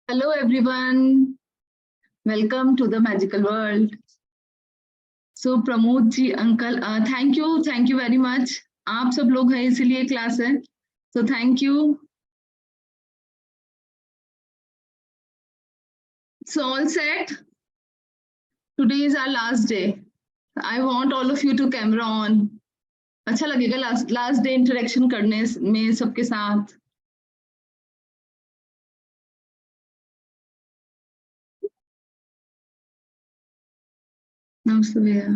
Hello everyone, welcome to the magical world. So Pramod ji uncle, thank you very much. आप सब लोग हैं इसीलिए क्लास है, so thank you. So all set. Today is our last day. I want all of you to camera on. अच्छा लगेगा last day interaction करने में सबके साथ. नमस्ते भैया.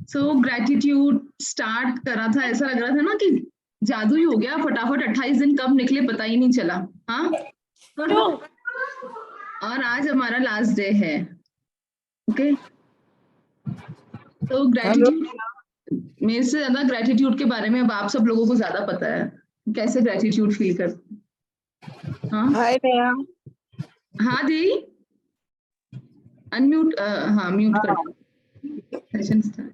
So gratitude start करा था, ऐसा लग रहा था ना कि जादू ही हो गया, फटाफट 28 दिन कब निकले पता ही नहीं चला. हाँ. और आज हमारा लास्ट डे है. ओके. तो ग्रेटिट्यूड, मेरे से ज्यादा ग्रेटिट्यूड के बारे में अब आप सब लोगों को ज्यादा पता है, कैसे ग्रेटिट्यूड फील करते. हाँ. हाय नेहा. हाँ दी, अनम्यूट. हाँ म्यूट कर. Session start.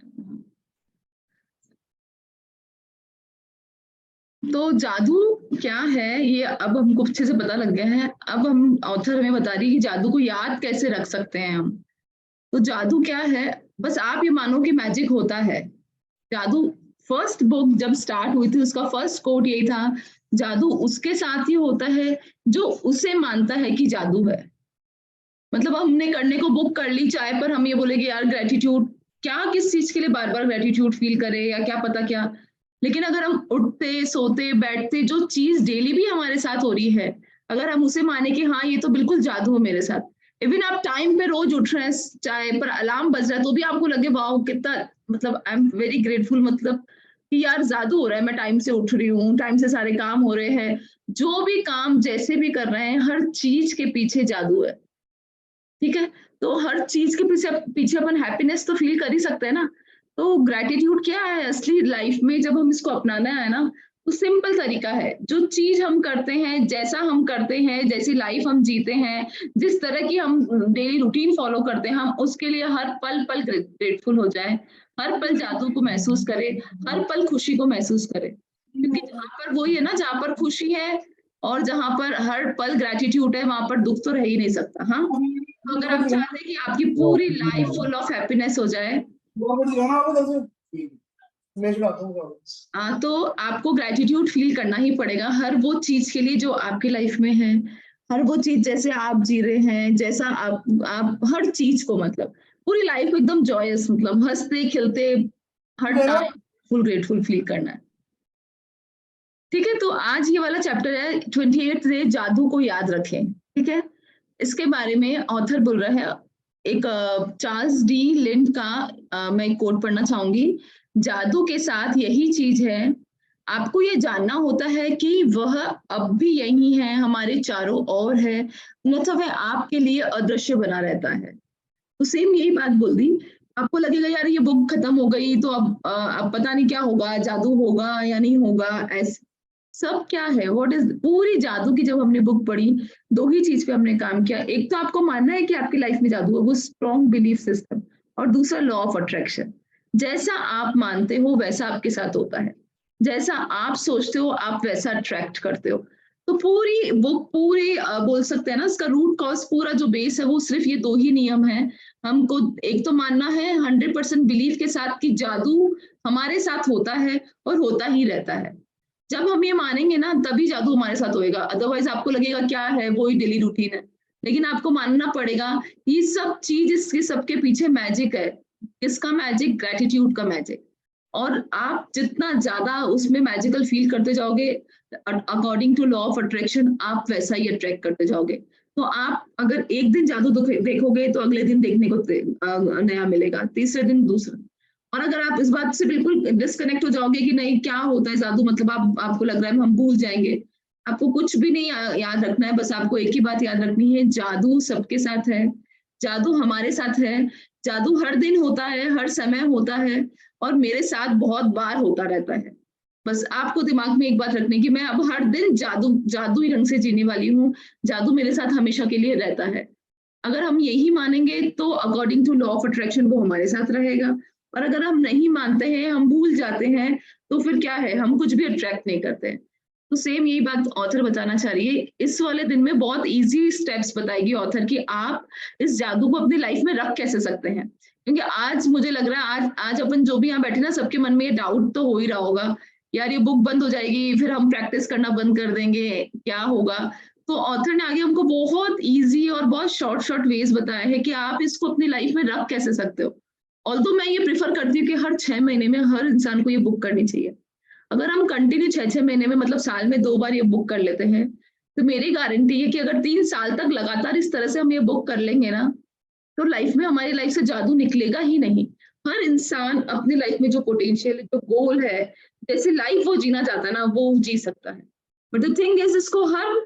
तो जादू क्या है ये अब हमको अच्छे से पता लग गया है. अब हम ऑथर हमें बता रही है कि जादू को याद कैसे रख सकते हैं हम. तो जादू क्या है, बस आप ये मानो कि मैजिक होता है. जादू फर्स्ट बुक जब स्टार्ट हुई थी उसका फर्स्ट कोट यही था, जादू उसके साथ ही होता है जो उसे मानता है कि जादू है. मतलब हमने करने को बुक कर ली चाय पर, हम ये बोले कि यार ग्रेटिट्यूड क्या, किस चीज के लिए बार बार ग्रेटिट्यूड फील करें या क्या पता क्या. लेकिन अगर हम उठते सोते बैठते जो चीज डेली भी हमारे साथ हो रही है, अगर हम उसे माने कि हाँ ये तो बिल्कुल जादू है मेरे साथ. इवन आप टाइम पे रोज उठ रहे हैं, चाहे पर अलार्म बज रहा है तो भी आपको लगे वाह कितना, मतलब आई एम वेरी ग्रेटफुल, मतलब कि यार जादू हो रहा है, मैं टाइम से उठ रही हूँ, टाइम से सारे काम हो रहे हैं. जो भी काम जैसे भी कर रहे हैं, हर चीज के पीछे जादू है. ठीक है. तो हर चीज के पीछे पीछे अपन हैप्पीनेस तो फील कर ही सकते हैं ना. तो ग्रेटिट्यूड क्या है असली लाइफ में, जब हम इसको अपनाना है ना, तो सिंपल तरीका है. जो चीज हम करते हैं, जैसा हम करते हैं, जैसी लाइफ हम जीते हैं, जिस तरह की हम डेली रूटीन फॉलो करते हैं, हम उसके लिए हर पल पल ग्रेटफुल हो जाए, हर पल जादू को महसूस करें, हर पल खुशी को महसूस करें. क्योंकि जहाँ पर वही है ना, जहाँ पर खुशी है और जहाँ पर हर पल ग्रेटिट्यूड है, वहां पर दुख तो रह ही नहीं सकता. हाँ. तो अगर आप चाहते हैं कि आपकी पूरी लाइफ फुल ऑफ हैप्पीनेस हो जाए, तो आपको ग्रेटिट्यूड फील करना ही पड़ेगा हर वो चीज के लिए जो आपकी लाइफ में है. हर वो चीज जैसे आप जी रहे हैं, जैसा आप हर चीज को, मतलब पूरी लाइफ को एकदम जॉयस, मतलब हंसते खिलते हर टाइम फुल ग्रेटफुल फील करना है. ठीक है. तो आज ये वाला चैप्टर है 28 डे जादू को याद रखें. ठीक है. इसके बारे में ऑथर बोल रहा है, एक चार्ल्स डी लिंड का मैं कोट पढ़ना चाहूंगी. जादू के साथ यही चीज है, आपको ये जानना होता है कि वह अब भी यही है, हमारे चारों ओर है, मतलब वह आपके लिए अदृश्य बना रहता है. तो सेम यही बात बोल दी. आपको लगेगा यार ये बुक खत्म हो गई तो अब पता नहीं क्या होगा, जादू होगा या नहीं होगा. ऐसे सब क्या है, व्हाट इज पूरी जादू की जब हमने बुक पढ़ी, दो ही चीज पे हमने काम किया. एक तो आपको मानना है कि आपकी लाइफ में जादू है, वो स्ट्रॉन्ग बिलीफ सिस्टम. और दूसरा लॉ ऑफ अट्रैक्शन, जैसा आप मानते हो वैसा आपके साथ होता है, जैसा आप सोचते हो आप वैसा अट्रैक्ट करते हो. तो पूरी बुक पूरी बोल सकते हैं ना, इसका रूट कॉज पूरा जो बेस है वो सिर्फ ये दो ही नियम है. हमको एक तो मानना है 100% बिलीफ के साथ कि जादू हमारे साथ होता है और होता ही रहता है. जब हम ये मानेंगे ना तभी जादू हमारे साथ होएगा, अदरवाइज आपको लगेगा क्या है वो ही डेली रूटीन है. लेकिन आपको मानना पड़ेगा ये सब चीज, इसके सबके पीछे मैजिक है. किसका मैजिक? ग्रेटिट्यूड का मैजिक. और आप जितना ज्यादा उसमें मैजिकल फील करते जाओगे, according to law of attraction आप वैसा ही अट्रैक्ट करते जाओगे. तो आप अगर एक दिन जादू देखोगे तो अगले दिन देखने को नया मिलेगा, तीसरे दिन दूसरा. और अगर आप इस बात से बिल्कुल डिस्कनेक्ट हो जाओगे कि नहीं क्या होता है जादू, मतलब आपको लग रहा है हम भूल जाएंगे, आपको कुछ भी नहीं याद रखना है, बस आपको एक ही बात याद रखनी है, जादू सबके साथ है, जादू हमारे साथ है, जादू हर दिन होता है, हर समय होता है और मेरे साथ बहुत बार होता रहता है. बस आपको दिमाग में एक बात रखनी कि मैं अब हर दिन जादुई ढंग से जीने वाली हूँ, जादू मेरे साथ हमेशा के लिए रहता है। अगर हम यही मानेंगे तो according to law of attraction वो हमारे साथ रहेगा, और अगर हम नहीं मानते हैं, हम भूल जाते हैं, तो फिर क्या है, हम कुछ भी अट्रैक्ट नहीं करते। तो सेम यही बात ऑथर बताना चाह रही है। इस वाले दिन में बहुत ईज़ी स्टेप्स बताएगी ऑथर कि आप इस जादू को अपनी लाइफ में रख कैसे सकते हैं। क्योंकि आज मुझे लग रहा है आज आज अपन जो भी यहाँ बैठे ना, सबके मन में ये डाउट तो हो ही रहा होगा, यार ये बुक बंद हो जाएगी, फिर हम प्रैक्टिस करना बंद कर देंगे, क्या होगा? तो ऑथर ने आगे हमको बहुत ईज़ी और बहुत शॉर्ट वेज़ बताया है कि आप इसको अपनी लाइफ में रख कैसे सकते हो। ऑल्दो मैं ये प्रेफ़र करती हूँ कि हर 6 महीने में हर इंसान को ये बुक करनी चाहिए। अगर हम कंटिन्यू 6-6 महीने में मतलब साल में 2 बार ये बुक कर लेते हैं, तो मेरी गारंटी है कि अगर 3 साल तक लगातार इस तरह से हम ये बुक कर लेंगे ना, तो लाइफ में हमारी लाइफ से जादू निकलेगा ही नहीं। हर इंसान अपनी लाइफ में जो पोटेंशियल है, जो गोल है, जैसे लाइफ वो जीना चाहता है ना, वो जी सकता है। बट द थिंग इज़ इसको हर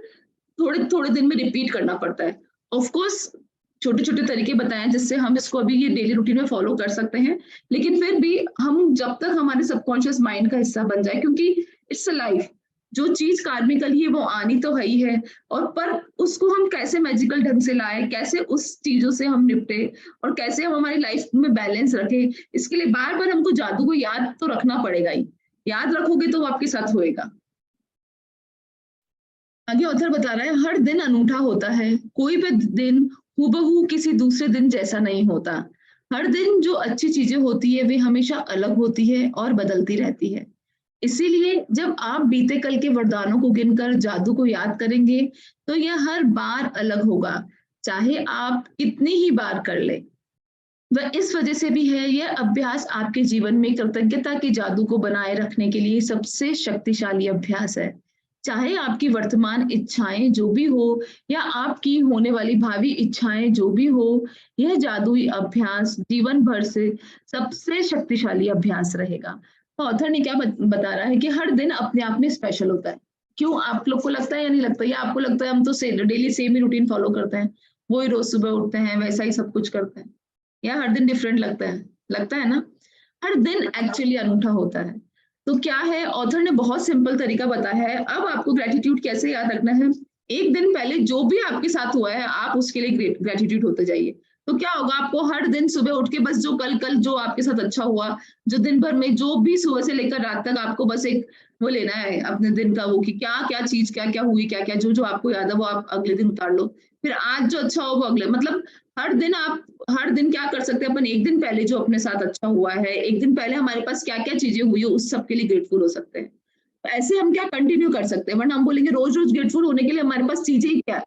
थोड़े-थोड़े दिन में रिपीट करना पड़ता है। ऑफ कोर्स छोटे-छोटे तरीके बताए हैं जिससे हम इसको अभी ये डेली रूटीन में फॉलो कर सकते हैं। लेकिन फिर भी हम जब तक हमारे सबकॉन्शियस माइंड का हिस्सा बन जाए, क्योंकि इट्स अ लाइफ, जो चीज़ कार्मिकल ही है वो आनी तो है ही है, और पर उसको हम कैसे मैजिकल ढंग से लाएँ, कैसे उस चीज़ों से हम निपटें और कैसे हम हमारी लाइफ में बैलेंस रखें, इसके लिए बार-बार हमको जादू को याद तो रखना पड़ेगा ही। याद रखोगे तो वो आपके साथ होएगा। आगे ऑथर बता रहा है, हर दिन अनूठा होता है, कोई भी दिन हूबहू किसी दूसरे दिन जैसा नहीं होता। हर दिन जो अच्छी चीजें होती है वे हमेशा अलग होती है और बदलती रहती है। इसीलिए जब आप बीते कल के वरदानों को गिनकर जादू को याद करेंगे, तो यह हर बार अलग होगा, चाहे आप कितनी ही बार कर ले। वह इस वजह से भी है, यह अभ्यास आपके जीवन में कृतज्ञता के जादू को बनाए रखने के लिए सबसे शक्तिशाली अभ्यास है। चाहे आपकी वर्तमान इच्छाएं जो भी हो या आपकी होने वाली भावी इच्छाएं जो भी हो, यह जादुई अभ्यास जीवन भर से सबसे शक्तिशाली अभ्यास रहेगा। तो ऑथर ने क्या बता रहा है कि हर दिन अपने आप में स्पेशल होता है। क्यों आप लोग को लगता है या नहीं लगता? या आपको लगता है हम तो डेली सेम ही रूटीन फॉलो करते हैं, वो ही रोज सुबह उठते हैं, वैसा ही सब कुछ करते हैं, या हर दिन डिफरेंट लगता है ना? हर दिन एक्चुअली अनूठा होता है। तो क्या है, ऑथर ने बहुत सिंपल तरीका बताया है। अब आपको ग्रैटिट्यूड कैसे याद रखना है, एक दिन पहले जो भी आपके साथ हुआ है आप उसके लिए ग्रैटिट्यूड होते जाइए। तो क्या होगा, आपको हर दिन सुबह उठ के बस जो कल जो आपके साथ अच्छा हुआ, जो दिन भर में जो भी सुबह से लेकर रात तक आपको बस एक वो लेना है अपने दिन का, वो कि क्या क्या चीज क्या क्या हुई, क्या क्या जो जो आपको याद है वो आप अगले दिन उतार लो। फिर आज जो अच्छा हो वो अगले, मतलब हर दिन आप हर दिन क्या कर सकते हैं अपन, एक दिन पहले जो अपने साथ अच्छा हुआ है, एक दिन पहले हमारे पास क्या-क्या चीज़ें हुई है, उस सब के लिए ग्रेटफुल हो सकते हैं। तो ऐसे हम क्या कंटिन्यू कर सकते हैं, वरना हम बोलेंगे रोज़-रोज़ ग्रेटफुल होने के लिए हमारे पास चीज़ें ही क्या है।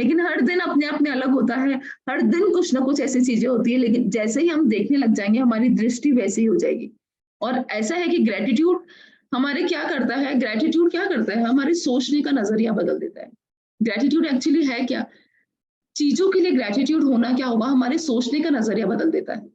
लेकिन हर दिन अपने आप में अलग होता है, हर दिन कुछ ना कुछ ऐसी चीज़ें होती हैं, लेकिन जैसे ही हम देखने लग जाएँगे, हमारी दृष्टि वैसी ही हो जाएगी। और ऐसा है कि ग्रैटिट्यूड हमारे क्या करता है, ग्रैटिट्यूड क्या करता है, हमारे सोचने का नज़रिया बदल देता है। ग्रैटिट्यूड एक्चुअली है क्या? चीज़ों के लिए ग्रैटिट्यूड होना क्या होगा, हमारे सोचने का नज़रिया बदल देता है।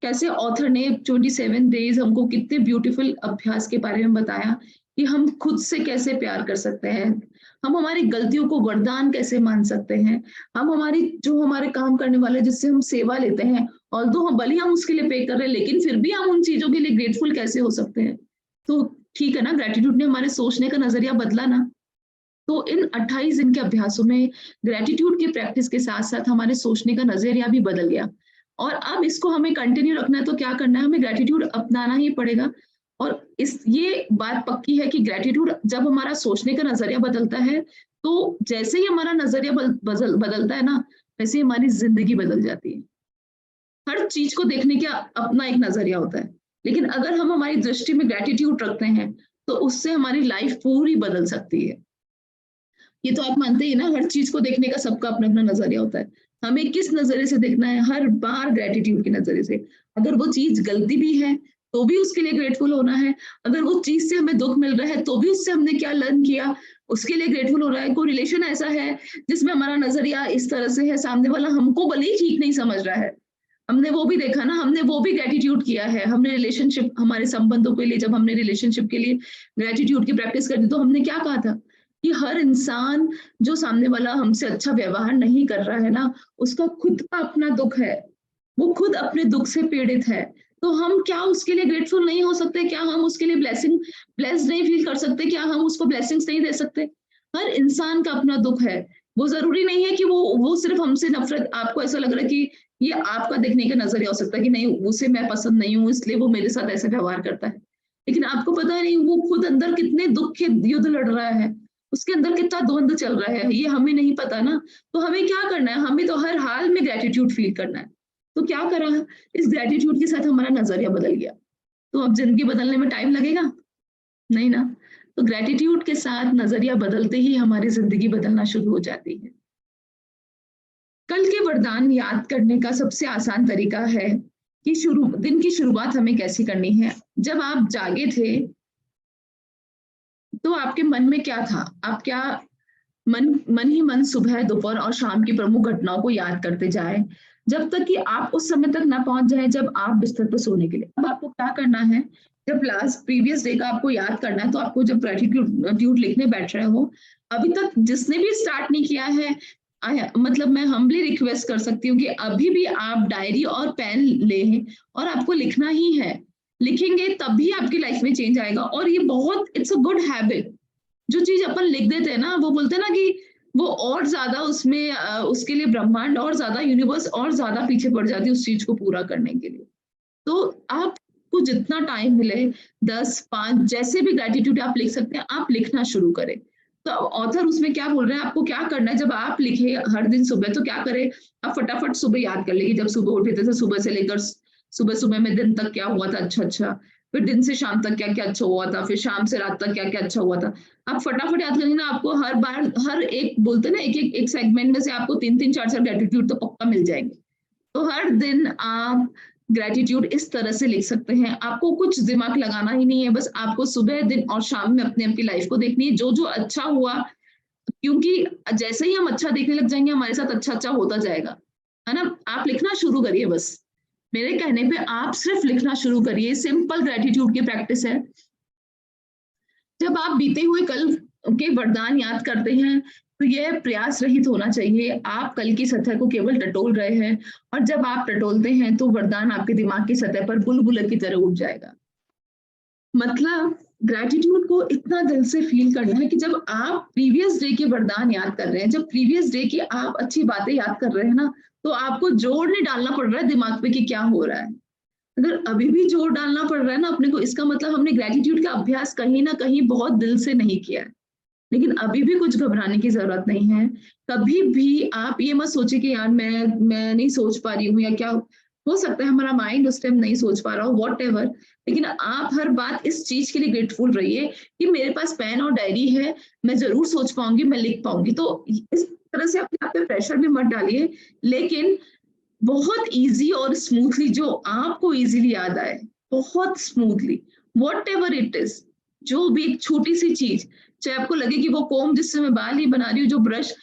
कैसे ऑथर ने 27 डेज़ हमको कितने ब्यूटीफुल अभ्यास के बारे में बताया कि हम खुद से कैसे प्यार कर सकते हैं, हम हमारी गलतियों को वरदान कैसे मान सकते हैं, हम हमारी जो हमारे काम करने वाले जिससे हम सेवा लेते हैं, ऑल्दो हम भले ही हम उसके लिए पे कर रहे हैं, लेकिन फिर भी हम उन चीज़ों के लिए ग्रेटफुल कैसे हो सकते हैं। तो ठीक है ना, ग्रैटिट्यूड ने हमारे सोचने का नज़रिया बदला ना। तो इन 28 दिन के अभ्यासों में ग्रैटिट्यूड की प्रैक्टिस के साथ-साथ हमारे सोचने का नज़रिया भी बदल गया। और अब इसको हमें कंटिन्यू रखना है, तो क्या करना है, हमें ग्रैटिट्यूड अपनाना ही पड़ेगा। और इस ये बात पक्की है कि ग्रैटिट्यूड जब हमारा सोचने का नज़रिया बदलता है, तो जैसे ही हमारा नज़रिया बदलता है ना, वैसे ही हमारी ज़िंदगी बदल जाती है। हर चीज़ को देखने का अपना एक नज़रिया होता है। लेकिन अगर हम हमारी दृष्टि में ग्रैटिट्यूड रखते हैं, तो उससे हमारी लाइफ़ पूरी बदल सकती है। ये तो आप मानते ही ना, हर चीज़ को देखने का सबका अपना-अपना नज़रिया होता है। हमें किस नज़रिए से देखना है, हर बार ग्रैटिट्यूड के नज़रिए से। अगर वो चीज़ गलती भी है, तो भी उसके लिए ग्रेटफुल होना है। अगर वो चीज़ से हमें दुःख मिल रहा है, तो भी उससे हमने क्या लर्न किया, उसके लिए ग्रेटफुल होना है। कोई रिलेशन ऐसा है, जिसमें हमारा नज़रिया इस तरह से है, सामने वाला हमको भले ही ठीक नहीं समझ रहा है, हमने वो भी देखा ना, हमने वो भी ग्रैटिट्यूड किया है। हमने रिलेशनशिप हमारे संबंधों के लिए जब हमने रिलेशनशिप के लिए ग्रैटिट्यूड की प्रैक्टिस करी, तो हमने क्या कहा था कि हर इंसान जो सामने वाला हमसे अच्छा व्यवहार नहीं कर रहा है ना, उसका खुद का अपना दुःख है। वो खुद अपने दुःख से पीड़ित है। तो हम क्या उसके लिए ग्रेटफुल नहीं हो सकते? क्या हम उसके लिए ब्लेस्ड नहीं फील कर सकते? क्या हम उसको ब्लेसिंग्स नहीं दे सकते? हर इंसान का अपना दुख है। वो जरूरी नहीं है कि वो सिर्फ हमसे नफरत, आपको ऐसा लग रहा है कि ये आपका देखने का नजरिया हो सकता है कि नहीं, उसे मैं पसंद नहीं हूँ इसलिए वो मेरे साथ ऐसे व्यवहार करता है। लेकिन आपको पता है नहीं वो खुद अंदर कितने दुख के युद्ध लड़ रहा है, उसके अंदर कितना द्वंद चल रहा है, ये हमें नहीं पता ना। तो हमें क्या करना है? हमें तो हर हाल में ग्रेटिट्यूड फील करना है। तो क्या करा, इस ग्रेटिट्यूड के साथ हमारा नजरिया बदल गया। तो अब जिंदगी बदलने में टाइम लगेगा? नहीं ना। तो ग्रेटिट्यूड के साथ नजरिया बदलते ही हमारी जिंदगी बदलना शुरू हो जाती है। कल के वरदान याद करने का सबसे आसान तरीका है कि दिन की शुरुआत हमें कैसी करनी है। जब आप जागे थे तो आपके मन में क्या था? आप क्या मन मन ही मन सुबह, दोपहर और शाम की प्रमुख घटनाओं को याद करते जाए, जब तक कि आप उस समय तक ना पहुंच जाए जब आप बिस्तर पर सोने के लिए। अब आपको क्या करना है, जब लास्ट प्रीवियस डे का आपको याद करना है, तो आपको जब ग्रेटिट्यूड लिखने बैठ रहे हो, अभी तक जिसने भी स्टार्ट नहीं किया है, मतलब मैं हम्बली रिक्वेस्ट कर सकती हूँ कि अभी भी आप डायरी और पेन लें और आपको लिखना ही है। लिखेंगे तभी आपकी लाइफ में चेंज आएगा। और ये बहुत, इट्स अ गुड हैबिट। जो चीज अपन लिख देते हैं ना, वो बोलते हैं ना कि वो और ज्यादा उसमें उसके लिए ब्रह्मांड और ज्यादा, यूनिवर्स और ज्यादा पीछे पड़ जाती है उस चीज को पूरा करने के लिए। तो आपको जितना टाइम मिले, 10, 5 जैसे भी ग्रेटिट्यूड आप लिख सकते हैं, आप लिखना शुरू करें। तो ऑथर उसमें क्या बोल रहे हैं, आपको क्या करना है जब आप लिखे हर दिन सुबह, तो क्या करें, आप फटाफट सुबह याद कर लेंगे, जब सुबह उठे थे, सुबह से लेकर सुबह सुबह में दिन तक क्या हुआ था अच्छा अच्छा, फिर दिन से शाम तक क्या क्या अच्छा हुआ था, फिर शाम से रात तक क्या क्या अच्छा हुआ था। आप फटाफट याद करेंगे ना, आपको हर बार, हर एक बोलते हैं ना, एक सेगमेंट में से आपको 3 3 4 4 ग्रेटिट्यूड तो पक्का मिल जाएंगे। तो हर दिन आप ग्रेटिट्यूड इस तरह से लिख सकते हैं। आपको कुछ दिमाग लगाना ही नहीं है, बस आपको सुबह, दिन और शाम में अपने आपकी लाइफ को देखनी है, जो जो अच्छा हुआ। क्योंकि जैसे ही हम अच्छा देखने लग जाएंगे, हमारे साथ अच्छा अच्छा होता जाएगा, है ना। आप लिखना शुरू करिए, बस मेरे कहने पे आप सिर्फ लिखना शुरू करिए। सिंपल ग्रेटिट्यूड की प्रैक्टिस है। जब आप बीते हुए कल के वरदान याद करते हैं, तो यह प्रयास रहित होना चाहिए, आप कल की सतह को केवल टटोल रहे हैं। और जब आप टटोलते हैं तो वरदान आपके दिमाग की सतह पर बुलबुले की तरह उठ जाएगा। मतलब ग्रेटिट्यूड को इतना दिल से फील करना है कि जब आप प्रीवियस डे के वरदान याद कर रहे हैं, जब प्रीवियस डे की आप अच्छी बातें याद कर रहे हैं ना, तो आपको जोर नहीं डालना पड़ रहा है दिमाग पे कि क्या हो रहा है। अगर अभी भी जोर डालना पड़ रहा है ना अपने को, इसका मतलब हमने ग्रेटिट्यूड का अभ्यास कहीं ना कहीं बहुत दिल से नहीं किया है। लेकिन अभी भी कुछ घबराने की जरूरत नहीं है। कभी भी आप ये मत सोचिए कि यार मैं नहीं सोच पा रही हूँ, या क्या हो सकता है हमारा माइंड उस टाइम नहीं सोच पा रहा हो, वॉट एवर। लेकिन आप हर बात इस चीज के लिए ग्रेटफुल रहिए कि मेरे पास पेन और डायरी है, मैं जरूर सोच पाऊंगी, मैं लिख पाऊंगी। तो इस तरह से अपने आप पे प्रेशर भी मत डालिए, लेकिन बहुत इजी और स्मूथली, जो आपको इजीली याद आए, बहुत smoothly, what ever it is, जो भी एक छोटी सी चीज, चाहे आपको लगे कि वो कोम जिससे मैं बाल ही बना रही हूँ, जो ब्रश,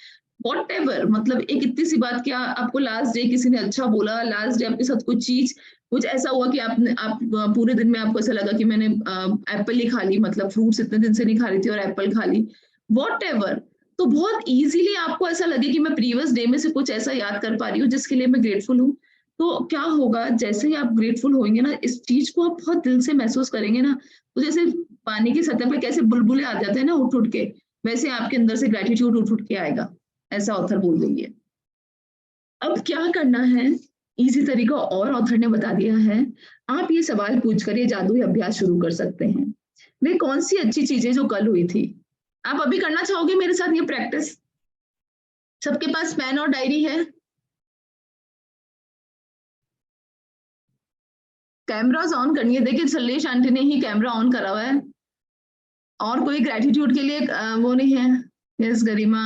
वॉट एवर, मतलब एक इतनी सी बात, क्या आपको लास्ट डे किसी ने अच्छा बोला, लास्ट डे आपके साथ कुछ चीज, कुछ ऐसा हुआ कि आप पूरे दिन में आपको ऐसा लगा कि मैंने एप्पल ही खा ली, मतलब फ्रूट्स इतने दिन से नहीं खा रही थी और एप्पल खा ली, वॉट एवर। तो बहुत इजीली आपको ऐसा लगे कि मैं प्रीवियस डे में से कुछ ऐसा याद कर पा रही हूँ जिसके लिए मैं ग्रेटफुल हूँ। तो क्या होगा, जैसे ही आप ग्रेटफुल होंगे ना, इस चीज को आप बहुत दिल से महसूस करेंगे ना, तो जैसे पानी की सतह पे कैसे बुलबुले आ जाते हैं ना उठ उठ के, वैसे आपके अंदर से ग्रेटिट्यूड उठ उठ के आएगा, ऐसा ऑथर बोल देंगे। अब क्या करना है, इजी तरीका और ऑथर ने बता दिया है। आप ये सवाल पूछ कर ये जादुई अभ्यास शुरू कर सकते हैं। वे कौन सी अच्छी चीजें जो कल हुई थी? आप अभी करना चाहोगे मेरे साथ ये प्रैक्टिस? सबके पास पेन और डायरी है? कैमरास ऑन करनी है। देखिए सल्लेश आंटी ने ही कैमरा ऑन करा हुआ है। और कोई ग्रेटिट्यूड के लिए वो नहीं है? यस गरिमा,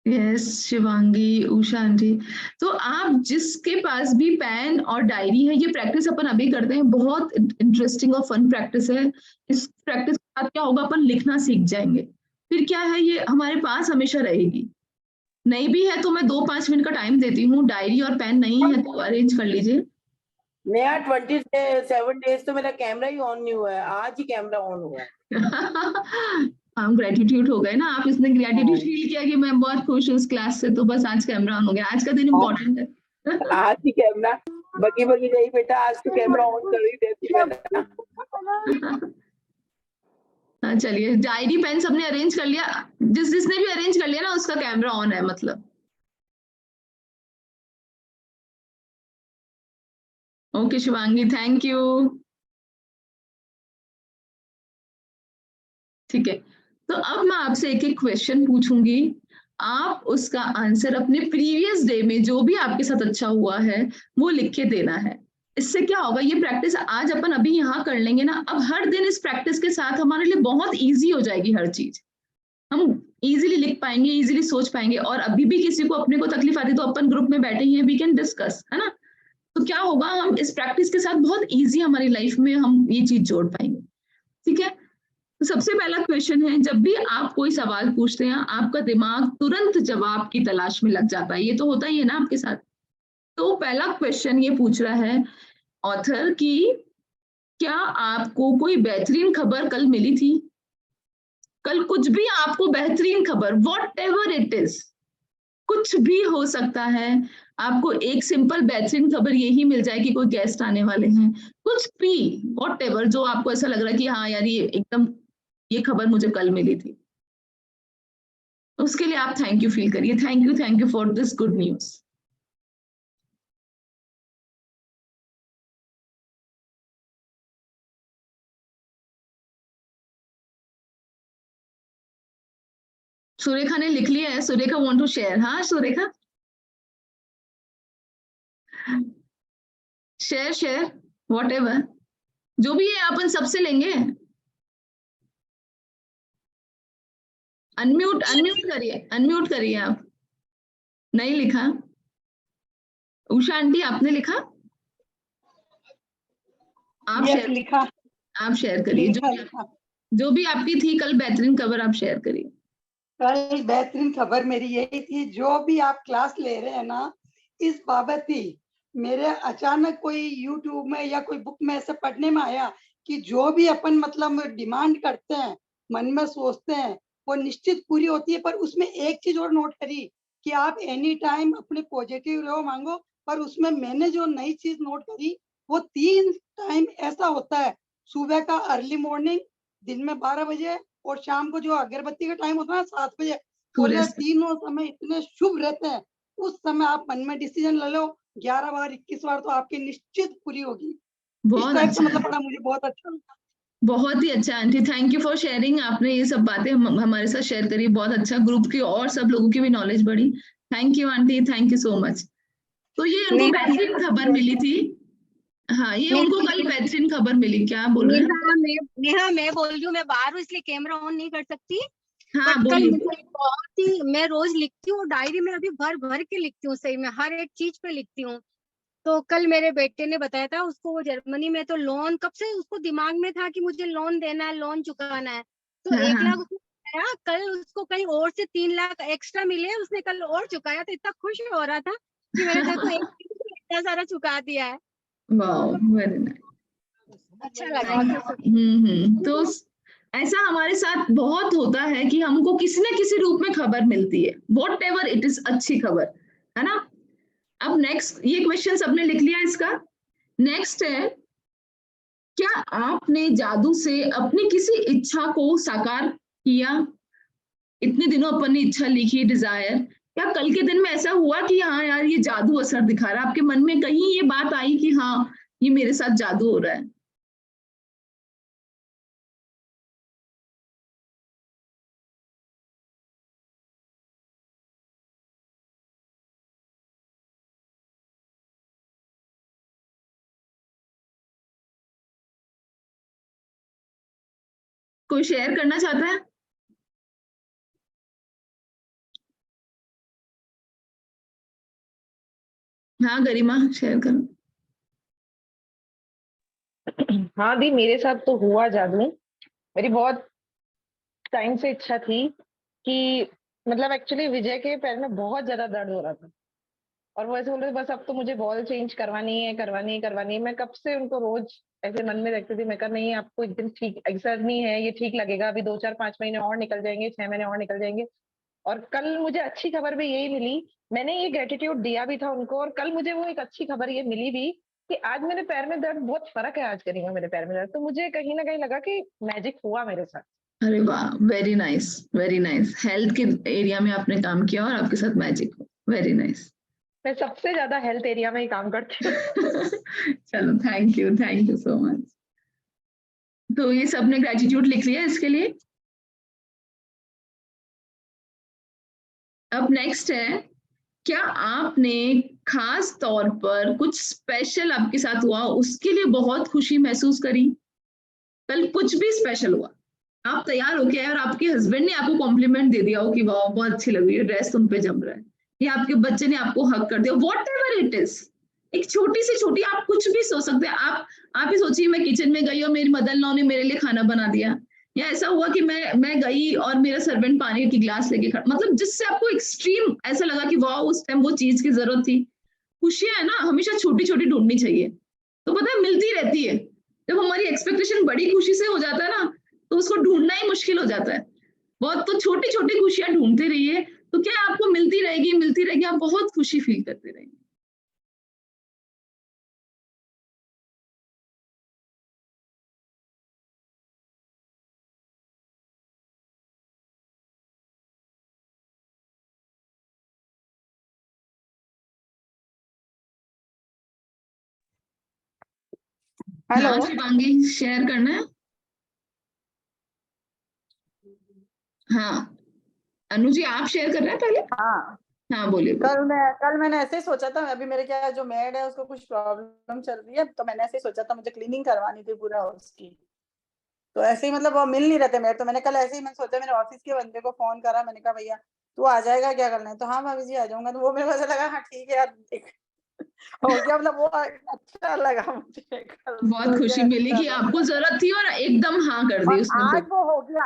यस शिवांगी, उषा आंटी। तो आप जिसके पास भी पेन और डायरी है, ये प्रैक्टिस अपन अभी करते हैं, बहुत इंटरेस्टिंग और फन प्रैक्टिस है। इस प्रैक्टिस के बाद क्या होगा, अपन लिखना सीख जाएंगे। फिर क्या है, ये हमारे पास हमेशा रहेगी। नहीं भी है तो मैं 2-5 मिनट का टाइम देती हूँ, डायरी और पेन नहीं है तो अरेंज कर लीजिए। नया 27 डेज तो मेरा कैमरा ही ऑन नहीं हुआ है, आज ही कैमरा ऑन हुआ है। हम ग्रेटिट्यूड हो गए ना, आप इसने ग्रेटिट्यूड फील किया कि मैं बहुत खुश हूँ इस क्लास से, तो बस आज कैमरा ऑन हो गया। आज का दिन इम्पोर्टेंट है। आज ही कैमरा बगी बगी गई बेटा, आज तो कैमरा ऑन कर ही देती बेटा। हाँ चलिए, डायरी पेन सबने अरेंज कर लिया, जिसने भी अरेंज कर लिया ना उसका कैमरा ऑन है मतलब। Okay Shivangi, thank you. ठीक है, तो अब मैं आपसे एक एक क्वेश्चन पूछूंगी, आप उसका आंसर अपने प्रीवियस डे में जो भी आपके साथ अच्छा हुआ है वो लिख के देना है। इससे क्या होगा, ये प्रैक्टिस आज अपन अभी यहाँ कर लेंगे ना, अब हर दिन इस प्रैक्टिस के साथ हमारे लिए बहुत ईजी हो जाएगी हर चीज, हम इजीली लिख पाएंगे, इजीली सोच पाएंगे, और अभी भी किसी को अपने को तकलीफ आती है तो अपन ग्रुप में बैठे ही हैं, वी कैन डिस्कस, है ना। तो क्या होगा, हम इस प्रैक्टिस के साथ बहुत इजी हमारी लाइफ में हम ये चीज जोड़ पाएंगे। ठीक है, तो सबसे पहला क्वेश्चन है, जब भी आप कोई सवाल पूछते हैं आपका दिमाग तुरंत जवाब की तलाश में लग जाता है, ये तो होता ही है ना आपके साथ। तो पहला क्वेश्चन ये पूछ रहा है ऑथर की, क्या आपको कोई बेहतरीन खबर कल मिली थी? कल कुछ भी आपको बेहतरीन खबर, वॉट एवर इट इज, कुछ भी हो सकता है, आपको एक सिंपल बेहतरीन खबर यही मिल जाए कि कोई गेस्ट आने वाले हैं, कुछ भी, वॉट एवर, जो आपको ऐसा लग रहा है कि हाँ यार ये एकदम ये खबर मुझे कल मिली थी, उसके लिए आप थैंक यू फील करिए, thank you for this good news. Surekha ने लिख लिया है, सुरेखा वांट टू शेयर, हाँ Surekha, share share what ever, जो भी है अपन सबसे लेंगे। अनम्यूट करिए आप। नहीं लिखा? उषा आंटी आपने लिखा? आप शेयर, लिखा, आप शेयर करिए, जो भी आपकी थी कल बेहतरीन खबर, आप शेयर करिए। कल बेहतरीन खबर मेरी यही थी, जो भी आप क्लास ले रहे हैं ना, इस बाबत ही मेरे अचानक कोई यूट्यूब में या कोई बुक में ऐसे पढ़ने में आया कि जो भी अपन मतलब डिमांड करते हैं, मन में सोचते हैं, वो निश्चित पूरी होती है। पर उसमें एक चीज और नोट करी कि आप एनी टाइम अपने पॉजिटिव रहो, मांगो। पर उसमें मैंने जो नई चीज नोट करी, वो 3 टाइम ऐसा होता है, सुबह का अर्ली मॉर्निंग, दिन में 12 बजे, और शाम को जो अगरबत्ती का टाइम होता है 7 बजे। और ये तीनों समय इतने शुभ रहते हैं। उस समय आप मन में डिसीजन ले लो, 11 बार 21 बार तो आपकी निश्चित पूरी होगी। इस टाइप से मतलब पढ़ा, मुझे बहुत अच्छा लगा। बहुत ही अच्छा aunty, thank you for sharing, आपने ये सब बातें हमारे साथ शेयर करी, बहुत अच्छा, ग्रुप की और सब लोगों की भी नॉलेज बढ़ी। Thank you aunty, thank you so much. तो ये उनको बेहतरीन खबर मिली थी, हाँ ये उनको कल बेहतरीन खबर मिली, क्या बोल रहे हैं? नेहा मैं बोल रही हूँ, मैं बाहर हूँ इसलिए कैमरा ऑन नहीं कर सकती। हाँ कल मुझे बहुत ही, मैं रोज लिखती हूँ डायरी में, अभी भर भर के लिखती हूँ, सही में हर एक चीज पे लिखती हूँ। तो कल मेरे बेटे ने बताया था, उसको वो जर्मनी में तो लोन, कब से उसको दिमाग में था कि मुझे लोन देना है, लोन चुकाना है। तो हाँ, 1 लाख उसने चुकाया, कल उसको कहीं और से 3 लाख एक्स्ट्रा मिले, उसने कल और चुकाया, तो इतना खुश हो रहा था कि मैंने देखो एक इतना सारा चुका दिया है। वाओ वेरी नाइस, अच्छा लगा। तो ऐसा हमारे साथ बहुत होता है कि हमको किसी न किसी रूप में खबर मिलती है, वॉट एवर इट इज, अच्छी खबर, है ना। अब नेक्स्ट, ये क्वेश्चन सबने लिख लिया इसका। नेक्स्ट है, क्या आपने जादू से अपनी किसी इच्छा को साकार किया? इतने दिनों अपन ने इच्छा लिखी, डिजायर, क्या कल के दिन में ऐसा हुआ कि हाँ यार ये जादू असर दिखा रहा है, आपके मन में कहीं ये बात आई कि हाँ ये मेरे साथ जादू हो रहा है? कोई शेयर करना चाहता है? हाँ गरिमा, शेयर करो। हाँ दी, मेरे साथ तो हुआ जादू। मेरी बहुत टाइम से इच्छा थी कि मतलब एक्चुअली विजय के पैर में बहुत ज्यादा दर्द हो रहा था, और वो ऐसे बोल रहे थे बस अब तो मुझे बॉल चेंज करवानी है। मैं कब से उनको रोज ऐसे मन में रखती थी, मैं कहा नहीं आपको एक दिन ठीक, ऐसा नहीं है ये ठीक लगेगा, अभी 2 4 5 महीने और निकल जाएंगे, 6 महीने और निकल जाएंगे। और कल मुझे अच्छी खबर भी यही मिली, मैंने ये ग्रेटिट्यूड दिया भी था उनको, और कल मुझे वो एक अच्छी खबर ये मिली भी कि आज मेरे पैर में दर्द, बहुत फर्क है आज करेगा मेरे पैर में दर्द, तो मुझे कहीं ना कहीं लगा कि मैजिक हुआ मेरे साथ। अरे वाह, very nice, very nice. Health के एरिया में आपने काम किया और आपके साथ मैजिक हो, वेरी नाइस। मैं सबसे ज्यादा हेल्थ एरिया में ही काम करती हूँ। चलो, थैंक यू सो मच। तो ये सबने ग्रेटिट्यूड लिख लिया इसके लिए। अब नेक्स्ट है, क्या आपने खास तौर पर कुछ स्पेशल आपके साथ हुआ, उसके लिए बहुत खुशी महसूस करी? कल कुछ भी स्पेशल हुआ, आप तैयार हो गए और आपके हस्बैंड ने आपको कॉम्प्लीमेंट दे दिया हो कि वाह बहुत अच्छी लग रही है, ड्रेस तुम पे जम रहा है, या आपके बच्चे ने आपको हक कर दिया, वॉट एवर इट इज। एक छोटी से छोटी, आप कुछ भी सोच सकते हैं। आप ही सोचिए, मैं किचन में गई और मेरी मदर इन लॉ ने मेरे लिए खाना बना दिया, या ऐसा हुआ कि मैं गई और मेरा सर्वेंट पानी की ग्लास लेके खड़ा, मतलब जिससे आपको एक्सट्रीम ऐसा लगा कि वाह उस टाइम वो चीज की जरूरत थी। खुशियां है ना, हमेशा छोटी छोटी ढूंढनी चाहिए, तो पता है मिलती रहती है। जब हमारी एक्सपेक्टेशन बड़ी खुशी से हो जाता है ना, तो उसको ढूंढना ही मुश्किल हो जाता है बहुत। तो छोटी छोटी खुशियां ढूंढते रहिए, तो क्या आपको मिलती रहेगी, आप बहुत खुशी फील करते रहेंगे। हेलो। हाँ शिवांगी, शेयर करना है। हाँ अनु जी, आप शेयर कर रहे हैं पहले। हाँ, हाँ बोलिए। कल मैंने ऐसे ही सोचा था, अभी मेरे क्या जो मेड है उसको कुछ प्रॉब्लम चल रही है, तो मैंने ऐसे ही सोचा था मुझे क्लीनिंग करवानी थी पूरा हाउस की। तो ऐसे ही मतलब वो मिल नहीं रहे थे मेड, तो मैंने कल ऐसे ही मैंने सोचा, मेरे ऑफिस के बंदे को फोन करा, मैंने कहा भैया तू आ जाएगा क्या करना है, तो हाँ भाभी जी आ जाऊंगा। तो वो मेरे को ऐसा लगा हाँ ठीक है यार, हो गया, मतलब वो अच्छा लगा मुझे कल, बहुत तो खुशी ये मिली अच्छा कि लगा। आपको जरूरत थी और एकदम हाँ कर दी और उसने, आज फिर वो हो गया,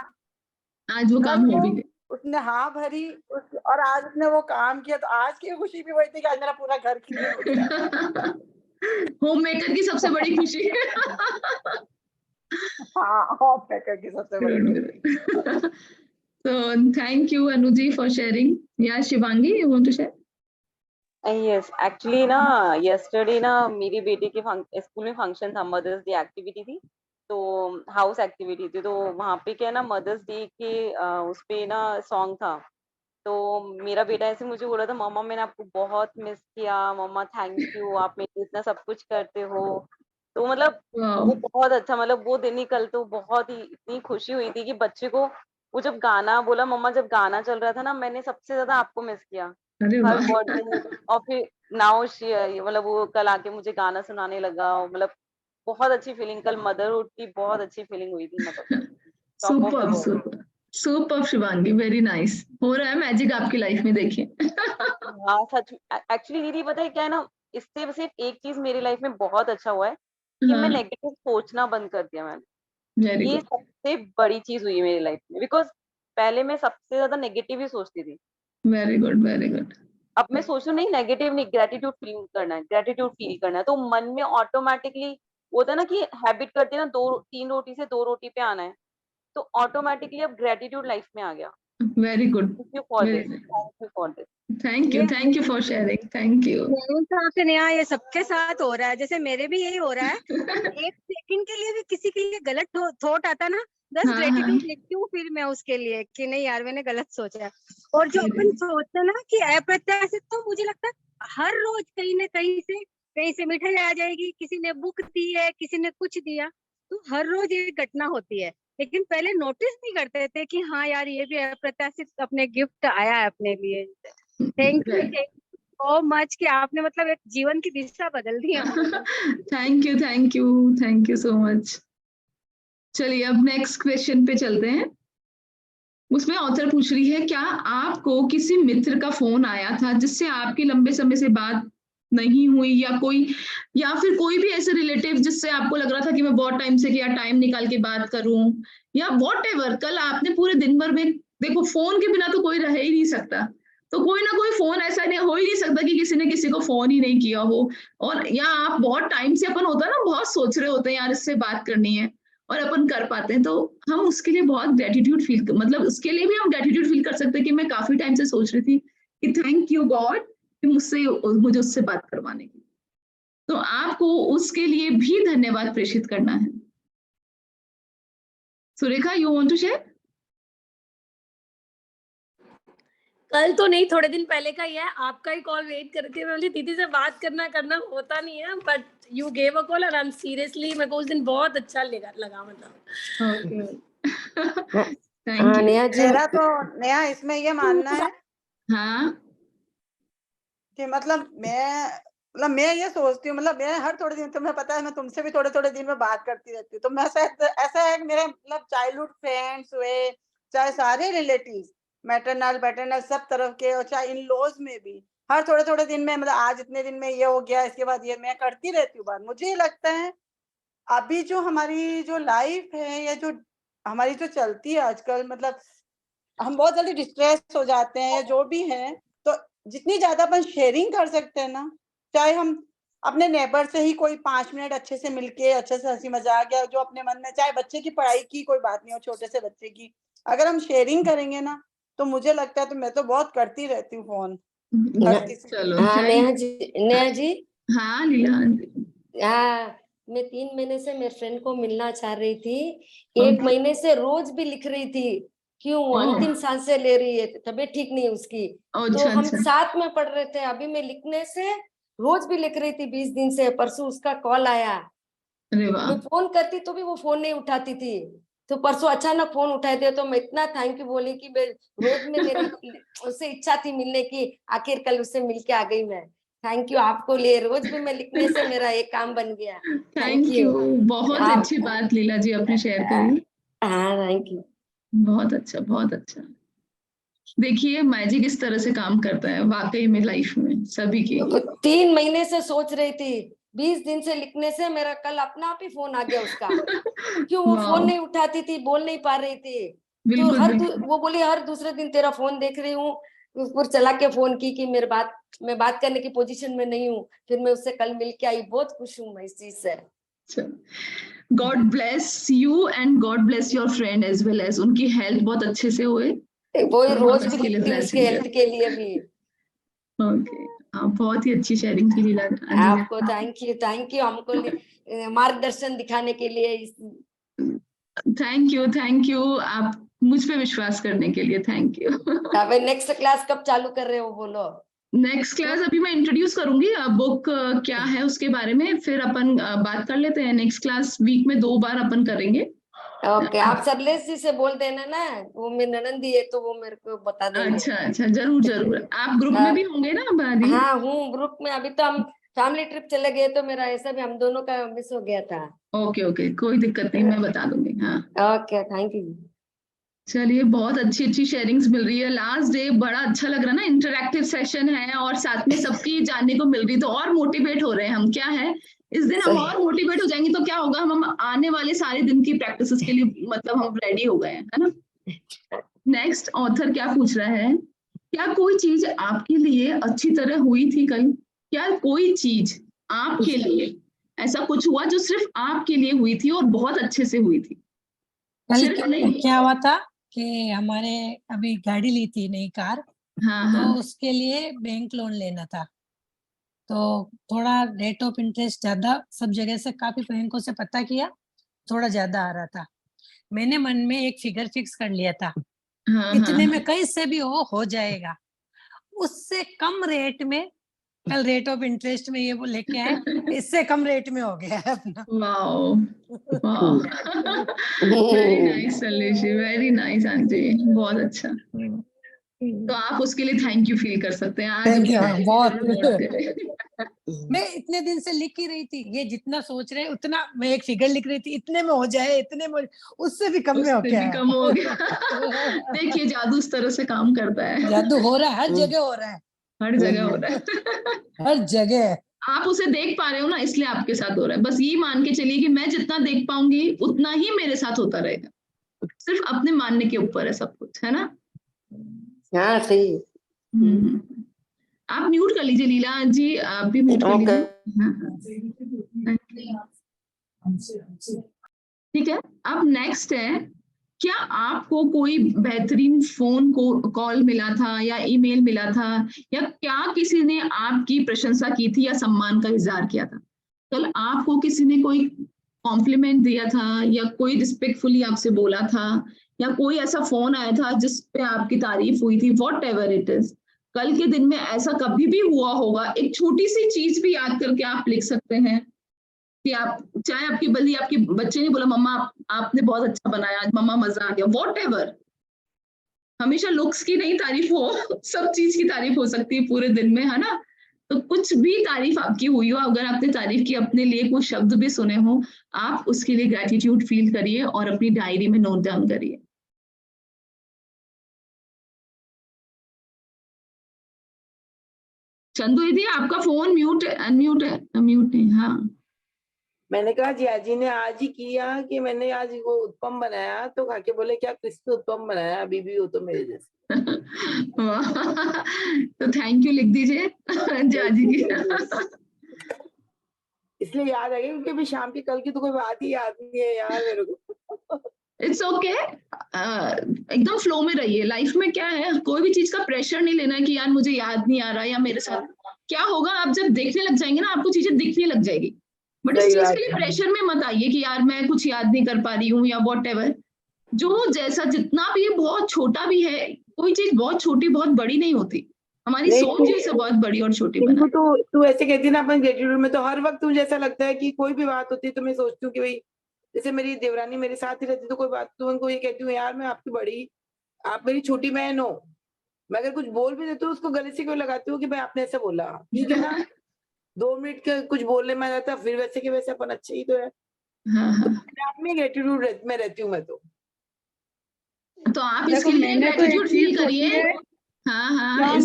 आज वो कल काम हो वो भी गया। उसने हाँ भरी और आज उसने वो काम किया, तो आज की खुशी भी वही थी कि आज मेरा पूरा घर क्लीन हो गया। होम मेकर की सबसे बड़ी खुशी। हाँ, होम मेकर की सबसे बड़ी खुशी। So thank you Anuji for sharing. Yeah, Shivangi, you want to share? Yes, actually ना यस्टरडे ना मेरी बेटी के स्कूल में फंक्शन था, मदर्स डे एक्टिविटी थी, तो हाउस एक्टिविटी थी, तो वहाँ पे क्या है ना मदर्स डे के उस पे ना सॉन्ग था। तो मेरा बेटा ऐसे मुझे बोला था, मम्मा मैंने आपको बहुत मिस किया, मम्मा थैंक यू, आप मेरे लिए इतना सब कुछ करते हो। तो मतलब Wow. वो बहुत अच्छा, मतलब वो दिन ही कल तो बहुत ही इतनी खुशी हुई थी कि बच्चे को, वो जब गाना बोला, मम्मा जब गाना चल रहा था ना, मैंने सबसे ज्यादा आपको मिस किया अरे हर वाह। वर्ड में। और फिर नाउ मतलब वो कल आके मुझे गाना सुनाने लगा, मतलब बहुत अच्छी फीलिंग, कल मदरहुड की बहुत अच्छी फीलिंग हुई थी, मतलब top of the super world. Super super Shivangi, very nice. हो रहा है मैजिक आपकी लाइफ में, देखिए। हाँ सच, एक्चुअली दीदी पता है क्या है ना, इससे सिर्फ एक चीज मेरी लाइफ में बहुत अच्छा हुआ है कि मैं हाँ, नेगेटिव सोचना बंद कर दिया मैंने। वेरी ये गुड, सबसे बड़ी चीज हुई है मेरी लाइफ में, बिकॉज पहले मैं सबसे ज्यादा नेगेटिव ही सोचती थी। Very good, very good. अब मैं सोचूं नहीं नेगेटिव नहीं, ग्रेटिट्यूड फील करना है, ग्रेटिट्यूड फील करना है, तो मन में ऑटोमेटिकली होता है ना कि हैबिट करते हैं ना, 2-3 रोटी से 2 रोटी पे आना है, तो ऑटोमेटिकली अब ग्रेटिट्यूड लाइफ में आ गया। Very good, thank you for this, very thank you for this. ये thank you for sharing, thank you. मेरे हिसाब से नेहा ये सबके साथ हो रहा है, जैसे मेरे भी यही हो रहा है। एक सेकंड के लिए भी किसी के लिए गलत थॉट आता ना, बस हाँ हाँ, ग्रेटिट्यूड लिखती हूँ फिर मैं उसके लिए कि नहीं यार मैंने गलत सोचा है। और जो अपन सोचते हैं ना कि अप्रत्याशित, तो मुझे लगता है हर रोज कहीं से मिठाई आ जाएगी, किसी ने बुक दी है, किसी ने कुछ दिया, तो हर रोज ये घटना होती है। लेकिन पहले नोटिस नहीं करते थे कि हाँ यार ये भी अप्रत्याशित अपने गिफ्ट आया है अपने लिए। थैंक यू सो मच कि आपने मतलब एक जीवन की दिशा बदल दी हमारी। Thank you so much. चलिए अब नेक्स्ट क्वेश्चन पे चलते हैं। उसमें ऑथर पूछ रही है, क्या आपको किसी मित्र का फोन आया था जिससे आपकी लंबे समय से बात नहीं हुई, या फिर कोई भी ऐसे रिलेटिव जिससे आपको लग रहा था कि मैं बहुत टाइम से क्या टाइम निकाल के बात करूं, या वॉट एवर, कल आपने पूरे दिन भर में, देखो फोन के बिना तो कोई रह ही नहीं सकता, तो कोई ना कोई फोन ऐसा नहीं हो ही नहीं सकता कि किसी ने किसी को फोन ही नहीं किया हो। और या आप बहुत टाइम से, अपन होता है ना बहुत सोच रहे होते हैं यार इससे बात करनी है, और अपन कर पाते हैं, तो हम उसके लिए बहुत ग्रेटिट्यूड फील, मतलब उसके लिए भी हम ग्रेटिट्यूड फील कर सकते हैं कि मैं काफी टाइम से सोच रही थी कि थैंक यू गॉड कि मुझे उससे बात करवाने की। तो आपको उसके लिए भी धन्यवाद प्रेषित करना है। Surekha, you want to share? कल तो नहीं, थोड़े दिन पहले का ही है, आपका ही कॉल वेट कर रही थी। मैं बोली दीदी से बात करना होता नहीं है, but you gave a call and I am seriously, मेरे को उस दिन बहुत अच्छा लगा मतलब। Thank you. नेहा इसमें ये मानना है हाँ कि मतलब मैं ये सोचती हूँ, मतलब मैं हर थोड़े दिन, तुम्हें पता है मैं तुमसे भी थोड़े थोड़े दिन में बात करती रहती हूँ, तो मैं शायद ऐसा है कि मेरे मतलब चाइल्डहुड फ्रेंड्स हुए, चाहे सारे रिलेटिव्स, मैटरनल पैटर्नल सब तरफ के, और चाहे इन लॉज में भी हर थोड़े थोड़े दिन में, मतलब आज इतने दिन में ये हो गया, इसके बाद ये, मैं करती रहती हूँ बात। मुझे ये लगता है अभी जो हमारी जो लाइफ है, या जो हमारी जो चलती है आजकल, मतलब हम बहुत जल्दी डिस्ट्रेस हो जाते हैं, या जो भी है, तो जितनी ज्यादा अपन शेयरिंग कर सकते हैं ना, चाहे हम अपने नेबर से ही कोई 5 मिनट अच्छे से मिलके अच्छे से हंसी मजाक, या जो अपने मन में, चाहे बच्चे की पढ़ाई की कोई बात नहीं हो, छोटे से बच्चे की, अगर हम शेयरिंग करेंगे ना, तो मुझे लगता है, तो मैं तो बहुत करती रहती हूँ फोन। चलो हाँ नेहा जी हाँ लीला जी। हाँ, मैं 3 महीने से मेरे फ्रेंड को मिलना चाह रही थी, 1 महीने से रोज भी लिख रही थी, क्यों वो अंतिम सांसें ले रही है, तबीयत ठीक नहीं उसकी, तो हम साथ में पढ़ रहे थे। अभी मैं लिखने से रोज भी लिख रही थी 20 दिन से। परसों उसका कॉल आया, मैं फोन करती तो भी वो फोन नहीं उठाती थी, तो परसों अचानक फोन उठाई दिया, तो मैं इतना थैंक यू बोली कि मैं रोज में मेरी उससे इच्छा थी मिलने की, आखिर कल उससे मिलके आ गई मैं। थैंक यू आपको लिए, रोज भी मैं लिखने से मेरा एक काम बन गया। थैंक यू, बहुत अच्छी बात लीला जी आपने शेयर करी। हाँ थैंक यू, बहुत अच्छा बहुत अच्छा। देखिए मैजिक इस तरह से काम करता है वाकई में लाइफ में सभी की। 3 महीने से सोच रही थी, 20 दिन से लिखने से मेरा कल अपना आप ही फोन आ गया उसका। क्यों वो फोन नहीं उठाती थी, बोल नहीं पा रही थी, तो वो बोली हर दूसरे दिन तेरा फोन देख रही हूँ, ऊपर चला के फोन की कि मैं बात करने की पोजीशन में नहीं हूँ। फिर मैं उससे कल मिल के आई, बहुत खुश हूँ मैं इस चीज से। God bless you and God bless your friend as well as, उनकी हेल्थ बहुत अच्छे से होए, वो रोज भी लिखती हूँ उसके हेल्थ के लिए भी। ओके, बहुत ही अच्छी शेयरिंग की लीला। आपको थैंक यू हमको मार्गदर्शन दिखाने के लिए। थैंक यू आप मुझ पे विश्वास करने के लिए, थैंक यू। नेक्स्ट क्लास कब चालू कर रहे हो बोलो? नेक्स्ट क्लास अभी मैं इंट्रोड्यूस करूंगी बुक क्या है उसके बारे में, फिर अपन बात कर लेते हैं। नेक्स्ट क्लास वीक में 2 बार अपन करेंगे। ओके, आप सरलेश जी से बोल देना ना, वो मेरी ननंदी है तो वो मेरे को बता देंगे। अच्छा जरूर जरूर। आप ग्रुप में भी होंगे ना बादी? हाँ हूँ ग्रुप में। अभी तो हम फैमिली ट्रिप चले गए तो मेरा ऐसा भी हम दोनों का मिस हो गया था। ओके कोई दिक्कत नहीं, मैं बता दूंगी। हाँ ओके थैंक यू। चलिए, बहुत अच्छी शेयरिंग्स मिल रही है। लास्ट डे बड़ा अच्छा लग रहा ना, इंटरैक्टिव सेशन है और साथ में सबकी जानने को मिल रही, तो और मोटिवेट हो रहे हैं हम। क्या है इस दिन हम और मोटिवेट हो जाएंगे तो क्या होगा, हम आने वाले सारे दिन की प्रैक्टिसेस के लिए मतलब हम रेडी हो गए हैं, है ना। नेक्स्ट ऑथर क्या पूछ रहा है, क्या कोई चीज आपके लिए अच्छी तरह हुई थी कल? क्या कोई चीज आपके लिए ऐसा कुछ हुआ जो सिर्फ आपके लिए हुई थी और बहुत अच्छे से हुई थी? क्या हुआ था कि हमारे अभी गाड़ी ली थी, नई कार। तो उसके लिए बैंक लोन लेना था, तो थोड़ा रेट ऑफ इंटरेस्ट ज्यादा, सब जगह से काफी बैंकों से पता किया, थोड़ा ज्यादा आ रहा था। मैंने मन में एक फिगर फिक्स कर लिया था, इतने में कहीं से भी हो जाएगा। उससे कम रेट में कल रेट ऑफ इंटरेस्ट में ये वो लेके आए, इससे कम रेट में हो गया है अपना। Wow very nice Saleshi, very nice aunty, बहुत अच्छा। तो आप उसके लिए थैंक यू फील कर सकते हैं आज। बहुत मैं इतने दिन से लिख ही रही थी, ये जितना सोच रहे उतना मैं एक फिगर लिख रही थी, इतने में हो जाए, इतने में, उससे भी कम में हो गया। देखिए जादू इस तरह से काम करता है, जादू हो रहा है, हर जगह हो रहा है, हर जगह हो रहा है, हर जगह। आप उसे देख पा रहे हो ना, इसलिए आपके साथ हो रहा है। बस ये मान के चलिए कि मैं जितना देख पाऊंगी उतना ही मेरे साथ होता रहेगा, सिर्फ अपने मानने के ऊपर है सब कुछ, है ना। हाँ सही। आप म्यूट कर लीजिए लीला जी, आप भी म्यूट कर लीजिए। ठीक है, अब नेक्स्ट है, क्या आपको कोई बेहतरीन फोन कॉल मिला था या ईमेल मिला था, या क्या किसी ने आपकी प्रशंसा की थी या सम्मान का इजहार किया था? कल आपको किसी ने कोई कॉम्प्लीमेंट दिया था या कोई रिस्पेक्टफुली आपसे बोला था या कोई ऐसा फोन आया था जिस पे आपकी तारीफ हुई थी, वॉट एवर इट इज, कल के दिन में ऐसा कभी भी हुआ होगा, एक छोटी सी चीज भी याद करके आप लिख सकते हैं कि आप, चाहे आपकी बल्कि आपके बच्चे ने बोला मम्मा आपने बहुत अच्छा बनाया आज, मम्मा मजा आ गया, वॉट एवर। हमेशा लुक्स की नहीं तारीफ हो, सब चीज की तारीफ हो सकती है पूरे दिन में, है ना। तो कुछ भी तारीफ आपकी हुई हो, अगर आपने तारीफ की, अपने लिए कुछ शब्द भी सुने हो, आप उसके लिए ग्रेटिट्यूड फील करिए और अपनी डायरी में नोट डाउन करिए। चंदू दीदी आपका फोन म्यूट है, अनम्यूट है, म्यूट नहीं। हाँ मैंने कहा जियाजी ने आज ही किया कि मैंने आज वो उत्पम बनाया, तो खा के बोले क्या क्रिस्पी उत्पम बनाया, अभी भी हो तो मेरे जैसे। तो थैंक यू लिख दीजिए जियाजी की। इसलिए याद आ गया क्योंकि अभी शाम की कल की तो कोई बात ही याद नहीं है यार मेरे को। इट्स ओके, एकदम फ्लो में रहिए। लाइफ में क्या है, कोई भी चीज का प्रेशर नहीं लेना है कि यार मुझे याद नहीं आ रहा या मेरे साथ क्या होगा। आप जब देखने लग जाएंगे ना, आपको चीजें दिखने लग जाएगी, बट इस चीज के लिए प्रेशर में मत आइए कि यार मैं कुछ याद नहीं कर पा रही हूँ या वॉट एवर। जो जैसा जितना भी है, बहुत छोटा भी है, कोई चीज बहुत छोटी बहुत बड़ी नहीं होती, हमारी सोच ही से बहुत बड़ी और छोटी बना। तो तू ऐसे कहती ना अपन ग्रेटिट्यूड में, तो हर वक्त मुझे ऐसा लगता है कि कोई भी बात होती है तो मैं सोचती हूँ कि भाई जैसे मेरी देवरानी मेरे साथ ही रहती, तो कोई बात तो उनको ये कहती हूँ यार मैं आपकी बड़ी, आप मेरी छोटी बहन हो, मैं अगर कुछ बोल भी देती हूँ उसको गले से क्यों लगाती हूँ कि भाई आपने ऐसे बोला, ठीक है ना। 2 मिनट के कुछ बोलने में आ जाता, फिर वैसे के वैसे अपन अच्छे ही तो है। आप में ग्रेटिट्यूड में रहती हूँ मैं तो आप इसके लिए ग्रेटिट्यूड फील करिए। हाँ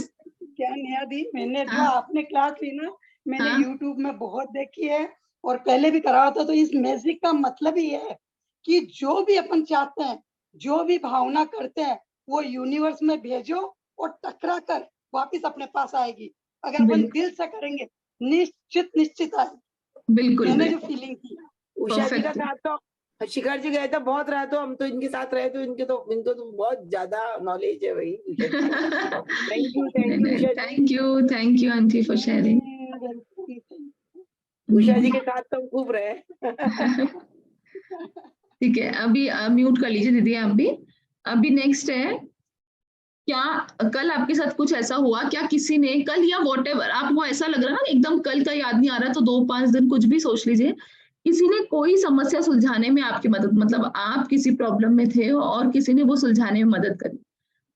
क्या नेहा दी, मैंने जो आपने क्लास ली ना, मैंने YouTube में बहुत देखी है और पहले भी करा था। तो इस मैजिक का मतलब ही है कि जो भी अपन चाहते हैं, जो भी भावना करते हैं, वो यूनिवर्स में भेजो और टकरा कर वापिस अपने पास आएगी। अगर अपन दिल से करेंगे निश्चित आएगी। बिल्कुल मैंने जो फीलिंग की। उषा जी का साथ तो शिखर जी गए तो बहुत रहा, तो हम तो इनके साथ रहे तो इनको तो बहुत ज्यादा नॉलेज है भाई। Thank you aunty for sharing. Usha ji के साथ तो खूब रहे। ठीक है, अभी म्यूट कर लीजिए दीदी आप भी। अभी नेक्स्ट है, क्या कल आपके साथ कुछ ऐसा हुआ, क्या किसी ने कल या वॉट एवर, आपको ऐसा लग रहा है ना एकदम कल का याद नहीं आ रहा, तो 2-5 दिन कुछ भी सोच लीजिए, किसी ने कोई समस्या सुलझाने में आपकी मदद, मतलब आप किसी प्रॉब्लम में थे और किसी ने वो सुलझाने में मदद करी।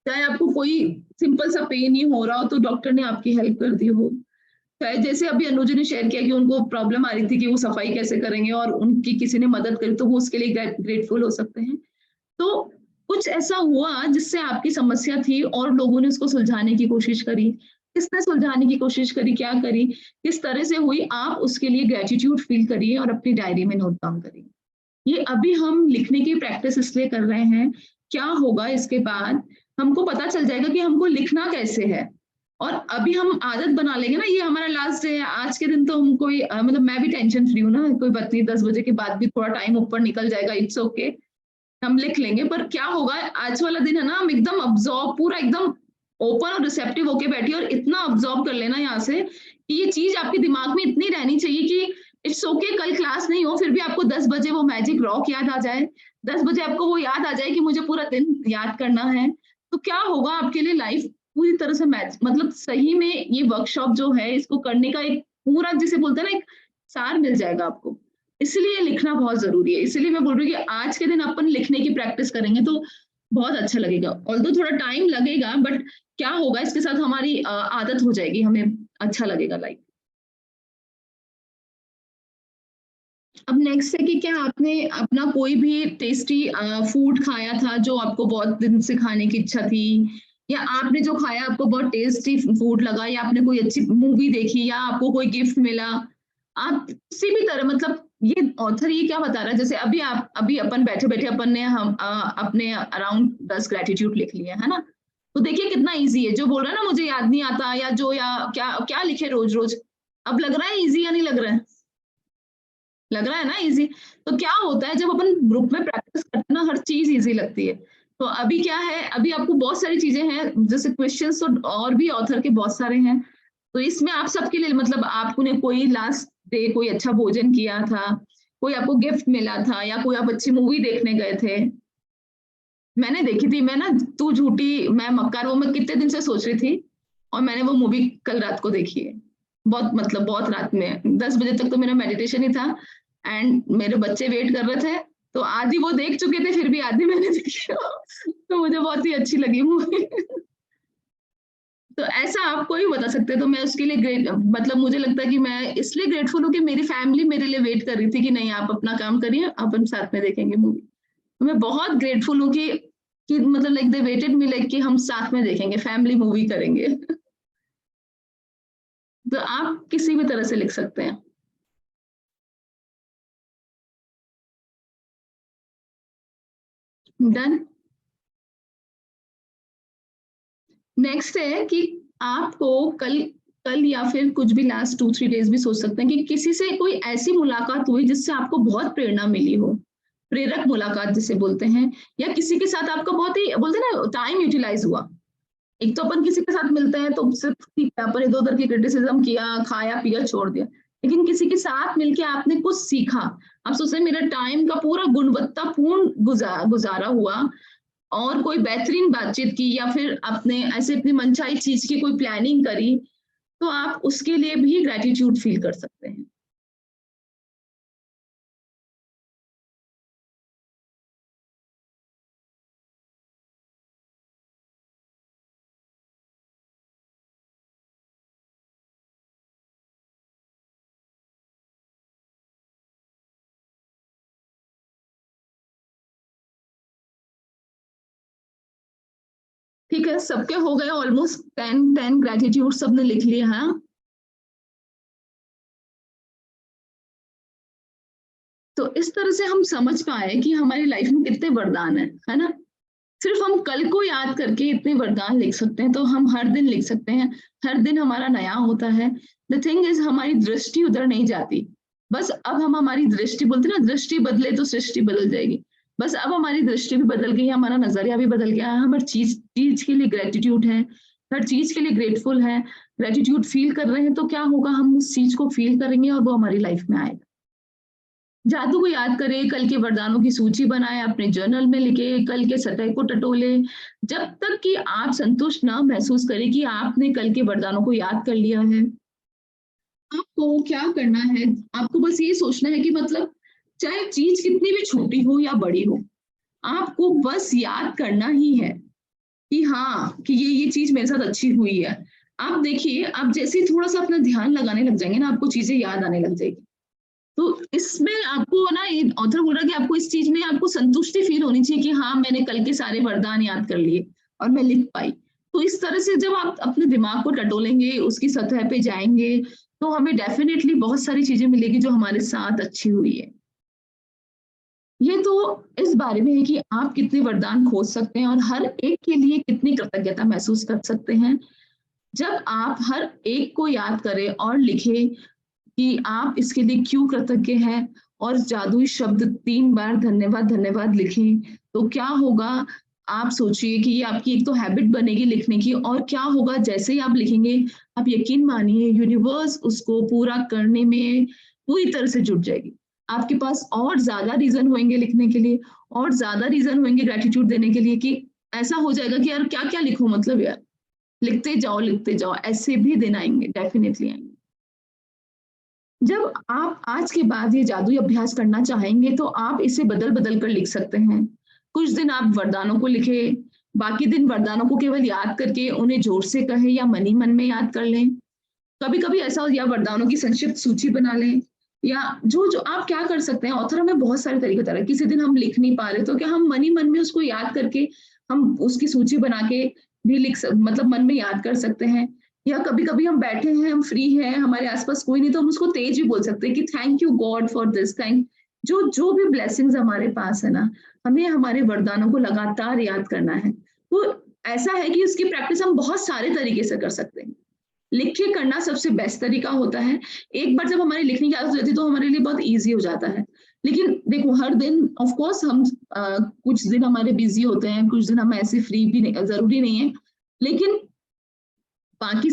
चाहे आपको कोई सिंपल सा पेन ही हो रहा हो तो डॉक्टर ने आपकी हेल्प कर दी हो, चाहे जैसे अभी अनुज ने शेयर किया कि उनको प्रॉब्लम आ रही थी कि वो सफाई कैसे करेंगे और उनकी किसी ने मदद करी, तो वो उसके लिए ग्रेटफुल हो सकते हैं। तो कुछ ऐसा हुआ जिससे आपकी समस्या थी और लोगों ने उसको सुलझाने की कोशिश करी, किसने सुलझाने की कोशिश करी, क्या करी, किस तरह से हुई, आप उसके लिए ग्रेटिट्यूड फील करिए और अपनी डायरी में नोट डाउन करिए। ये अभी हम लिखने की प्रैक्टिस इसलिए कर रहे हैं, क्या होगा इसके बाद हमको पता चल जाएगा कि हमको लिखना कैसे है, और अभी हम आदत बना लेंगे ना। ये हमारा लास्ट डे है, आज के दिन तो हम कोई मतलब मैं भी टेंशन फ्री हूँ ना, कोई बात नहीं, 10 बजे के बाद भी थोड़ा टाइम ऊपर निकल जाएगा, इट्स ओके, हम लिख लेंगे। पर क्या होगा, आज वाला दिन है ना, हम एकदम अब्जॉर्ब, पूरा एकदम ओपन और रिसेप्टिव होके बैठिए और इतना अब्जॉर्ब कर लेना यहाँ से कि ये चीज आपके दिमाग में इतनी रहनी चाहिए कि इट्स ओके कल क्लास नहीं हो, फिर भी आपको 10 बजे वो मैजिक रॉक याद आ जाए, 10 बजे आपको वो याद आ जाए कि मुझे पूरा दिन याद करना है। तो क्या होगा, आपके लिए लाइफ पूरी तरह से मतलब सही में ये वर्कशॉप जो है इसको करने का एक पूरा, जिसे बोलते हैं ना, एक सार मिल जाएगा आपको। इसलिए लिखना बहुत जरूरी है, इसलिए मैं बोल रही हूँ कि आज के दिन अपन लिखने की प्रैक्टिस करेंगे तो बहुत अच्छा लगेगा। ऑल्दो थोड़ा टाइम लगेगा, बट क्या होगा, इसके साथ हमारी आदत हो जाएगी, हमें अच्छा लगेगा लाइफ। अब नेक्स्ट है कि क्या आपने अपना कोई भी टेस्टी फूड खाया था जो आपको बहुत दिन से खाने की इच्छा थी, या आपने जो खाया आपको बहुत टेस्टी फूड लगा, या आपने कोई अच्छी मूवी देखी, या आपको कोई गिफ्ट मिला, आप किसी भी तरह, मतलब ये ऑथर ये क्या बता रहा है, जैसे अभी अपन बैठे बैठे अपन ने हम अपने अराउंड 10 ग्रेटिट्यूड लिख लिए है ना, तो देखिए कितना इजी है। जो बोल रहा है ना मुझे याद नहीं आता, या जो या क्या लिखे रोज रोज, अब लग रहा है इजी या नहीं लग रहा है, लग रहा है ना इजी। तो क्या होता है, जब अपन ग्रुप में प्रैक्टिस करते हैं ना, हर चीज इजी लगती है। तो अभी क्या है, अभी आपको बहुत सारी चीजें हैं, जैसे क्वेश्चंस तो और भी ऑथर के बहुत सारे हैं, तो इसमें आप सबके लिए, मतलब आपने कोई लास्ट डे कोई अच्छा भोजन किया था, कोई आपको गिफ्ट मिला था, या कोई आप अच्छी मूवी देखने गए थे। मैंने देखी थी, मैं ना तू झूठी मैं मक्कार, वो मैं कितने दिन से सोच रही थी, और मैंने वो मूवी कल रात को देखी है। बहुत रात में 10 बजे तक तो मेरा मेडिटेशन ही था, एंड मेरे बच्चे वेट कर रहे थे, तो आधी वो देख चुके थे, फिर भी आधी मैंने देखी। तो मुझे बहुत ही अच्छी लगी मूवी। तो ऐसा आपको ही बता सकते हैं, तो मैं उसके लिए मुझे लगता है कि मैं इसलिए ग्रेटफुल हूँ कि मेरी फैमिली मेरे लिए वेट कर रही थी कि नहीं आप अपना काम करिए, आप हम साथ में देखेंगे मूवी। तो मैं बहुत ग्रेटफुल हूँ कि मतलब like they waited me, like कि हम साथ में देखेंगे, फैमिली मूवी करेंगे। तो आप किसी भी तरह से लिख सकते हैं। डन। नेक्स्ट है कि आपको कल या फिर कुछ भी लास्ट 2-3 डेज भी सोच सकते हैं कि किसी से कोई ऐसी मुलाकात हुई जिससे आपको बहुत प्रेरणा मिली हो, प्रेरक मुलाकात जिसे बोलते हैं, या किसी के साथ आपका बहुत ही बोलते हैं ना टाइम यूटिलाइज हुआ। एक तो अपन किसी के साथ मिलते हैं तो सिर्फ पर इधर उधर की क्रिटिसिज्म किया, खाया पिया छोड़ दिया, लेकिन किसी के साथ मिलके आपने कुछ सीखा, आप सोचते हैं मेरा टाइम का पूरा गुणवत्तापूर्ण गुजारा हुआ, और कोई बेहतरीन बातचीत की, या फिर आपने ऐसे अपनी मनचाही चीज की कोई प्लानिंग करी, तो आप उसके लिए भी ग्रेटिट्यूड फील कर सकते हैं। ठीक है, सबके हो गए ऑलमोस्ट 10 ग्रेटिट्यूड सबने लिख लिए। हाँ, तो इस तरह से हम समझ पाए कि हमारी लाइफ में कितने वरदान है ना। सिर्फ हम कल को याद करके इतने वरदान लिख सकते हैं, तो हम हर दिन लिख सकते हैं, हर दिन हमारा नया होता है। द थिंग इज हमारी दृष्टि उधर नहीं जाती, बस अब हम हमारी दृष्टि, बोलते ना दृष्टि बदले तो सृष्टि बदल जाएगी, बस अब हमारी दृष्टि भी बदल गई है, हमारा नजरिया भी बदल गया है, हम हर चीज के लिए ग्रेटिट्यूड है, हर चीज के लिए ग्रेटफुल है, ग्रेटिट्यूड फील कर रहे हैं, तो क्या होगा, हम उस चीज को फील करेंगे और वो हमारी लाइफ में आएगा। जादू को याद करें, कल के वरदानों की सूची बनाए, अपने जर्नल में लिखे, कल के सतह को टटोले, जब तक कि आप संतुष्ट ना महसूस करें कि आपने कल के वरदानों को याद कर लिया है। आपको क्या करना है, आपको बस ये सोचना है कि मतलब चाहे चीज कितनी भी छोटी हो या बड़ी हो, आपको बस याद करना ही है कि हाँ कि ये चीज मेरे साथ अच्छी हुई है। आप देखिए, आप जैसे थोड़ा सा अपना ध्यान लगाने लग जाएंगे ना, आपको चीजें याद आने लग जाएगी। तो इसमें आपको ना, ये ऑथर बोल रहा है कि आपको इस चीज में आपको संतुष्टि फील होनी चाहिए कि हाँ मैंने कल के सारे वरदान याद कर लिए और मैं लिख पाई। तो इस तरह से जब आप अपने दिमाग को टटोलेंगे, उसकी सतह पे जाएंगे, तो हमें डेफिनेटली बहुत सारी चीजें मिलेगी जो हमारे साथ अच्छी हुई है। ये तो इस बारे में है कि आप कितने वरदान खोज सकते हैं और हर एक के लिए कितनी कृतज्ञता महसूस कर सकते हैं। जब आप हर एक को याद करें और लिखें कि आप इसके लिए क्यों कृतज्ञ हैं, और जादुई शब्द 3 बार धन्यवाद धन्यवाद लिखें, तो क्या होगा, आप सोचिए कि ये आपकी एक तो हैबिट बनेगी लिखने की, और क्या होगा जैसे ही आप लिखेंगे, आप यकीन मानिए यूनिवर्स उसको पूरा करने में पूरी तरह से जुट जाएगी। आपके पास और ज्यादा रीजन होंगे लिखने के लिए, और ज्यादा रीजन होंगे ग्रेटिट्यूड देने के लिए, कि ऐसा हो जाएगा कि यार क्या क्या लिखूं, मतलब यार लिखते जाओ, ऐसे भी दिन आएंगे, डेफिनेटली आएंगे। जब आप आज के बाद ये जादुई अभ्यास करना चाहेंगे, तो आप इसे बदल बदल कर लिख सकते हैं। कुछ दिन आप वरदानों को लिखें, बाकी दिन वरदानों को केवल याद करके उन्हें जोर से कहें या मन ही मन में याद कर लें। कभी कभी ऐसा हो, या वरदानों की संक्षिप्त सूची बना लें, या जो आप क्या कर सकते हैं, ऑथर हमें बहुत सारे तरीके बता रहे हैं। किसी दिन हम लिख नहीं पा रहे तो क्या हम मन ही मन में उसको याद करके हम उसकी सूची बना के भी मतलब मन में याद कर सकते हैं। या कभी कभी हम बैठे हैं, हम फ्री हैं, हमारे आसपास कोई नहीं, तो हम उसको तेज भी बोल सकते हैं कि thank you God for this, thank जो भी ब्लेसिंग्स हमारे पास है ना, हमें हमारे वरदानों को लगातार याद करना है। तो ऐसा है कि उसकी प्रैक्टिस हम बहुत सारे तरीके से कर सकते हैं। लिख के करना सबसे बेस्ट तरीका होता है। एक बार जब हमारी लिखने की आदत हो जाती है तो हमारे लिए बहुत ईजी हो जाता है। लेकिन देखो, हर दिन ऑफ कोर्स हम कुछ दिन हमारे बिजी होते हैं, कुछ दिन हम ऐसे फ्री भी नहीं, जरूरी नहीं है, लेकिन बाकी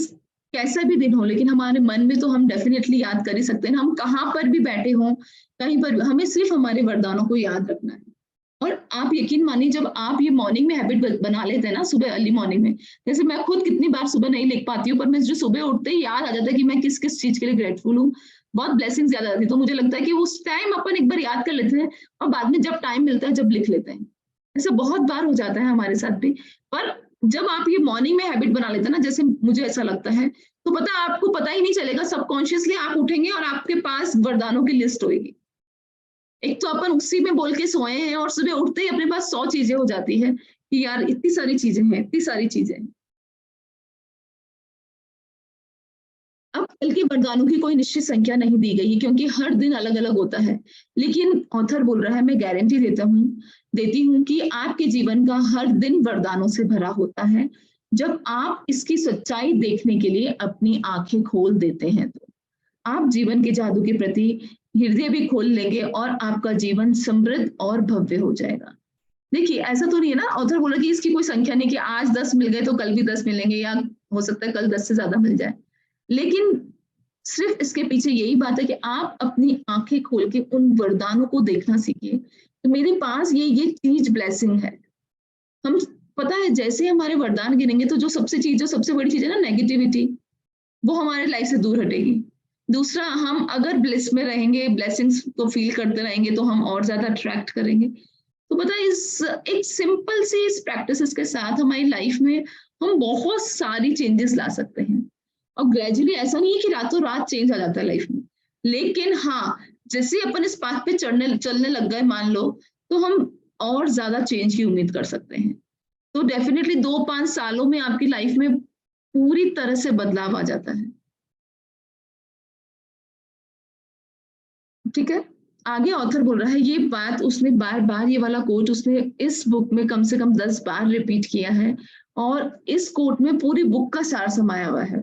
कैसा भी दिन हो, लेकिन हमारे मन में तो हम डेफिनेटली याद कर ही सकते हैं। हम कहाँ पर भी बैठे हों, कहीं पर हमें सिर्फ हमारे वरदानों को याद रखना है। और आप यकीन मानिए, जब आप ये मॉर्निंग में हैबिट बना लेते हैं ना, सुबह अर्ली मॉर्निंग में, जैसे मैं खुद कितनी बार सुबह नहीं लिख पाती हूँ, पर मैं जो सुबह उठते ही याद आ जाता है कि मैं किस किस चीज के लिए ग्रेटफुल हूँ, बहुत ब्लेसिंग्स याद आ जाती है। तो मुझे लगता है कि उस टाइम अपन एक बार याद कर लेते हैं और बाद में जब टाइम मिलता है जब लिख लेते हैं। ऐसा बहुत बार हो जाता है हमारे साथ भी। पर जब आप ये मॉर्निंग में हैबिट बना लेते हैं ना, जैसे मुझे ऐसा लगता है, तो पता आपको पता ही नहीं चलेगा, सबकॉन्शियसली आप उठेंगे और आपके पास वरदानों की लिस्ट होगी। एक तो अपन उसी में बोल के सोए हैं और सुबह उठते ही अपने पास 100 चीजें हो जाती है कि यार इतनी सारी चीजें हैं, इतनी सारी चीजें हैं। अब कल के वरदानों की कोई निश्चित संख्या नहीं दी गई है, क्योंकि हर दिन अलग अलग होता है। लेकिन ऑथर बोल रहा है, मैं गारंटी देती हूँ कि आपके जीवन का हर दिन वरदानों से भरा होता है, जब आप इसकी सच्चाई देखने के लिए अपनी आंखें खोल देते हैं। तो आप जीवन के जादू के प्रति हृदय भी खोल लेंगे और आपका जीवन समृद्ध और भव्य हो जाएगा। देखिए, ऐसा तो नहीं है ना, ऑथर बोला कि इसकी कोई संख्या नहीं कि आज 10 मिल गए तो कल भी 10 मिलेंगे, या हो सकता है कल 10 से ज्यादा मिल जाए। लेकिन सिर्फ इसके पीछे यही बात है कि आप अपनी आंखें खोल के उन वरदानों को देखना सीखिए। तो मेरे पास ये चीज ब्लेसिंग है। हम पता है, जैसे हमारे वरदान गिनेंगे तो जो सबसे बड़ी चीज है ना, नेगेटिविटी, वो हमारे लाइफ से दूर हटेगी। दूसरा, हम अगर ब्लिस में रहेंगे, ब्लेसिंग्स को फील करते रहेंगे, तो हम और ज्यादा अट्रैक्ट करेंगे। तो पता है, एक सिंपल सी इस प्रैक्टिस के साथ हमारी लाइफ में हम बहुत सारी चेंजेस ला सकते हैं। और ग्रेजुअली ऐसा नहीं है कि रातों रात चेंज आ जाता है लाइफ में, लेकिन हाँ, जैसे अपन इस पाथ पे चलने लग गए मान लो, तो हम और ज्यादा चेंज की उम्मीद कर सकते हैं। तो डेफिनेटली 2-5 सालों में आपकी लाइफ में पूरी तरह से बदलाव आ जाता है। ठीक है, आगे ऑथर बोल रहा है, ये बात उसने बार बार, ये वाला कोट उसने इस बुक में कम से कम 10 बार रिपीट किया है, और इस कोट में पूरी बुक का सार समाया हुआ है।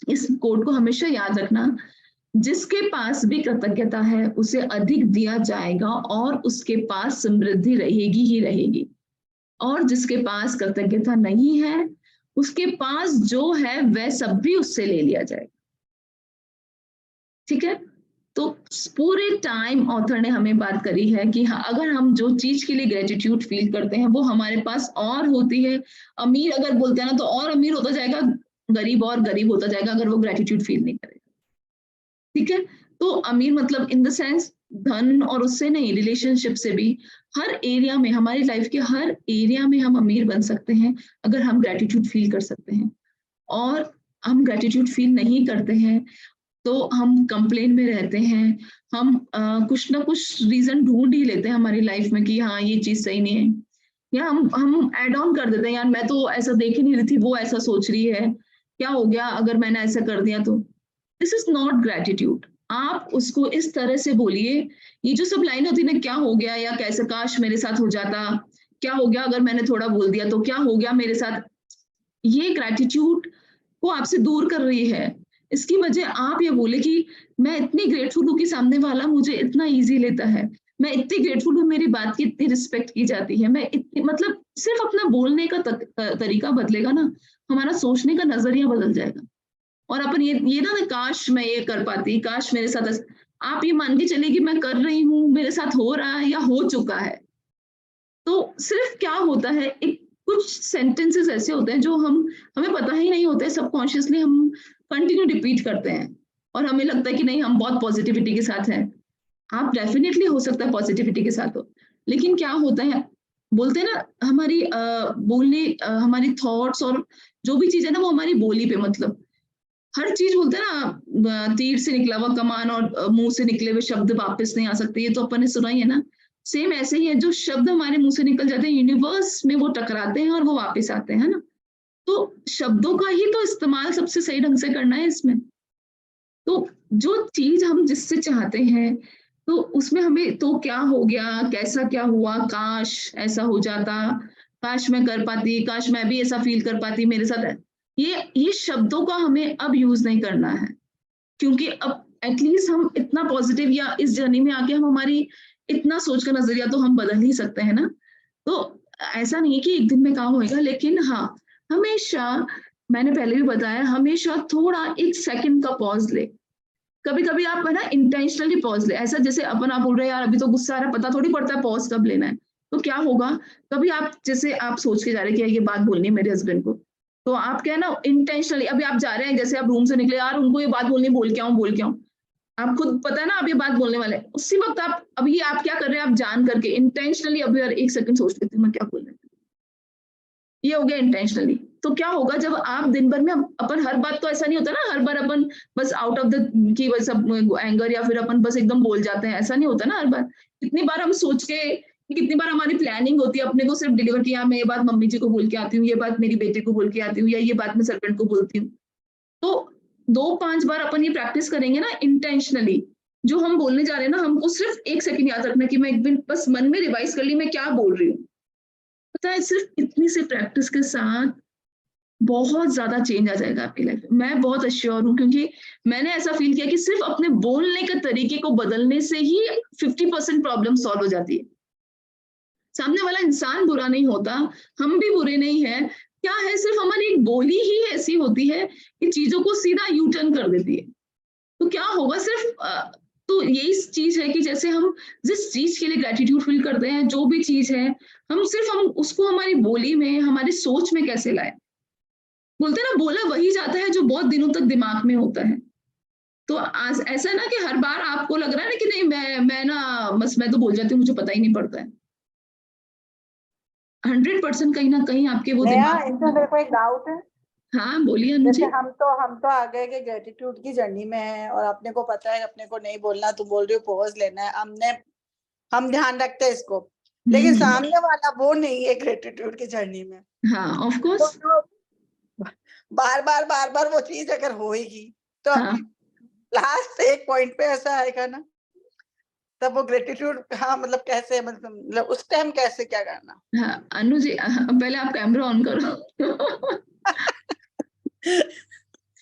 इस कोट को हमेशा याद रखना, जिसके पास भी कृतज्ञता है उसे अधिक दिया जाएगा और उसके पास समृद्धि रहेगी ही रहेगी, और जिसके पास कृतज्ञता नहीं है उसके पास जो है वह सब भी उससे ले लिया जाएगा। ठीक है, तो पूरे टाइम ऑथर ने हमें बात करी है कि हाँ, अगर हम जो चीज के लिए ग्रेटिट्यूड फील करते हैं वो हमारे पास और होती है। अमीर अगर बोलते हैं ना, तो और अमीर होता जाएगा, गरीब और गरीब होता जाएगा अगर वो ग्रेटिट्यूड फील नहीं करेगा। ठीक है, तो अमीर मतलब इन द सेंस धन और उससे नहीं, रिलेशनशिप से भी, हर एरिया में, हमारी लाइफ के हर एरिया में हम अमीर बन सकते हैं अगर हम ग्रेटिट्यूड फील कर सकते हैं। और हम ग्रेटिट्यूड फील नहीं करते हैं तो हम कंप्लेन में रहते हैं, हम कुछ ना कुछ रीजन ढूंढ ही लेते हैं हमारी लाइफ में कि हाँ ये चीज सही नहीं है, या हम एड ऑन कर देते हैं, यार मैं तो ऐसा देख ही नहीं रही थी, वो ऐसा सोच रही है, क्या हो गया अगर मैंने ऐसा कर दिया तो। This is not gratitude. आप उसको इस तरह से बोलिए, ये जो सब लाइन होती है ना, क्या हो गया, या कैसे काश मेरे साथ हो जाता, क्या हो गया अगर मैंने थोड़ा बोल दिया तो, क्या हो गया मेरे साथ, ये ग्रेटिट्यूड को आपसे दूर कर रही है। इसकी वजह आप ये बोले कि मैं इतनी ग्रेटफुल हूँ कि सामने वाला मुझे इतना इजी लेता है, मैं इतनी ग्रेटफुल हूँ मेरी बात की इतनी रिस्पेक्ट की जाती है, मैं इतनी, मतलब सिर्फ अपना बोलने का तरीका बदलेगा ना, हमारा सोचने का नजरिया बदल जाएगा। और अपन ये ना, काश मैं ये कर पाती, काश मेरे साथ, आप ये मान के चलिए कि मैं कर रही हूँ, मेरे साथ हो रहा है या हो चुका है। तो सिर्फ क्या होता है, एक कुछ सेंटेंसेस ऐसे होते हैं जो हमें पता ही नहीं होते, सबकॉन्शियसली हम कंटिन्यू रिपीट करते हैं और हमें लगता है कि नहीं हम बहुत पॉजिटिविटी के साथ हैं। आप डेफिनेटली हो सकता है पॉजिटिविटी के साथ हो, लेकिन क्या होता है, बोलते हैं ना, हमारी बोलने, हमारी थॉट्स और जो भी चीज है ना, वो हमारी बोली पे, मतलब हर चीज बोलते हैं ना, तीर से निकला हुआ कमान और मुंह से निकले हुए शब्द वापस नहीं आ सकते, ये तो अपन ने सुना ही है ना। सेम ऐसे ही है, जो शब्द हमारे मुंह से निकल जाते हैं यूनिवर्स में वो टकराते हैं और वो वापस आते हैं ना। तो शब्दों का ही तो इस्तेमाल सबसे सही ढंग से करना है इसमें। तो जो चीज हम जिससे चाहते हैं, तो उसमें हमें, तो क्या हो गया, कैसा क्या हुआ, काश ऐसा हो जाता, काश मैं कर पाती, काश मैं भी ऐसा फील कर पाती मेरे साथ, ये शब्दों का हमें अब यूज नहीं करना है, क्योंकि अब एटलीस्ट हम इतना पॉजिटिव, या इस जर्नी में आके हम हमारी इतना सोच का नजरिया तो हम बदल ही सकते हैं ना। तो ऐसा नहीं है कि एक दिन में काम होएगा, लेकिन हाँ, हमेशा मैंने पहले भी बताया, हमेशा थोड़ा 1 सेकंड का पॉज ले। कभी कभी आप है ना इंटेंशनली पॉज ले, ऐसा जैसे अपन आप बोल रहे हैं यार अभी तो गुस्सा आ रहा है, पता थोड़ी पड़ता है पॉज कब लेना है। तो क्या होगा, कभी आप जैसे आप सोच के जा रहे हैं कि ये बात बोलनी है मेरे हस्बैंड को, तो आप क्या है ना इंटेंशनली, अभी आप जा रहे हैं, जैसे आप रूम से निकले, यार उनको ये बात बोलनी, बोल के आऊं, आप खुद पता है ना आप ये बात बोलने वाले, उसी वक्त आप अभी आप क्या कर रहे हैं, आप जान करके इंटेंशनली अभी यार 1 सेकंड सोच लेती हूँ मैं क्या बोल रही हूँ, ये हो गया इंटेंशनली। तो क्या होगा, जब आप दिन भर में, अपन हर बात तो ऐसा नहीं होता ना, हर बार अपन बस आउट ऑफ द की बस एंगर या फिर अपन बस एकदम बोल जाते हैं, ऐसा नहीं होता ना हर बार। कितनी बार हम सोच के, कितनी बार हमारी प्लानिंग होती है अपने को सिर्फ डिलीवर किया, मैं ये बात मम्मी जी को बोल के आती हूँ, ये बात मेरी बेटे को बोल के आती हूँ, या ये बात मैं सर्वेंट को बोलती हूँ। तो 2-5 बार अपन ये प्रैक्टिस करेंगे ना इंटेंशनली, जो हम बोलने जा रहे हैं ना, हमको सिर्फ 1 सेकंड याद रखना कि मैं एक दिन बस मन में रिवाइज कर ली मैं क्या बोल रही हूँ। पता है, सिर्फ इतनी सी प्रैक्टिस के साथ बहुत ज्यादा चेंज आ जाएगा आपकी लाइफ में। मैं बहुत अश्योर हूँ, क्योंकि मैंने ऐसा फील किया कि सिर्फ अपने बोलने के तरीके को बदलने से ही 50% प्रॉब्लम सॉल्व हो जाती है। सामने वाला इंसान बुरा नहीं होता, हम भी बुरे नहीं है, क्या है सिर्फ हमारी एक बोली ही ऐसी होती है कि चीजों को सीधा यू टर्न कर देती है। तो क्या होगा, सिर्फ तो यही चीज है कि जैसे हम जिस चीज के लिए ग्रेटिट्यूड फील करते हैं, जो भी चीज है, हम उसको हमारी बोली में, हमारी सोच में कैसे लाए। बोलते हैं ना, बोला वही जाता है जो बहुत दिनों तक दिमाग में होता है। तो ऐसा ना कि हर बार आपको लग रहा है ना कि नहीं मैं ना बस मैं तो बोल जाती हूँ, मुझे पता ही नहीं पड़ता है। 100% कहीं ना कहीं आपके वो दिमाग। इनसे मेरे को एक डाउट है। हाँ बोलिए अनुजी। जैसे हम तो आ गए कि ग्रेटिट्यूड की जर्नी में है, और अपने को पता है अपने को नहीं बोलना, तुम बोल रही हो पॉज लेना है, हम ध्यान रखते हैं इसको, लेकिन सामने वाला वो नहीं है ग्रेटिट्यूड की जर्नी में। हाँ ऑफ कोर्स, तो बार बार वो चीज अगर होएगी तो लास्ट एक पॉइंट पे ऐसा आएगा ना, तब वो ग्रेटिट्यूड मतलब कैसे, मतलब उस टाइम कैसे क्या करना। हाँ अनु जी, पहले आप कैमरा ऑन करो।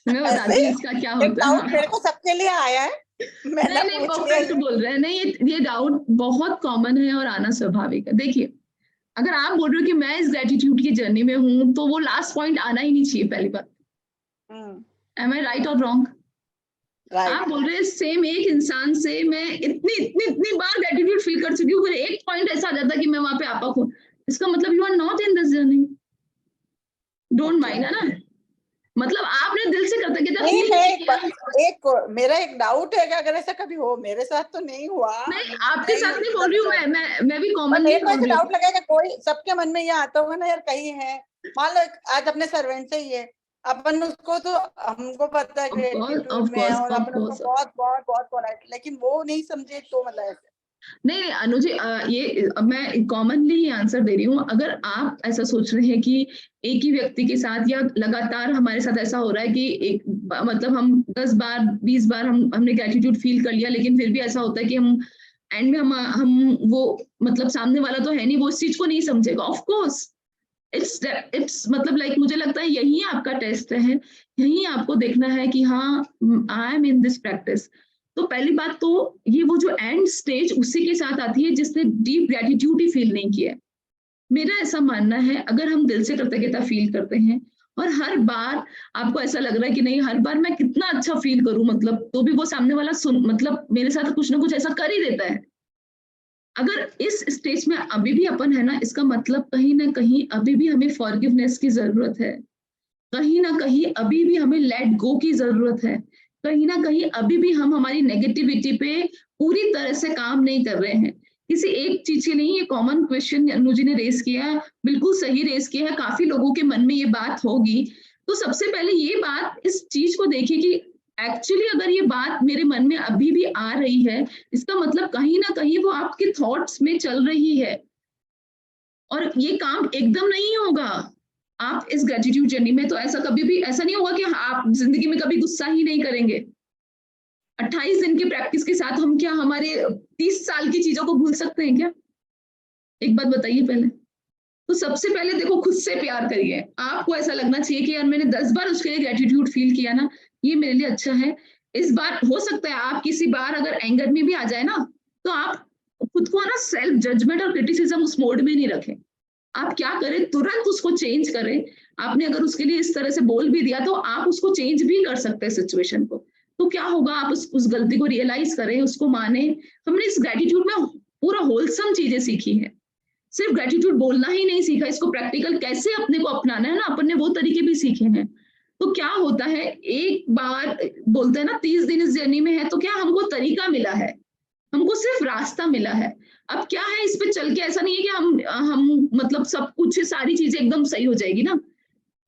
मैं बताती हूँ इसका क्या होता है। मेरे को सबके लिए आया है, नहीं परफेक्ट बोल रहे हैं, नहीं ये डाउट बहुत कॉमन है और आना स्वाभाविक है। देखिए, अगर आप बोल रहे हो कि मैं इस ग्रेटिट्यूड की जर्नी में हूँ, तो वो लास्ट पॉइंट आना ही नहीं चाहिए पहली बात। एम आई राइट और रॉन्ग? आप बोल रहे हैं सेम एक इंसान से मैं इतनी बार ग्रेटिट्यूड फील कर चुकी हूँ, फिर एक पॉइंट ऐसा आ जाता है कि मैं वहां पे आपा हूँ, इसका मतलब you are not in this journey. Don't mind, है ना, मतलब आपने दिल से करता एक मेरा एक डाउट है कि अगर ऐसा कभी हो, मेरे साथ तो नहीं हुआ। नहीं आपके साथ नहीं बोल रही हूँ मैं भी कॉमनली बोल रही हूँ। डाउट लगेगा कोई, सबके मन में ये आता होगा ना यार, कहीं है, मान लो आज अपने सर्वेंट से ही है, अपन उसको तो हमको पता है ग्रेटिट्यूड में और अपन उसको बहुत पोलाइट, लेकिन वो नहीं समझे तो मतलब ऐसे। नहीं अनुजी, ये मैं कॉमनली ही आंसर दे रही हूँ। अगर आप ऐसा सोच रहे हैं कि एक ही व्यक्ति के साथ या लगातार हमारे साथ ऐसा हो रहा है कि मतलब हम 10 बार 20 बार हमने ग्रेटिट्यूड फील कर लिया, लेकिन फिर भी ऐसा होता है कि हम एंड में हम वो मतलब सामने वाला तो है नहीं, वो इस चीज को नहीं समझेगा। ऑफ कोर्स इट्स मतलब लाइक मुझे लगता है यही आपका टेस्ट है, यही आपको देखना है कि हाँ I am in this practice. तो पहली बात तो ये वो जो एंड स्टेज उसी के साथ आती है जिसने डीप ग्रेटिट्यूड ही फील नहीं किया है। मेरा ऐसा मानना है, अगर हम दिल से कृतज्ञता फील करते हैं और हर बार आपको ऐसा लग रहा है कि नहीं हर बार मैं कितना अच्छा फील करूं, मतलब तो भी वो सामने वाला मतलब मेरे साथ कुछ ना कुछ ऐसा कर ही देता है। अगर इस स्टेज में अभी भी अपन है ना, इसका मतलब कहीं ना कहीं अभी भी हमें फॉरगिवनेस की जरूरत है, कहीं ना कहीं अभी भी हमें लेट गो की जरूरत है, कहीं ना कहीं अभी भी हम हमारी नेगेटिविटी पे पूरी तरह से काम नहीं कर रहे हैं। किसी एक चीज के नहीं, ये कॉमन क्वेश्चन अनुजी ने रेस किया, बिल्कुल सही रेस किया है, काफी लोगों के मन में ये बात होगी। तो सबसे पहले ये बात, इस चीज को देखिए कि एक्चुअली अगर ये बात मेरे मन में अभी भी आ रही है, इसका मतलब कहीं ना कहीं वो आपके थॉट्स में चल रही है, और ये काम एकदम नहीं होगा। आप इस ग्रेटिट्यूड जर्नी में तो ऐसा कभी भी ऐसा नहीं होगा कि आप जिंदगी में कभी गुस्सा ही नहीं करेंगे। 28 दिन की प्रैक्टिस के साथ हम क्या हमारे 30 साल की चीजों को भूल सकते हैं क्या? एक बात बताइए पहले तो। सबसे पहले देखो खुद से प्यार करिए। आपको ऐसा लगना चाहिए कि यार मैंने 10 बार उसके लिए ग्रेटिट्यूड फील किया ना, ये मेरे लिए अच्छा है। इस बार हो सकता है आप किसी बार अगर एंगर में भी आ जाए ना, तो आप खुद को ना सेल्फ जजमेंट और क्रिटिसिज्म उस मोड में नहीं रखें। आप क्या करें, तुरंत उसको चेंज करें। आपने अगर उसके लिए इस तरह से बोल भी दिया तो आप उसको चेंज भी कर सकते हैं सिचुएशन को। तो क्या होगा, आप उस गलती को रियलाइज करें, उसको माने। हमने इस ग्रेटिट्यूड में पूरा होलसम चीजें सीखी है, सिर्फ ग्रेटिट्यूड बोलना ही नहीं सीखा, इसको प्रैक्टिकल कैसे अपने को अपनाना है ना, अपन ने वो तरीके भी सीखे हैं। तो क्या होता है, एक बार बोलते हैं ना 30 दिन इस जर्नी में है, तो क्या हमको तरीका मिला है, हमको सिर्फ रास्ता मिला है। अब क्या है, इस पे चल के ऐसा नहीं है कि हम मतलब सब कुछ सारी चीजें एकदम सही हो जाएगी ना।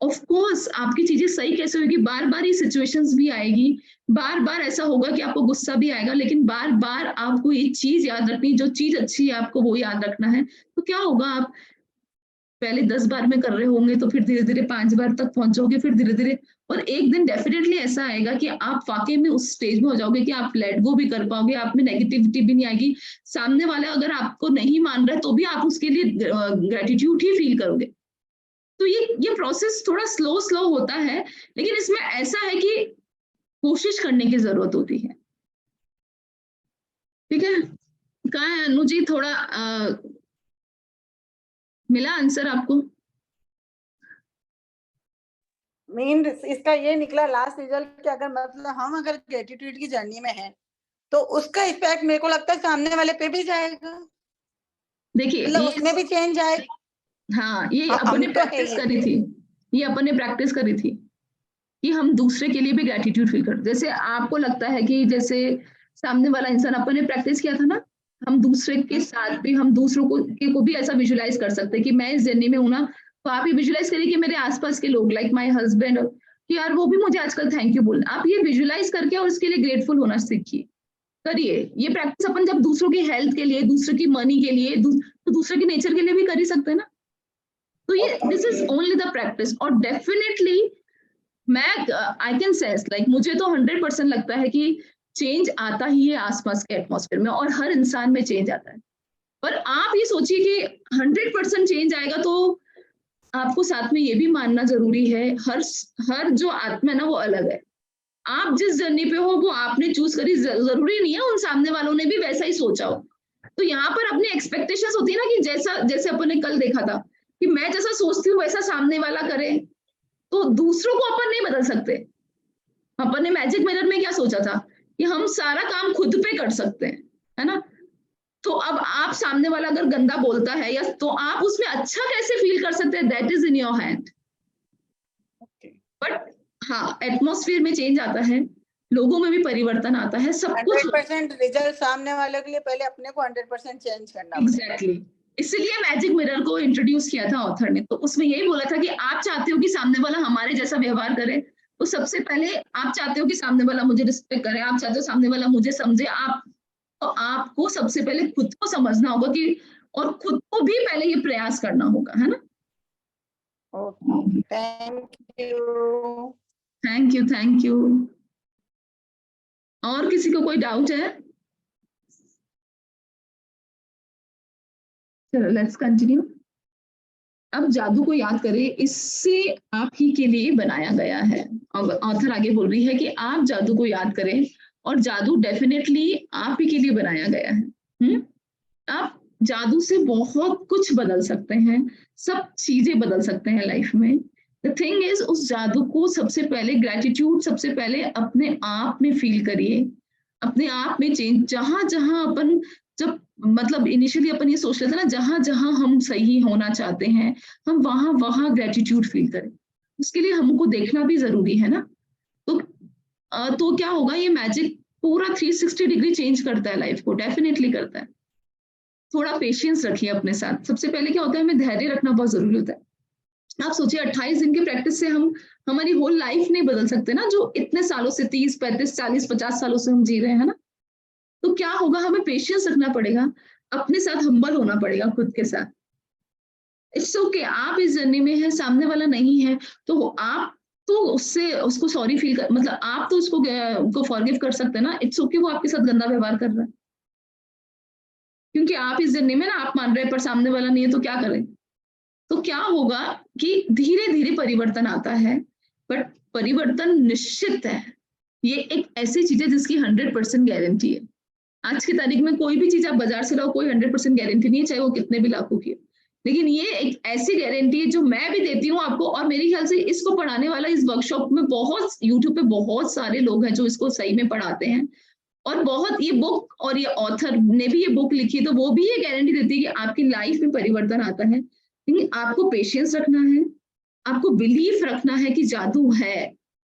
ऑफ कोर्स आपकी चीजें सही कैसे होगी, बार बार ये सिचुएशंस भी आएगी, बार बार ऐसा होगा कि आपको गुस्सा भी आएगा, लेकिन बार बार आपको ये चीज याद रखनी, जो चीज अच्छी है आपको वो याद रखना है। तो क्या होगा, आप पहले 10 बार में कर रहे होंगे तो फिर धीरे धीरे 5 बार तक पहुंचोगे, फिर धीरे धीरे, और एक दिन डेफिनेटली ऐसा आएगा कि आप वाकई में उस स्टेज में हो जाओगे कि आप लेट गो भी कर पाओगे, आप में नेगेटिविटी भी नहीं आएगी। सामने वाला अगर आपको नहीं मान रहा है तो भी आप उसके लिए ग्रेटिट्यूड ही फील करोगे। तो ये प्रोसेस थोड़ा स्लो होता है, लेकिन इसमें ऐसा है कि कोशिश करने की जरूरत होती है। ठीक है, कहाँ है अनु जी, थोड़ा मिला आंसर आपको? मेन इसका ये निकला लास्ट रिजल्ट कि अगर मतलब हम अगर ग्रेटिट्यूड की जर्नी में हैं तो उसका इफेक्ट मेरे को लगता है सामने वाले पे भी जाएगा। देखिए मतलब उसमें भी चेंज आएगा। हाँ, ये अपने प्रैक्टिस करी थी, ये अपने प्रैक्टिस करी थी कि हम दूसरे के लिए भी ग्रेटिट्यूड फील करते। जैसे आपको लगता है कि जैसे सामने वाला इंसान, अपने प्रैक्टिस किया था ना, हम दूसरे के साथ भी, हम दूसरों को भी ऐसा विजुलाइज कर सकते हैं कि मैं इस जर्नी में हूं ना, तो आप ये विजुलाइज करिए कि मेरे आसपास के लोग, लाइक माय हस्बैंड, कि यार वो भी मुझे आजकल थैंक यू बोल। आप ये विजुलाइज करके और उसके लिए ग्रेटफुल होना सीखिए, करिए। ये प्रैक्टिस अपन जब दूसरों की हेल्थ के लिए, दूसरे की मनी के लिए, तो दूसरे के नेचर के लिए भी कर ही सकते हैं ना। तो ये this is only the practice. और डेफिनेटली मैं आई कैन सेंस, लाइक मुझे तो 100% लगता है कि चेंज आता ही है आसपास के एटमॉस्फेयर में, और हर इंसान में चेंज आता है। पर आप ये सोचिए कि 100% चेंज आएगा, तो आपको साथ में ये भी मानना जरूरी है, हर जो आत्मा है ना वो अलग है। आप जिस जर्नी पे हो वो आपने चूज करी, जरूरी नहीं है उन सामने वालों ने भी वैसा ही सोचा हो। तो यहाँ पर अपनी एक्सपेक्टेशंस होती है ना, कि जैसे अपन ने कल देखा था कि मैं जैसा सोचती हूँ वैसा सामने वाला करे, तो दूसरों को अपन नहीं बदल सकते। अपन ने मैजिक मिरर में क्या सोचा था कि हम सारा काम खुद पे कर सकते हैं, है ना। तो अब आप सामने वाला अगर गंदा बोलता है या, तो आप उसमें अच्छा कैसे फील कर सकते हैं, that is in your hand. But हाँ, एटमॉस्फेयर में चेंज आता है, लोगों में भी परिवर्तन आता है, सब कुछ 100% रिजल्ट सामने वाले के लिए पहले अपने को 100% चेंज करना। एग्जैक्टली, इसलिए मैजिक मिरर को इंट्रोड्यूस किया था ऑथर ने। तो उसमें यही बोला था कि आप चाहते हो कि सामने वाला हमारे जैसा व्यवहार करे, तो सबसे पहले आप चाहते हो कि सामने वाला मुझे रिस्पेक्ट करे, आप चाहते हो सामने वाला मुझे समझे, तो आपको सबसे पहले खुद को समझना होगा कि, और खुद को भी पहले ये प्रयास करना होगा, है ना। Okay, thank you. Thank you. और किसी को कोई डाउट है? चलो लेट्स कंटिन्यू। अब जादू को याद करें, इससे आप ही के लिए बनाया गया है। और ऑथर आगे बोल रही है कि आप जादू को याद करें, और जादू डेफिनेटली आप ही के लिए बनाया गया है। आप जादू से बहुत कुछ बदल सकते हैं, सब चीजें बदल सकते हैं लाइफ में। द थिंग इज, उस जादू को सबसे पहले ग्रेटिट्यूड, सबसे पहले अपने आप में फील करिए, अपने आप में चेंज। जहां जहां अपन, जब मतलब इनिशियली अपन ये सोच लेते हैं ना, जहां जहां हम सही होना चाहते हैं, हम वहां ग्रेटिट्यूड फील करें। उसके लिए हमको देखना भी जरूरी है ना। तो क्या होगा, ये मैजिक पूरा 360 डिग्री चेंज करता है लाइफ को, डेफिनेटली करता है। थोड़ा पेशेंस रखिए अपने साथ। सबसे पहले क्या होता है, हमें धैर्य रखना बहुत जरूरी होता है। आप सोचिए 28 दिन की प्रैक्टिस से हम हमारी होल लाइफ नहीं बदल सकते ना, जो इतने सालों से 30, 35, 40, 50 सालों से हम जी रहे हैं ना। तो क्या होगा, हमें पेशेंस रखना पड़ेगा, अपने साथ हम्बल होना पड़ेगा खुद के साथ। इट्स ओके, आप इस जर्नी में है, सामने वाला नहीं है, तो आप तो उसको सॉरी फील कर, मतलब आप तो उसको फॉरगिव कर सकते हैं ना। इट्स ओके, वो आपके साथ गंदा व्यवहार कर रहा है, क्योंकि आप इस जर्नी में ना आप मान रहे हैं, पर सामने वाला नहीं है, तो क्या करें। तो क्या होगा कि धीरे धीरे परिवर्तन आता है, बट परिवर्तन निश्चित है। ये एक ऐसी चीज है जिसकी 100% गारंटी है। आज की तारीख में कोई भी चीज आप बाजार से लाओ, कोई 100% गारंटी नहीं है, चाहे वो कितने भी लाखों की है। लेकिन ये एक ऐसी गारंटी है जो मैं भी देती हूँ आपको, और मेरे ख्याल से इसको पढ़ाने वाला इस वर्कशॉप में बहुत यूट्यूब पे बहुत सारे लोग हैं जो इसको सही में पढ़ाते हैं, और बहुत ये बुक और ये ऑथर ने भी ये बुक लिखी तो वो भी ये गारंटी देती है कि आपकी लाइफ में परिवर्तन आता है। लेकिन आपको पेशेंस रखना है, आपको बिलीफ रखना है कि जादू है,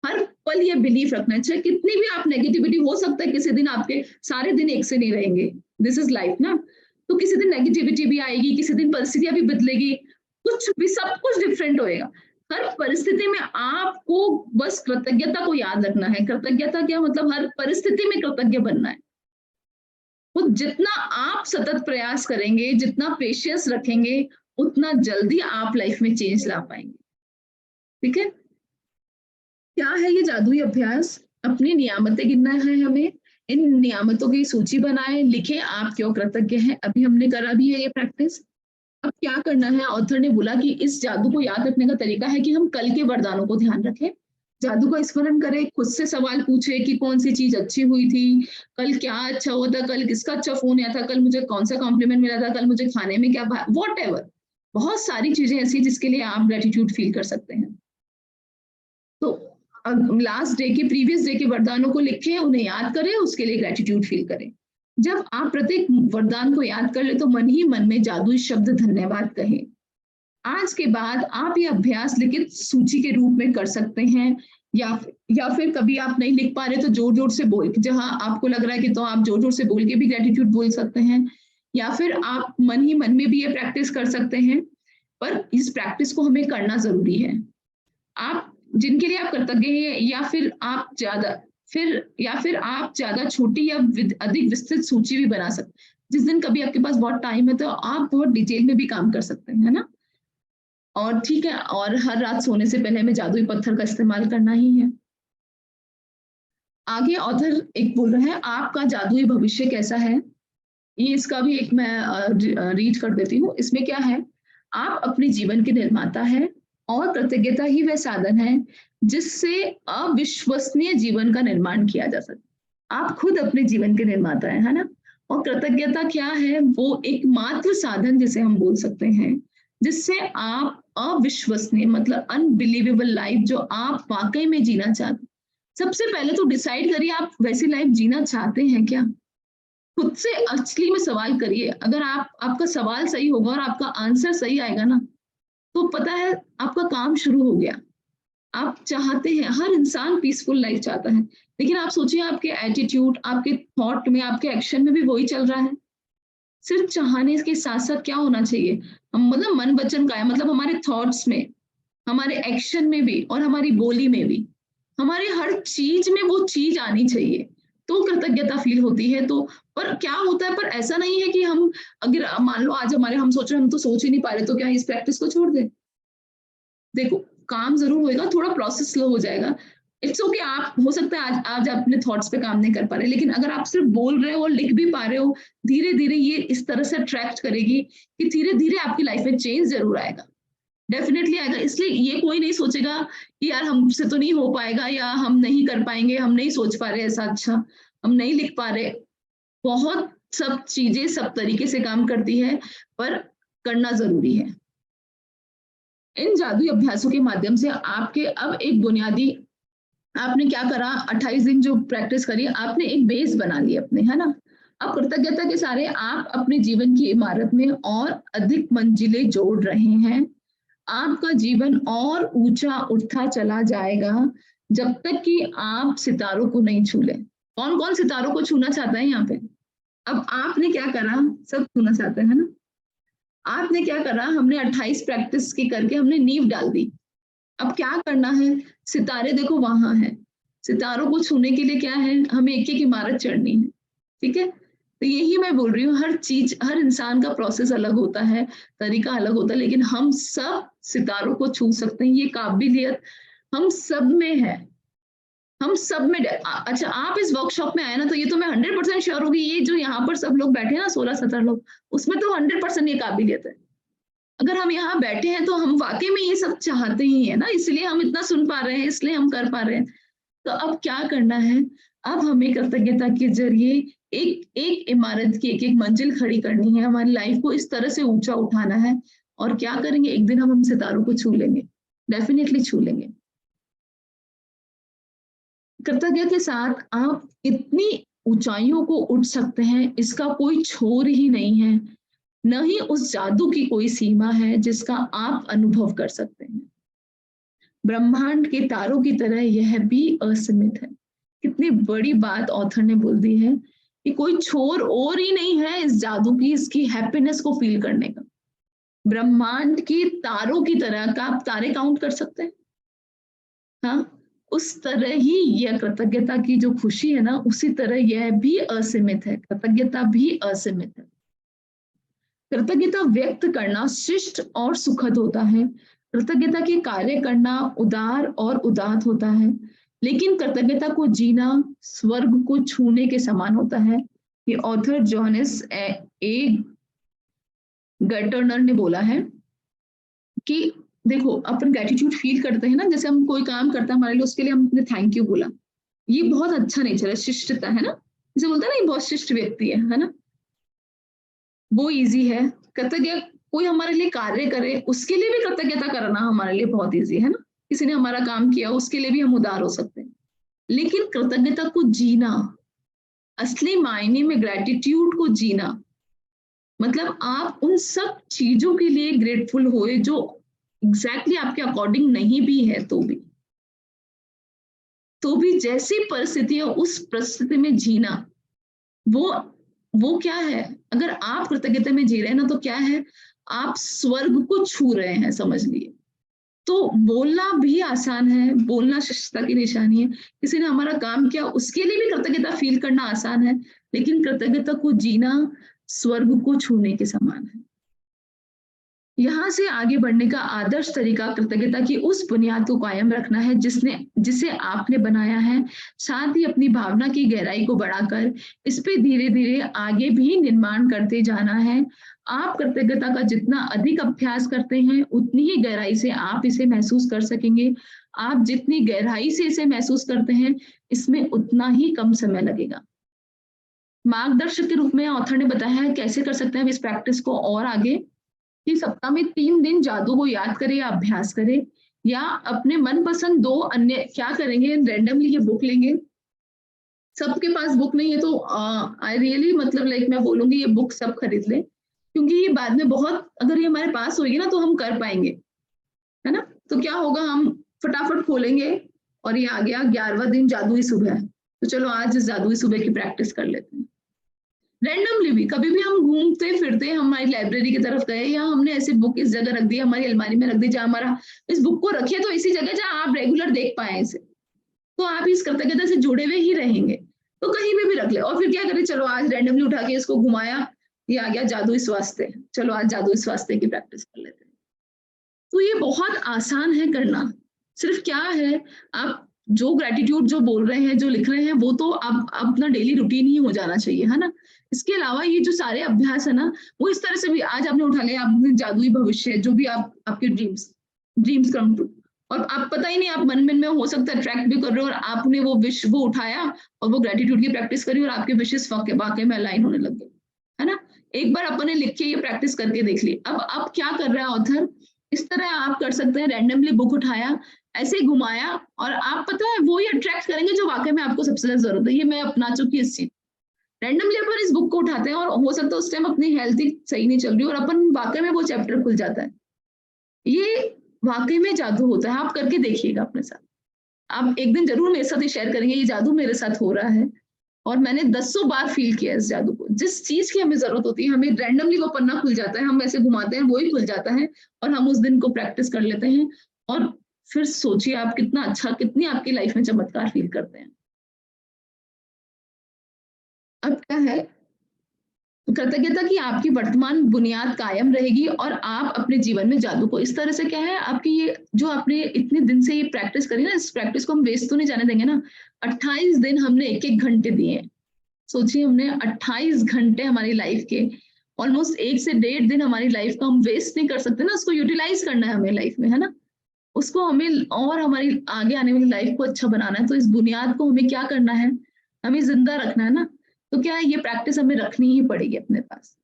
हर पल ये बिलीफ रखना है। चाहे कितनी भी आप नेगेटिविटी, हो सकता है किसी दिन आपके सारे दिन एक से नहीं रहेंगे, दिस इज लाइफ ना, तो किसी दिन नेगेटिविटी भी आएगी, किसी दिन परिस्थितियां भी बदलेगी, कुछ भी, सब कुछ डिफरेंट होएगा। हर परिस्थिति में आपको बस कृतज्ञता को याद रखना है। कृतज्ञता क्या मतलब, हर परिस्थिति में कृतज्ञ बनना है। तो जितना आप सतत प्रयास करेंगे, जितना पेशेंस रखेंगे, उतना जल्दी आप लाइफ में चेंज ला पाएंगे। ठीक है, क्या है ये जादुई अभ्यास? अपनी नियामतें गिनना है हमें, इन नियामतों की सूची बनाएं, लिखें आप क्यों कृतज्ञ हैं। अभी हमने करा भी है ये प्रैक्टिस। अब क्या करना है, ऑथर ने बोला कि इस जादू को याद रखने का तरीका है कि हम कल के वरदानों को ध्यान रखें, जादू का स्मरण करें, खुद से सवाल पूछे कि कौन सी चीज अच्छी हुई थी, कल क्या अच्छा हुआ था, कल किसका अच्छा फोन आया था, कल मुझे कौन सा कॉम्प्लीमेंट मिला था, कल मुझे खाने में क्या, वॉट एवर, बहुत सारी चीजें ऐसी जिसके लिए आप ग्रेटिट्यूड फील कर सकते हैं। तो लास्ट डे के, प्रीवियस डे के वरदानों को लिखें, उन्हें याद करें, उसके लिए ग्रेटिट्यूड फील करें। जब आप प्रत्येक वरदान को याद कर ले तो मन ही मन में जादुई शब्द धन्यवाद कहें। आज के बाद आप ये अभ्यास लिखित सूची के रूप में कर सकते हैं, या फिर कभी आप नहीं लिख पा रहे तो जोर जोर से बोल, जहां आपको लग रहा है कि तो आप जोर जोर से बोल के भी ग्रेटिट्यूड बोल सकते हैं, या फिर आप मन ही मन में भी ये प्रैक्टिस कर सकते हैं। पर इस प्रैक्टिस को हमें करना जरूरी है। आप जिनके लिए आप कृतज्ञ हैं, या फिर आप ज्यादा छोटी या अधिक विस्तृत सूची भी बना सकते हैं। जिस दिन कभी आपके पास बहुत टाइम है तो आप बहुत डिटेल में भी काम कर सकते हैं, है ना। और ठीक है, और हर रात सोने से पहले हमें जादुई पत्थर का इस्तेमाल करना ही है। आगे ऑथर एक बोल रहे हैं, आपका जादुई भविष्य कैसा है। ये इसका भी एक मैं रीड कर देती हूँ। इसमें क्या है, आप अपने जीवन के निर्माता है और कृतज्ञता ही वह साधन है जिससे अविश्वसनीय जीवन का निर्माण किया जा सकता। आप खुद अपने जीवन के निर्माता है ना। और कृतज्ञता क्या है, वो एकमात्र साधन जिसे हम बोल सकते हैं जिससे आप अविश्वसनीय मतलब अनबिलीवेबल लाइफ जो आप वाकई में जीना चाहते, सबसे पहले तो डिसाइड करिए आप वैसी लाइफ जीना चाहते हैं क्या। खुद से असली में सवाल करिए। अगर आपका सवाल सही होगा और आपका आंसर सही आएगा ना, तो पता है आपका काम शुरू हो गया। आप चाहते हैं, हर इंसान पीसफुल लाइफ चाहता है, लेकिन आप सोचिए आपके एटीट्यूड, आपके थॉट में, आपके एक्शन में भी वही चल रहा है। सिर्फ चाहने के साथ साथ क्या होना चाहिए, हम मतलब मन वचन का है, मतलब हमारे थॉट्स में, हमारे एक्शन में भी और हमारी बोली में भी, हमारे हर चीज में वो चीज आनी चाहिए, तो कृतज्ञता फील होती है। तो पर क्या होता है, पर ऐसा नहीं है कि हम अगर मान लो आज हम सोच रहे हम तो सोच ही नहीं पा रहे, तो क्या इस प्रैक्टिस को छोड़ दें। देखो काम जरूर होएगा, थोड़ा प्रोसेस स्लो हो जाएगा, इट्स ओके। आप हो सकता है आज अपने थॉट्स पे काम नहीं कर पा रहे, लेकिन अगर आप सिर्फ बोल रहे हो और लिख भी पा रहे हो, धीरे धीरे ये इस तरह से अट्रैक्ट करेगी कि धीरे धीरे आपकी लाइफ में चेंज जरूर आएगा, डेफिनेटली आएगा। इसलिए ये कोई नहीं सोचेगा कि यार हमसे तो नहीं हो पाएगा, या हम नहीं कर पाएंगे, हम नहीं सोच पा रहे ऐसा अच्छा, हम नहीं लिख पा रहे। बहुत सब चीजें सब तरीके से काम करती है, पर करना जरूरी है। इन जादुई अभ्यासों के माध्यम से आपके अब एक बुनियादी, आपने क्या करा, 28 दिन जो प्रैक्टिस करी, आपने एक बेस बना ली अपने, है ना। अब कृतज्ञता के सारे आप अपने जीवन की इमारत में और अधिक मंजिलें जोड़ रहे हैं। आपका जीवन और ऊंचा उठता चला जाएगा जब तक कि आप सितारों को नहीं छू ले। कौन कौन सितारों को छूना चाहता है यहाँ पे? अब आपने क्या करा, सब छूना चाहते हैं ना। आपने क्या करा, हमने 28 प्रैक्टिस की करके हमने नींव डाल दी। अब क्या करना है, सितारे देखो वहां है, सितारों को छूने के लिए क्या है, हमें एक एक इमारत चढ़नी है। ठीक है, तो यही मैं बोल रही हूँ, हर चीज, हर इंसान का प्रोसेस अलग होता है, तरीका अलग होता है, लेकिन हम सब सितारों को छू सकते हैं। ये काबिलियत हम सब में है, हम सब में। अच्छा, आप इस वर्कशॉप में आए ना, तो ये तो मैं 100% श्योर होगी, ये जो यहाँ पर सब लोग बैठे हैं ना, 16-17 लोग, उसमें तो 100% ये काबिलियत है। अगर हम यहाँ बैठे हैं तो हम वाकई में ये सब चाहते ही है ना, इसलिए हम इतना सुन पा रहे हैं, इसलिए हम कर पा रहे हैं। तो अब क्या करना है, अब हमें कृतज्ञता के जरिए एक एक इमारत की एक एक मंजिल खड़ी करनी है, हमारी लाइफ को इस तरह से ऊंचा उठाना है, और क्या करेंगे, एक दिन हम सितारों को छू लेंगे, डेफिनेटली छू लेंगे। कृतज्ञता के साथ आप इतनी ऊंचाइयों को उठ सकते हैं, इसका कोई छोर ही नहीं है, न ही उस जादू की कोई सीमा है जिसका आप अनुभव कर सकते हैं। ब्रह्मांड के तारों की तरह यह भी असीमित है। कितनी बड़ी बात ऑथर ने बोल दी है कि कोई छोर और ही नहीं है इस जादू की, इसकी हैप्पीनेस को फील करने का। ब्रह्मांड की तारों की तरह का आप तारे काउंट कर सकते हैं? हाँ, उस तरह ही यह कृतज्ञता की जो खुशी है ना, उसी तरह यह भी असीमित है, कृतज्ञता भी असीमित है। कृतज्ञता व्यक्त करना शिष्ट और सुखद होता है, कृतज्ञता के कार्य करना उदार और उदात्त होता है, लेकिन कृतज्ञता को जीना स्वर्ग को छूने के समान होता है। ये ऑथर जोहानिस ए गर्टनर ने बोला है कि देखो, अपन ग्रेटिट्यूड फील करते हैं ना, जैसे हम कोई काम करता है हमारे लिए, उसके लिए हमने थैंक यू बोला, ये बहुत अच्छा नेचर है, शिष्टता है ना, जैसे बोलते हैं ना ये बहुत शिष्ट व्यक्ति है ना, वो इजी है। कृतज्ञ कोई हमारे लिए कार्य करे, उसके लिए भी कृतज्ञता करना हमारे लिए बहुत इजी है ना, किसी ने हमारा काम किया उसके लिए भी हम उदार हो सकते हैं। लेकिन कृतज्ञता को जीना, असली मायने में ग्रेटिट्यूड को जीना, मतलब आप उन सब चीजों के लिए ग्रेटफुल होए जो एग्जैक्टली आपके अकॉर्डिंग नहीं भी है, तो भी जैसी परिस्थिति है उस परिस्थिति में जीना, वो क्या है? अगर आप कृतज्ञता में जी रहे हैं ना, तो क्या है, आप स्वर्ग को छू रहे हैं, समझ लिए। तो बोलना भी आसान है, बोलना शिष्टता की निशानी है, किसी ने हमारा काम किया उसके लिए भी कृतज्ञता फील करना आसान है, लेकिन कृतज्ञता को जीना स्वर्ग को छूने के समान है। यहाँ से आगे बढ़ने का आदर्श तरीका कृतज्ञता की उस बुनियाद को कायम रखना है जिसे आपने बनाया है, साथ ही अपनी भावना की गहराई को बढ़ाकर इस पे धीरे धीरे आगे भी निर्माण करते जाना है। आप कृतज्ञता का जितना अधिक अभ्यास करते हैं, उतनी ही गहराई से आप इसे महसूस कर सकेंगे। आप जितनी गहराई से इसे महसूस करते हैं, इसमें उतना ही कम समय लगेगा। मार्गदर्शक के रूप में ऑथर ने बताया है कैसे कर सकते हैं इस प्रैक्टिस को और आगे, कि सप्ताह में 3 दिन जादू को याद करें या अभ्यास करें, या अपने मनपसंद 2 अन्य क्या करेंगे, रैंडमली ये बुक लेंगे। सबके पास बुक नहीं है तो आई रियली मतलब लाइक मैं बोलूंगी ये बुक सब खरीद लें, क्योंकि ये बाद में बहुत, अगर ये हमारे पास होगी ना तो हम कर पाएंगे, है ना। तो क्या होगा, हम फटाफट खोलेंगे और ये आ गया 11वां दिन जादुई सुबह, तो चलो आज इस जादुई सुबह की प्रैक्टिस कर लेते हैं। रैंडमली भी कभी भी हम घूमते फिरते हमारी लाइब्रेरी की तरफ गए, या हमने ऐसी बुक इस जगह रख दी, हमारी अलमारी में रख दी जहाँ हमारा, इस बुक को रखिए तो इसी जगह जहाँ आप रेगुलर देख पाए इसे, तो आप इस कृतज्ञता से जुड़े हुए ही रहेंगे। तो कहीं पे भी रख ले, और फिर क्या करें, चलो आज रैंडमली उठा के इसको घुमाया, ये आ गया जादुई स्वास्थ्य, चलो आज जादुई स्वास्थ्य की प्रैक्टिस कर लेते हैं। तो ये बहुत आसान है करना, सिर्फ क्या है, आप जो ग्रेटिट्यूड जो बोल रहे हैं, जो लिख रहे हैं, वो तो अब अपना डेली रूटीन ही हो जाना चाहिए, है ना। इसके अलावा ये जो सारे अभ्यास है ना, वो इस तरह से भी आज आपने उठा लिया, आपने जादुई भविष्य, जो भी आपके ड्रीम्स कम ट्रू, और आप पता ही नहीं, आप मन में हो सकता है अट्रैक्ट भी कर रहे हो, और आपने वो विश वो उठाया और वो ग्रेटिट्यूड की प्रैक्टिस करी और आपके विशेष वाकई में अलाइन होने लग गए, है ना। एक बार अपने लिख के ये प्रैक्टिस करके देख ली। अब क्या कर रहा है ऑथर, इस तरह आप कर सकते हैं, रैंडमली बुक उठाया, ऐसे घुमाया, और आप पता है वो ही अट्रैक्ट करेंगे जो वाकई में आपको सबसे ज्यादा जरूरत है। ये मैं अपना चुकी इस चीज, रैंडमली अपन इस बुक को उठाते हैं और हो सकता है उस टाइम अपनी हेल्थ ही सही नहीं चल रही और अपन वाकई में वो चैप्टर खुल जाता है। ये वाकई में जादू होता है, आप करके देखिएगा अपने साथ। आप एक दिन जरूर मेरे साथ ही शेयर करेंगे ये जादू मेरे साथ हो रहा है, और मैंने 10 बार फील किया इस जादू को। जिस चीज की हमें जरूरत होती है, हमें रैंडमली वो पन्ना खुल जाता है, हम ऐसे घुमाते हैं वो ही खुल जाता है, और हम उस दिन को प्रैक्टिस कर लेते हैं। और फिर सोचिए आप कितना अच्छा, कितनी आपकी लाइफ में चमत्कार फील करते हैं। अब क्या है, कृतज्ञता की आपकी वर्तमान बुनियाद कायम रहेगी और आप अपने जीवन में जादू को इस तरह से, क्या है, आपकी ये जो आपने इतने दिन से ये प्रैक्टिस करी ना, इस प्रैक्टिस को हम वेस्ट तो नहीं जाने देंगे ना। 28 दिन हमने 1-1 घंटे दिए, सोचिए हमने 28 घंटे हमारी लाइफ के, ऑलमोस्ट 1 से 1.5 दिन हमारी लाइफ को हम वेस्ट नहीं कर सकते ना, उसको यूटिलाइज करना है हमें लाइफ में, है ना। उसको हमें और हमारी आगे आने वाली लाइफ को अच्छा बनाना है। तो इस बुनियाद को हमें क्या करना है, हमें जिंदा रखना है ना। तो क्या है, ये प्रैक्टिस हमें रखनी ही पड़ेगी अपने पास।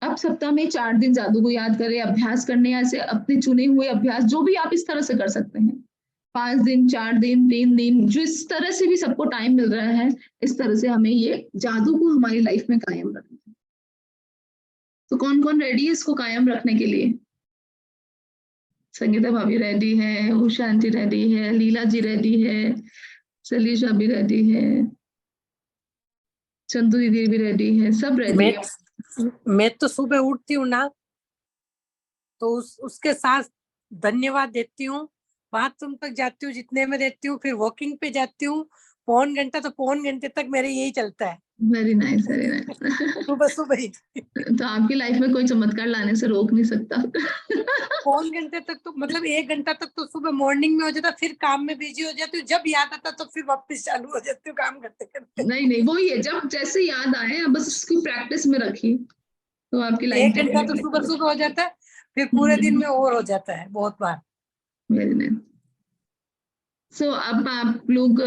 आप सप्ताह में 4 दिन जादू को याद करें, अभ्यास करने, ऐसे अपने चुने हुए अभ्यास जो भी आप इस तरह से कर सकते हैं, 5 दिन, 4 दिन, 3 दिन, जो इस तरह से भी सबको टाइम मिल रहा है, इस तरह से हमें ये जादू को हमारी लाइफ में कायम रखना है। तो कौन कौन रेडी है इसको कायम रखने के लिए? संगीता भाभी रेडी है, उषा आंटी रेडी है, लीला जी रेडी है, सलीशा भी रेडी है, चंदू दीदी भी रेडी है, सब रेडी है। मैं तो सुबह उठती हूँ ना, तो उसके साथ धन्यवाद देती हूँ, बाथरूम तक जाती हूँ जितने में देती हूँ, फिर वॉकिंग पे जाती हूँ, पौन घंटा तो पौन घंटे तक मेरे यही चलता है। Very nice, very nice. सुबह ही तो आपकी लाइफ में कोई चमत्कार लाने से रोक नहीं सकता। पौन घंटे तक तो मतलब 1 घंटा तक तो सुबह मॉर्निंग में हो जाता, फिर काम में बिजी हो जाती हूँ, जब याद आता तो फिर वापस चालू हो जाती हूँ काम करते करते। नहीं वही है, जब जैसे याद आए बस उसकी प्रैक्टिस में रखिए तो आपकी लाइफ 1 घंटा तो सुबह हो जाता है, फिर पूरे दिन में और हो जाता है बहुत बार। Very nice. सो अब आप लोग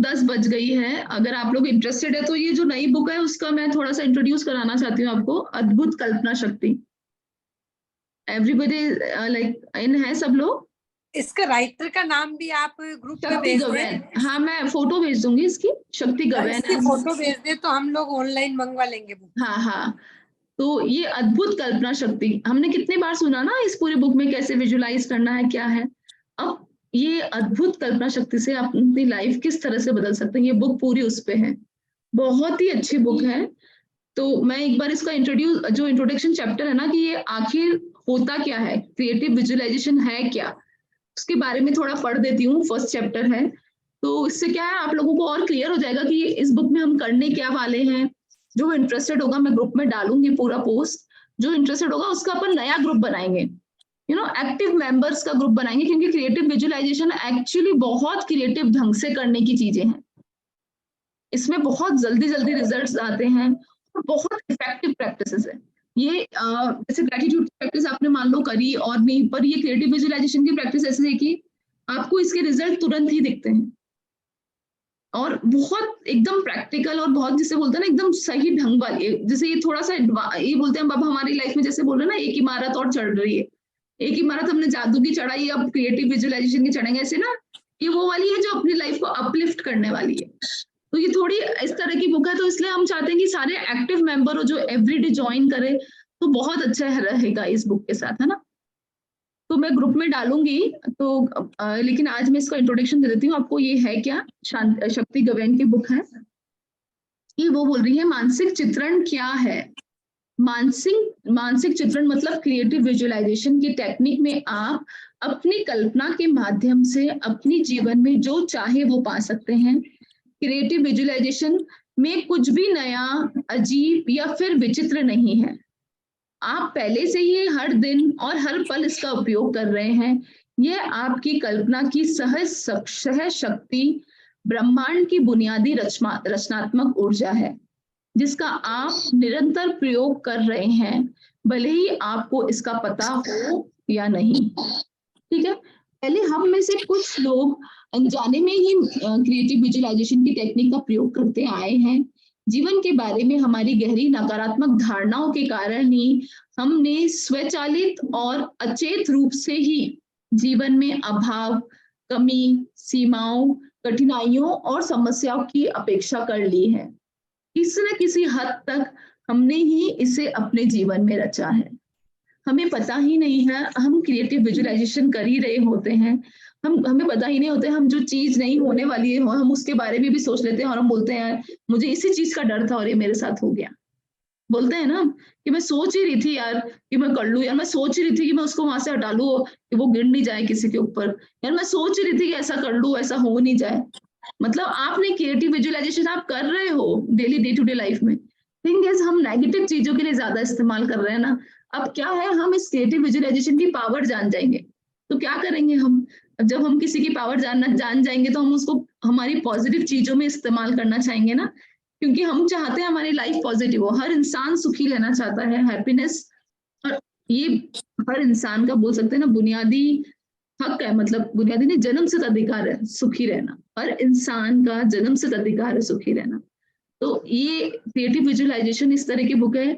10 बज गई है, अगर आप लोग इंटरेस्टेड है तो ये जो नई बुक है उसका मैं थोड़ा सा इंट्रोड्यूस कराना चाहती हूँ आपको, अद्भुत कल्पना शक्ति। एवरीबडी लाइक इन है सब लोग? इसका राइटर का नाम भी आप ग्रुप पे भेज दें। हाँ मैं फोटो भेज दूंगी इसकी, शक्ति गवैन। फोटो भेज दे तो हम लोग ऑनलाइन मंगवा लेंगे बुक। हाँ तो ये अद्भुत कल्पना शक्ति हमने कितनी बार सुना ना, इस पूरी बुक में कैसे विजुलाइज करना है, क्या है। अब ये अद्भुत कल्पना शक्ति से आप अपनी लाइफ किस तरह से बदल सकते हैं, ये बुक पूरी उस पे है, बहुत ही अच्छी बुक है। तो मैं एक बार इसका जो इंट्रोडक्शन चैप्टर है ना, कि ये आखिर होता क्या है, क्रिएटिव विजुअलाइजेशन है क्या, उसके बारे में थोड़ा पढ़ देती हूँ। फर्स्ट चैप्टर है, तो इससे क्या है आप लोगों को और क्लियर हो जाएगा कि इस बुक में हम करने क्या वाले हैं। जो इंटरेस्टेड होगा मैं ग्रुप में डालूंगी पूरा पोस्ट, जो इंटरेस्टेड होगा उसका अपन नया ग्रुप बनाएंगे, एक्टिव मेंबर्स का ग्रुप बनाएंगे, क्योंकि क्रिएटिव विजुअलाइजेशन एक्चुअली बहुत क्रिएटिव ढंग से करने की चीजें हैं। इसमें बहुत जल्दी रिजल्ट्स आते हैं और बहुत इफेक्टिव प्रैक्टिसेस है। ये जैसे ग्रेटिट्यूड की प्रैक्टिस आपने मान लो करी और नहीं, पर ये क्रिएटिव विजुअलाइजेशन की प्रैक्टिस ऐसे है कि आपको इसके रिजल्ट तुरंत ही दिखते हैं और बहुत एकदम प्रैक्टिकल और बहुत जिसे बोलते हैं ना एकदम सही ढंग वाली। जैसे ये थोड़ा सा ये बोलते हैं अब हमारी लाइफ में जैसे बोल रहे हैं ना, एक इमारत और चढ़ रही है, एक इमारत हमने जादू की चढ़ाई, अब क्रिएटिव विजुअलाइजेशन की चढ़ेंगे, ऐसे ना ये वो वाली है जो अपनी लाइफ को अपलिफ्ट करने वाली है। तो ये थोड़ी इस तरह की बुक है, तो इसलिए हम चाहते हैं कि सारे एक्टिव मेंबर हो जो एवरीडे ज्वाइन करे, तो बहुत अच्छा रहेगा इस बुक के साथ, है ना। तो मैं ग्रुप में डालूंगी, तो लेकिन आज मैं इसका इंट्रोडक्शन दे देती हूँ आपको। ये है क्या, शक्ति गवैन की बुक है। ये वो बोल रही है मानसिक चित्रण क्या है। मानसिक चित्रण मतलब क्रिएटिव विजुअलाइजेशन की टेक्निक में आप अपनी कल्पना के माध्यम से अपनी जीवन में जो चाहे वो पा सकते हैं। क्रिएटिव विजुअलाइजेशन में कुछ भी नया, अजीब या फिर विचित्र नहीं है। आप पहले से ही हर दिन और हर पल इसका उपयोग कर रहे हैं। यह आपकी कल्पना की सहज शक्ति, ब्रह्मांड की बुनियादी रचनात्मक ऊर्जा है, जिसका आप निरंतर प्रयोग कर रहे हैं, भले ही आपको इसका पता हो या नहीं। ठीक है, पहले हम में से कुछ लोग अनजाने में ही क्रिएटिव विजुअलाइजेशन की टेक्निक का प्रयोग करते आए हैं। जीवन के बारे में हमारी गहरी नकारात्मक धारणाओं के कारण ही हमने स्वचालित और अचेत रूप से ही जीवन में अभाव, कमी, सीमाओं, कठिनाइयों और समस्याओं की अपेक्षा कर ली है। किसी न किसी हद तक हमने ही इसे अपने जीवन में रचा है। हमें पता ही नहीं है, हम क्रिएटिव विजुअलाइजेशन कर ही रहे होते हैं, हमें पता ही नहीं होता है, हम जो चीज नहीं होने वाली है हम उसके बारे में भी सोच लेते हैं और हम बोलते हैं मुझे इसी चीज का डर था और ये मेरे साथ हो गया। बोलते हैं ना कि मैं सोच ही रही थी यार कि मैं कर लूं, यार मैं सोच ही रही थी कि मैं उसको वहां से हटा लूं कि वो गिर नहीं जाए किसी के ऊपर, यार मैं सोच ही रही थी कि ऐसा कर लूं, ऐसा हो नहीं जाए। मतलब आपने क्रिएटिव विजुअलाइजेशन आप कर रहे हो daily day to day life में, थिंग इज हम नेगेटिव चीजों के लिए ज्यादा इस्तेमाल कर रहे हैं ना। अब क्या है, हम इस क्रिएटिव विजुअलाइजेशन की पावर जान जाएंगे तो क्या करेंगे हम, जब हम किसी की पावर जान जाएंगे तो हम उसको हमारी पॉजिटिव चीजों में इस्तेमाल करना चाहेंगे ना, क्योंकि हम चाहते हैं हमारी लाइफ पॉजिटिव हो। हर इंसान सुखी रहना चाहता है, हैप्पीनेस, और ये हर इंसान का बोल सकते हैं ना बुनियादी हक है, मतलब बुनियादी नहीं, जन्मसिद्ध अधिकार है सुखी रहना। हर इंसान का जन्मसिद्ध अधिकार है सुखी रहना। तो ये क्रिएटिव विजुअलाइजेशन इस तरह की बुक है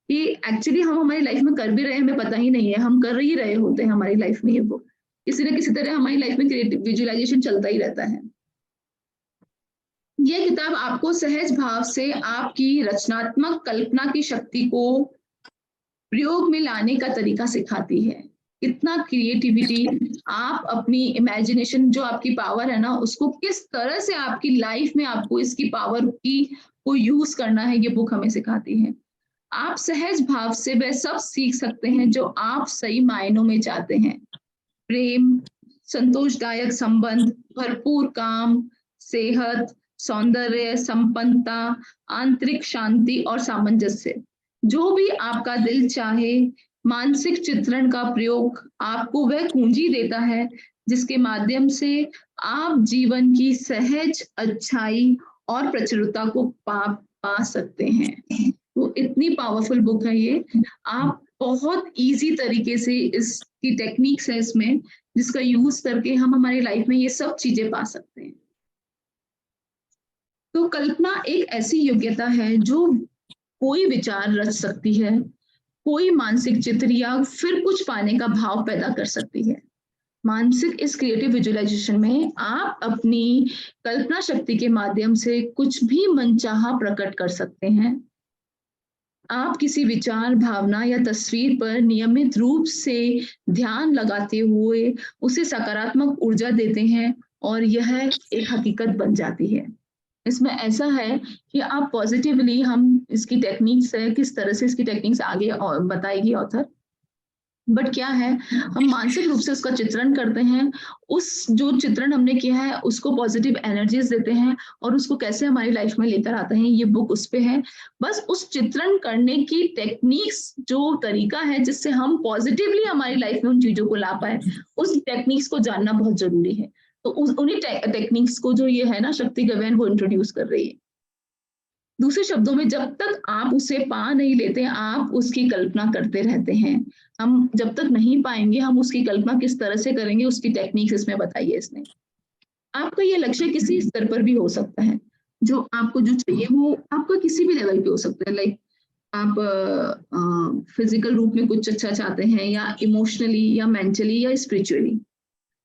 कि एक्चुअली हम हमारी लाइफ में कर भी रहे हैं, हमें पता ही नहीं है, हम कर ही रहे होते हैं हमारी लाइफ में ये बुक। किसी न किसी तरह हमारी लाइफ में क्रिएटिव विजुअलाइजेशन चलता ही रहता है। यह किताब आपको सहज भाव से आपकी रचनात्मक कल्पना की शक्ति को प्रयोग में लाने का तरीका सिखाती है। कितना क्रिएटिविटी आप अपनी इमेजिनेशन, जो आपकी पावर है ना, उसको किस तरह से आपकी लाइफ में आपको इसकी पावर को यूज करना है, ये बुक हमें सिखाती है। आप सहज भाव से वह सब सीख सकते हैं जो आप सही मायनों में चाहते हैं। प्रेम, संतोषदायक संबंध, भरपूर काम, सेहत, सौंदर्य, संपन्नता, आंतरिक शांति और सामंजस्य। जो भी आपका दिल चाहे, मानसिक चित्रण का प्रयोग आपको वह कुंजी देता है जिसके माध्यम से आप जीवन की सहज अच्छाई और प्रचुरता को पा सकते हैं। तो इतनी पावरफुल बुक है ये। आप बहुत इजी तरीके से इसकी टेक्निक्स है इसमें, जिसका यूज करके हम हमारी लाइफ में ये सब चीजें पा सकते हैं। तो कल्पना एक ऐसी योग्यता है जो कोई विचार रच सकती है, कोई मानसिक चित्र या फिर कुछ पाने का भाव पैदा कर सकती है। मानसिक इस क्रिएटिव विजुअलाइजेशन में आप अपनी कल्पना शक्ति के माध्यम से कुछ भी मनचाहा प्रकट कर सकते हैं। आप किसी विचार, भावना या तस्वीर पर नियमित रूप से ध्यान लगाते हुए उसे सकारात्मक ऊर्जा देते हैं और यह एक हकीकत बन जाती है। इसमें ऐसा है कि आप पॉजिटिवली, हम इसकी टेक्निक्स है, किस तरह से इसकी टेक्निक्स आगे बताएगी ऑथर, बट क्या है, हम मानसिक रूप से उसका चित्रण करते हैं, उस जो चित्रण हमने किया है उसको पॉजिटिव एनर्जीज देते हैं और उसको कैसे हमारी लाइफ में लेकर आते हैं, ये बुक उस पे है। बस उस चित्रण करने की टेक्निक्स, जो तरीका है जिससे हम पॉजिटिवली हमारी लाइफ में उन चीजों को ला पाए, उस टेक्निक्स को जानना बहुत जरूरी है। तो उन्हीं टेक्निक्स को जो ये है ना शक्ति गवेन, वो इंट्रोड्यूस कर रही है। दूसरे शब्दों में, जब तक आप उसे पा नहीं लेते, आप उसकी कल्पना करते रहते हैं। हम जब तक नहीं पाएंगे, हम उसकी कल्पना किस तरह से करेंगे, उसकी टेक्निक्स इसमें बताई है इसने। आपका ये लक्ष्य किसी स्तर पर भी हो सकता है, जो आपको जो चाहिए वो आपका किसी भी लेवल पे हो सकता है। लाइक आप फिजिकल रूप में कुछ अच्छा चाहते हैं, या इमोशनली, या मेंटली, या स्पिरिचुअली।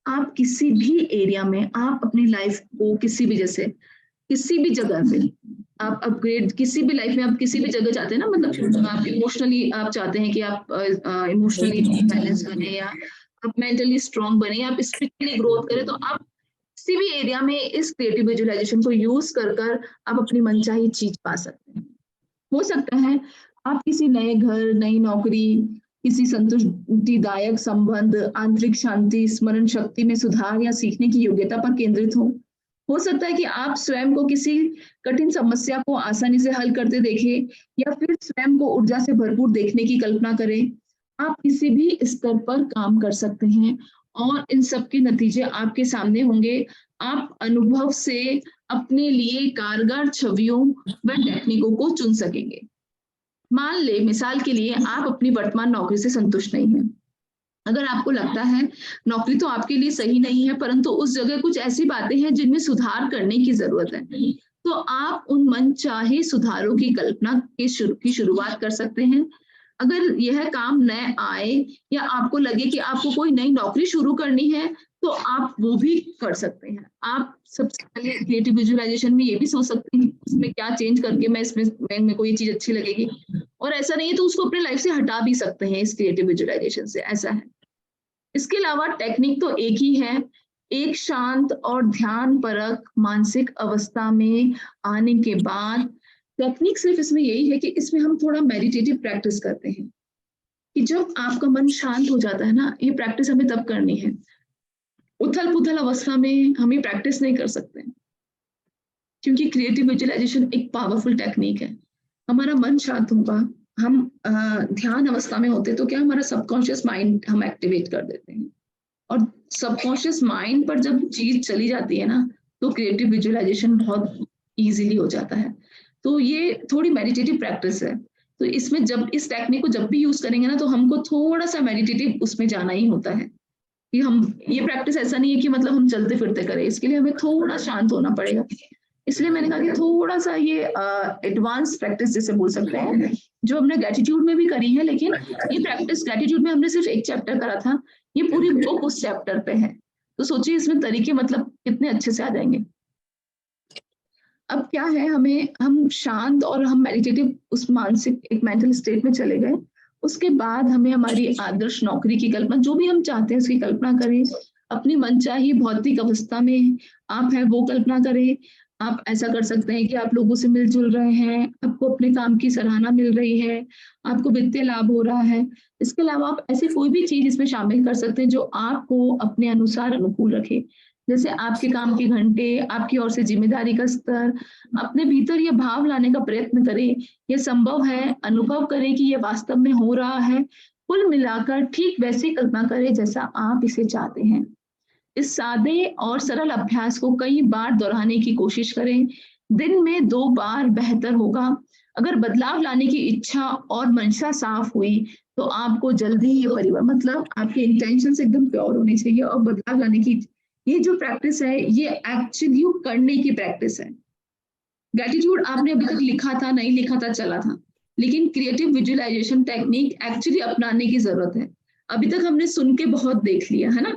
आप किसी भी एरिया में, आप अपनी लाइफ को किसी भी, जैसे किसी भी जगह पे आप अपग्रेड, किसी भी लाइफ में आप किसी भी जगह चाहते हैं ना, मतलब आप इमोशनली आप चाहते हैं कि आप इमोशनली बैलेंस बने, या आप मेंटली स्ट्रांग बने, या आप स्पिरिचुअली ग्रोथ करें, तो आप किसी भी एरिया में इस क्रिएटिव विजुअलाइजेशन को यूज कर आप अपनी मनचाही चीज पा सकते हैं। हो सकता है आप किसी नए घर, नई नौकरी, किसी संतुष्टिदायक संबंध, आंतरिक शांति, स्मरण शक्ति में सुधार या सीखने की योग्यता पर केंद्रित हो सकता है कि आप स्वयं को किसी कठिन समस्या को आसानी से हल करते देखें, या फिर स्वयं को ऊर्जा से भरपूर देखने की कल्पना करें। आप किसी भी स्तर पर काम कर सकते हैं और इन सब के नतीजे आपके सामने होंगे। आप अनुभव से अपने लिए कारगर छवियों व टेक्निकों को चुन सकेंगे। मान ले, मिसाल के लिए, आप अपनी वर्तमान नौकरी से संतुष्ट नहीं हैं। अगर आपको लगता है नौकरी तो आपके लिए सही नहीं है, परंतु उस जगह कुछ ऐसी बातें हैं जिनमें सुधार करने की जरूरत है, तो आप उन मनचाहे सुधारों की कल्पना की शुरुआत कर सकते हैं। अगर यह काम न आए, या आपको लगे कि आपको कोई नई नौकरी शुरू करनी है, तो आप वो भी कर सकते हैं। आप सबसे पहले क्रिएटिव विजुअलाइजेशन में ये भी सोच सकते हैं इसमें क्या चेंज करके मैं इसमें मेरे को ये चीज अच्छी लगेगी, और ऐसा नहीं है तो उसको अपने लाइफ से हटा भी सकते हैं इस क्रिएटिव विजुअलाइजेशन से, ऐसा है। इसके अलावा टेक्निक तो एक ही है, एक शांत और ध्यान परक मानसिक अवस्था में आने के बाद टेक्निक सिर्फ इसमें यही है कि इसमें हम थोड़ा मेडिटेटिव प्रैक्टिस करते हैं, कि जब आपका मन शांत हो जाता है ना, ये प्रैक्टिस हमें तब करनी है। उथल पुथल अवस्था में हम ये प्रैक्टिस नहीं कर सकते, क्योंकि क्रिएटिव विजुअलाइजेशन एक पावरफुल टेक्निक है। हमारा मन शांत होगा, हम ध्यान अवस्था में होते तो क्या हमारा सबकॉन्शियस माइंड हम एक्टिवेट कर देते हैं, और सबकॉन्शियस माइंड पर जब चीज चली जाती है ना, तो क्रिएटिव विजुअलाइजेशन बहुत इजीली हो जाता है। तो ये थोड़ी मेडिटेटिव प्रैक्टिस है। तो इसमें जब इस टेक्निक को जब भी यूज करेंगे ना, तो हमको थोड़ा सा मेडिटेटिव उसमें जाना ही होता है, कि हम ये प्रैक्टिस ऐसा नहीं है कि मतलब हम चलते फिरते करें, इसके लिए हमें थोड़ा शांत होना पड़ेगा। इसलिए मैंने कहा कि थोड़ा सा ये एडवांस प्रैक्टिस जैसे बोल सकते हैं, जो हमने ग्रेटिट्यूड में भी करी है, लेकिन ये प्रैक्टिस ग्रेटिट्यूड में हमने सिर्फ एक चैप्टर करा था, ये पूरी बुक उस चैप्टर पे है। तो सोचिए इसमें तरीके मतलब कितने अच्छे से आ जाएंगे। अब क्या है, हम शांत और हम मेडिटेटिव उस मानसिक एक मेंटल स्टेट में चले गए। उसके बाद हमें हमारी आदर्श नौकरी की कल्पना, जो भी हम चाहते हैं उसकी कल्पना करें। अपनी मनचाही भौतिक अवस्था में आप है वो कल्पना करें। आप ऐसा कर सकते हैं कि आप लोगों से मिलजुल रहे हैं, आपको अपने काम की सराहना मिल रही है, आपको वित्तीय लाभ हो रहा है। इसके अलावा आप ऐसी कोई भी चीज इसमें शामिल कर सकते हैं जो आपको अपने अनुसार अनुकूल रखे, जैसे आपके काम के घंटे, आपकी ओर से जिम्मेदारी का स्तर। अपने भीतर ये भाव लाने का प्रयत्न करें, ये संभव है, अनुभव करें कि ये वास्तव में हो रहा है। कुल मिलाकर ठीक वैसी कल्पना करें जैसा आप इसे चाहते हैं। इस सादे और सरल अभ्यास को कई बार दोहराने की कोशिश करें। दिन में 2 बार बेहतर होगा। अगर बदलाव लाने की इच्छा और मंशा साफ हुई तो आपको जल्दी ही ये परिवर्तन, मतलब आपके इंटेंशन एकदम प्योर होने चाहिए। और बदलाव लाने की ये जो प्रैक्टिस है, ये एक्चुअली करने की प्रैक्टिस है। ग्रेटिट्यूड आपने अभी तक लिखा था, नहीं लिखा था, चला था, लेकिन क्रिएटिव विजुअलाइजेशन टेक्निक एक्चुअली अपनाने की जरूरत है। अभी तक हमने सुन के बहुत देख लिया है ना,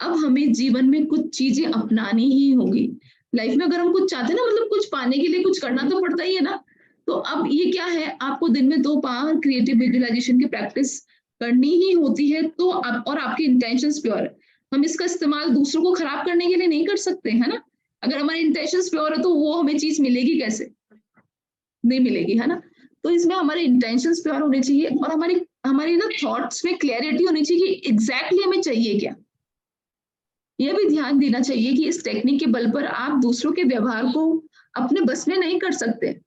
अब हमें जीवन में कुछ चीजें अपनानी ही होगी। लाइफ में अगर हम कुछ चाहते हैं ना, मतलब कुछ पाने के लिए कुछ करना तो पड़ता ही है ना। तो अब ये क्या है, आपको दिन में 2 बार क्रिएटिव विजुअलाइजेशन की प्रैक्टिस करनी ही होती है। तो और आपके इंटेंशंस प्योर है। हम इसका इस्तेमाल दूसरों को खराब करने के लिए नहीं कर सकते, है ना। अगर हमारे इंटेंशंस प्योर है तो वो हमें चीज मिलेगी कैसे, नहीं मिलेगी, है ना। तो इसमें हमारे इंटेंशंस प्योर होने चाहिए और हमारी ना थॉट्स में क्लैरिटी होनी चाहिए कि एग्जैक्टली हमें चाहिए क्या। यह भी ध्यान देना चाहिए कि इस टेक्निक के बल पर आप दूसरों के व्यवहार को अपने बस में नहीं कर सकते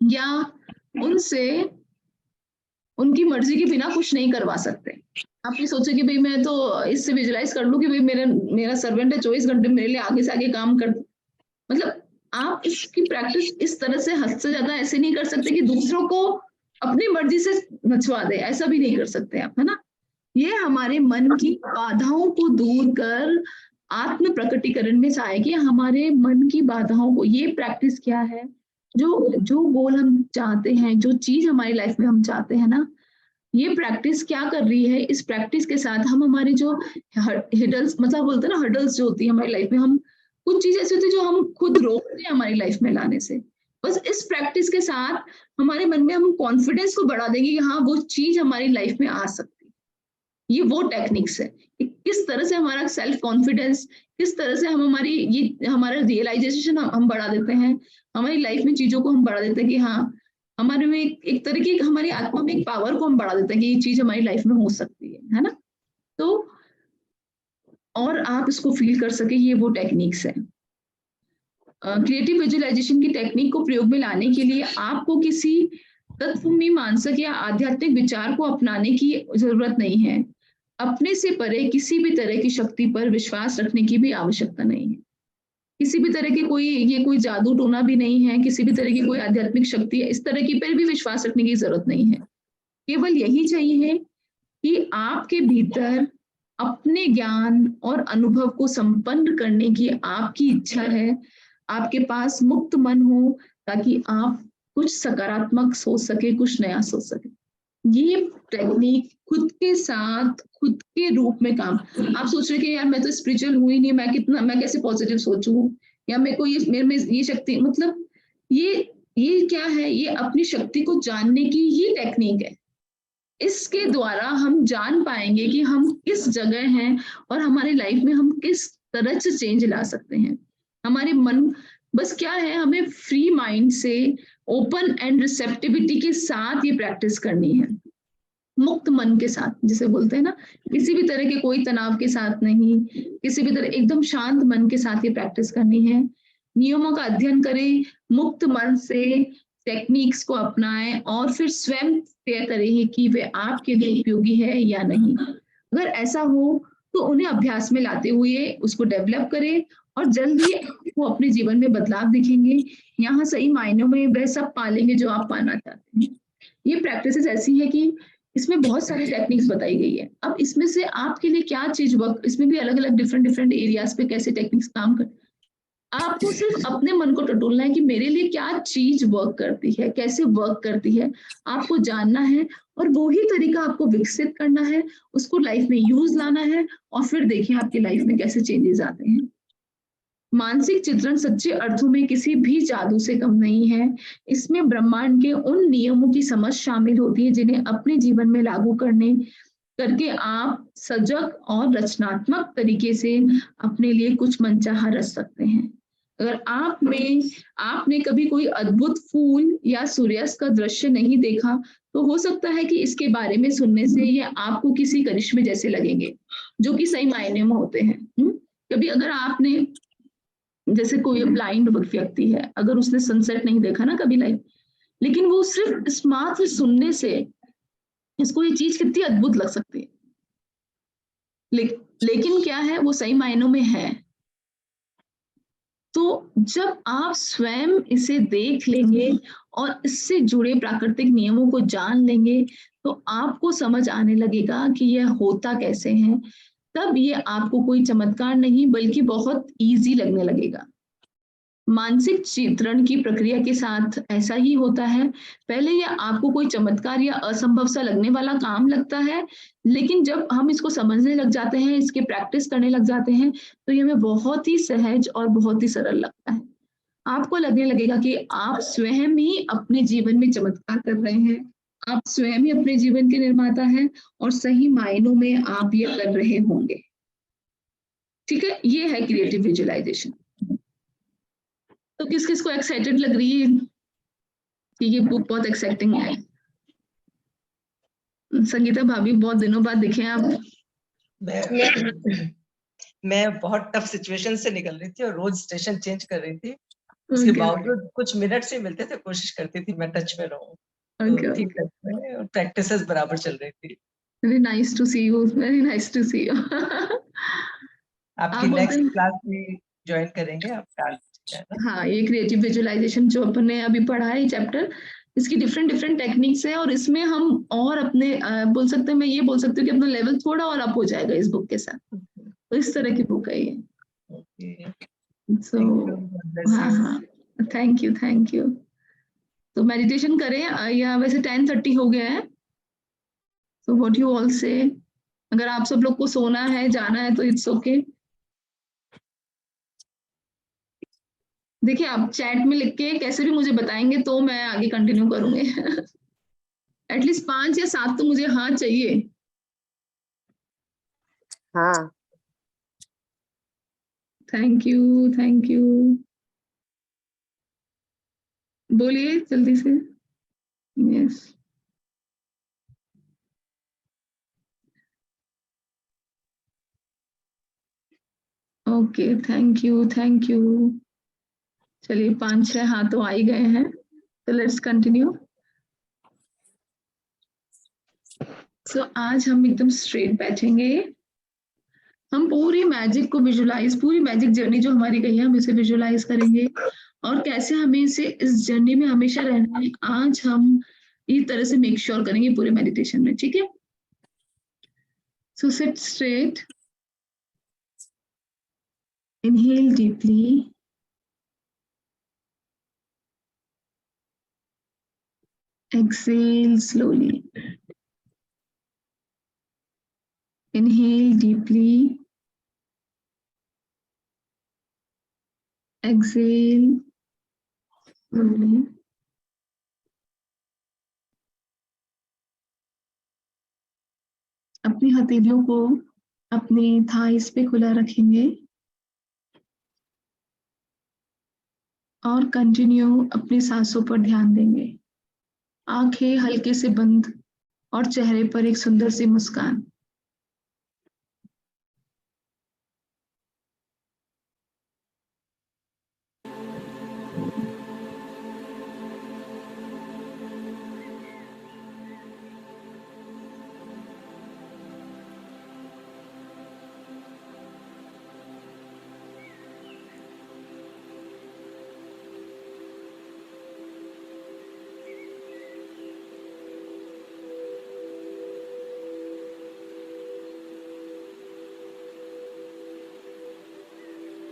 या उनसे उनकी मर्जी के बिना कुछ नहीं करवा सकते। आप ये सोचे कि भाई मैं तो इससे विजुलाइज कर लूं कि भाई मेरा सर्वेंट है, 24 घंटे मेरे लिए आगे से आगे काम कर, मतलब आप इसकी प्रैक्टिस इस तरह से हद से ज्यादा ऐसे नहीं कर सकते कि दूसरों को अपनी मर्जी से नचवा दे, ऐसा भी नहीं कर सकते आप, है ना। ये हमारे मन की बाधाओं को दूर कर आत्म प्रकटीकरण में सहायक है। हमारे मन की बाधाओं को, ये प्रैक्टिस क्या है, जो गोल हम चाहते हैं, जो चीज हमारी लाइफ में हम चाहते हैं ना, ये प्रैक्टिस क्या कर रही है, इस प्रैक्टिस के साथ हम हमारी जो हिडल्स, मतलब बोलते हैं ना हर्डल्स जो होती है हमारी लाइफ में, हम कुछ चीज ऐसी होती है जो हम खुद रोकते हैं हमारी लाइफ में लाने से। बस इस प्रैक्टिस के साथ हमारे मन में हम कॉन्फिडेंस को बढ़ा देंगे कि हाँ वो चीज हमारी लाइफ में आ सकती है। ये वो टेक्निक्स है कि किस तरह से हमारा सेल्फ कॉन्फिडेंस, किस तरह से हमारा रियलाइजेशन हम बढ़ा देते हैं, हमारी लाइफ में चीजों को हम बढ़ा देते हैं कि हाँ हमारे में एक तरह की हमारी आत्मा में एक पावर को हम बढ़ा देते हैं कि ये चीज हमारी लाइफ में हो सकती है ना। तो और आप इसको फील कर सके, ये वो टेक्निक्स है। क्रिएटिव विजुअलाइजेशन की टेक्निक को प्रयोग में लाने के लिए आपको किसी तत्वमी मानसिक या आध्यात्मिक विचार को अपनाने की जरूरत नहीं है। अपने से परे किसी भी तरह की शक्ति पर विश्वास रखने की भी आवश्यकता नहीं है। किसी भी तरह की कोई जादू टोना भी नहीं है, किसी भी तरह की कोई आध्यात्मिक शक्ति है, इस तरह की पर भी विश्वास रखने की जरूरत नहीं है। केवल यही चाहिए कि आपके भीतर अपने ज्ञान और अनुभव को संपन्न करने की आपकी इच्छा है, आपके पास मुक्त मन हो, ताकि आप कुछ सकारात्मक सोच सके, कुछ नया सोच सके। ये टेक्निक खुद के साथ खुद के रूप में काम, आप सोच रहे कि यार मैं तो स्पिरिचुअल हुई नहीं, मैं कैसे पॉजिटिव सोचूं, या मेरे को मेरे में ये शक्ति, मतलब ये क्या है, ये अपनी शक्ति को जानने की ही टेक्निक है। इसके द्वारा हम जान पाएंगे कि हम किस जगह हैं और हमारी लाइफ में हम किस तरह से चेंज ला सकते हैं। हमारे मन बस क्या है, हमें फ्री माइंड से ओपन एंड रिसेप्टिविटी के साथ ये प्रैक्टिस करनी है, मुक्त मन के साथ, जिसे बोलते हैं ना, किसी भी तरह के कोई तनाव के साथ नहीं, किसी भी तरह एकदम शांत मन के साथ ये प्रैक्टिस करनी है। नियमों का अध्ययन करें, मुक्त मन से टेक्निक्स को अपनाएं और फिर स्वयं तय करें कि वे आपके लिए उपयोगी है या नहीं। अगर ऐसा हो तो उन्हें अभ्यास में लाते हुए उसको डेवलप करें और जल्द ही आपको अपने जीवन में बदलाव दिखेंगे। यहाँ सही मायनों में वह सब पालेंगे जो आप पाना चाहते हैं। ये प्रैक्टिसेस ऐसी है कि इसमें बहुत सारी टेक्निक्स बताई गई है। अब इसमें से आपके लिए क्या चीज वर्क, इसमें भी अलग अलग डिफरेंट एरियाज पे कैसे टेक्निक्स काम कर, आपको सिर्फ अपने मन को टटोलना है कि मेरे लिए क्या चीज वर्क करती है, कैसे वर्क करती है, आपको जानना है और वो ही तरीका आपको विकसित करना है, उसको लाइफ में यूज लाना है और फिर देखिए आपकी लाइफ में कैसे चेंजेस आते हैं। मानसिक चित्रण सच्चे अर्थों में किसी भी जादू से कम नहीं है। इसमें ब्रह्मांड के उन नियमों की समझ शामिल होती है जिन्हें अपने जीवन में लागू करके आप सजग और रचनात्मक तरीके से अपने लिए कुछ मनचाहा रच सकते हैं। अगर आपने कभी कोई अद्भुत फूल या सूर्यास्त का दृश्य नहीं देखा तो हो सकता है कि इसके बारे में सुनने से ये आपको किसी करिश्मे जैसे लगेंगे, जो कि सही मायने में होते हैं। कभी अगर आपने, जैसे कोई ब्लाइंड व्यक्ति है, अगर उसने सनसेट नहीं देखा ना कभी लाइव, लेकिन वो सिर्फ मात्र सुनने से इसको ये चीज कितनी अद्भुत लग सकती है, लेकिन क्या है, वो सही मायनों में है। तो जब आप स्वयं इसे देख लेंगे और इससे जुड़े प्राकृतिक नियमों को जान लेंगे तो आपको समझ आने लगेगा कि यह होता कैसे है। तब ये आपको कोई चमत्कार नहीं बल्कि बहुत इजी लगने लगेगा। मानसिक चित्रण की प्रक्रिया के साथ ऐसा ही होता है। पहले यह आपको कोई चमत्कार या असंभव सा लगने वाला काम लगता है, लेकिन जब हम इसको समझने लग जाते हैं, इसके प्रैक्टिस करने लग जाते हैं, तो ये हमें बहुत ही सहज और बहुत ही सरल लगता है। आपको लगने लगेगा कि आप स्वयं ही अपने जीवन में चमत्कार कर रहे हैं, आप स्वयं ही अपने जीवन के निर्माता हैं और सही मायनों में आप ये कर रहे होंगे। ठीक है, ये है क्रिएटिव विजुअलाइजेशन। तो किस किस को एक्साइटेड लग रही है कि ये बुक बहुत एक्साइटिंग है? संगीता भाभी, बहुत दिनों बाद दिखे आप। मैं बहुत टफ सिचुएशन से निकल रही थी और रोज स्टेशन चेंज कर रही थी। उसके बावजूद कुछ मिनट से मिलते थे, कोशिश करती थी मैं टच में रहूं। तो ठीक है, और प्रैक्टिसेस बराबर चल रही थी। Very nice to see you, very nice to see you. आपकी नेक्स्ट क्लास में ज्वाइन करेंगे आप? हाँ, ये क्रिएटिव विजुअलाइजेशन जो अपन ने अभी पढ़ा है चैप्टर, इसकी डिफरेंट टेक्निक्स है और इसमें हम और अपने बोल सकते हैं, मैं ये बोल सकती हूँ कि अपना लेवल थोड़ा और अप हो जाएगा इस बुक के साथ। तो इस तरह की बुक है ये। सो हाँ, थैंक यू। तो मेडिटेशन करें या वैसे 10:30 हो गया है। सो व्हाट यू ऑल से, अगर आप सब लोग को सोना है, जाना है तो इट्स ओके। देखिए, आप चैट में लिख के कैसे भी मुझे बताएंगे तो मैं आगे कंटिन्यू करूंगी। एटलीस्ट 5 या 7 तो मुझे हाँ चाहिए। हाँ, थैंक यू। बोलिए जल्दी से। Yes, okay, thank you. चलिए, 5-6 हाँ तो आ ही गए हैं, तो लेट्स कंटिन्यू। सो आज हम एकदम स्ट्रेट बैठेंगे, हम पूरी मैजिक को विजुलाइज, पूरी मैजिक जर्नी जो हमारी गई है हम इसे विजुलाइज करेंगे और कैसे हमें इसे इस जर्नी में हमेशा रहना है, आज हम इस तरह से मेक श्योर करेंगे पूरे मेडिटेशन में। ठीक है, so sit straight, inhale deeply, exhale slowly, inhale deeply, exhale slowly, अपनी हथेलियों को अपनी थाइस पे खुला रखेंगे और कंटिन्यू अपनी सांसों पर ध्यान देंगे। आंखें हल्के से बंद और चेहरे पर एक सुंदर सी मुस्कान।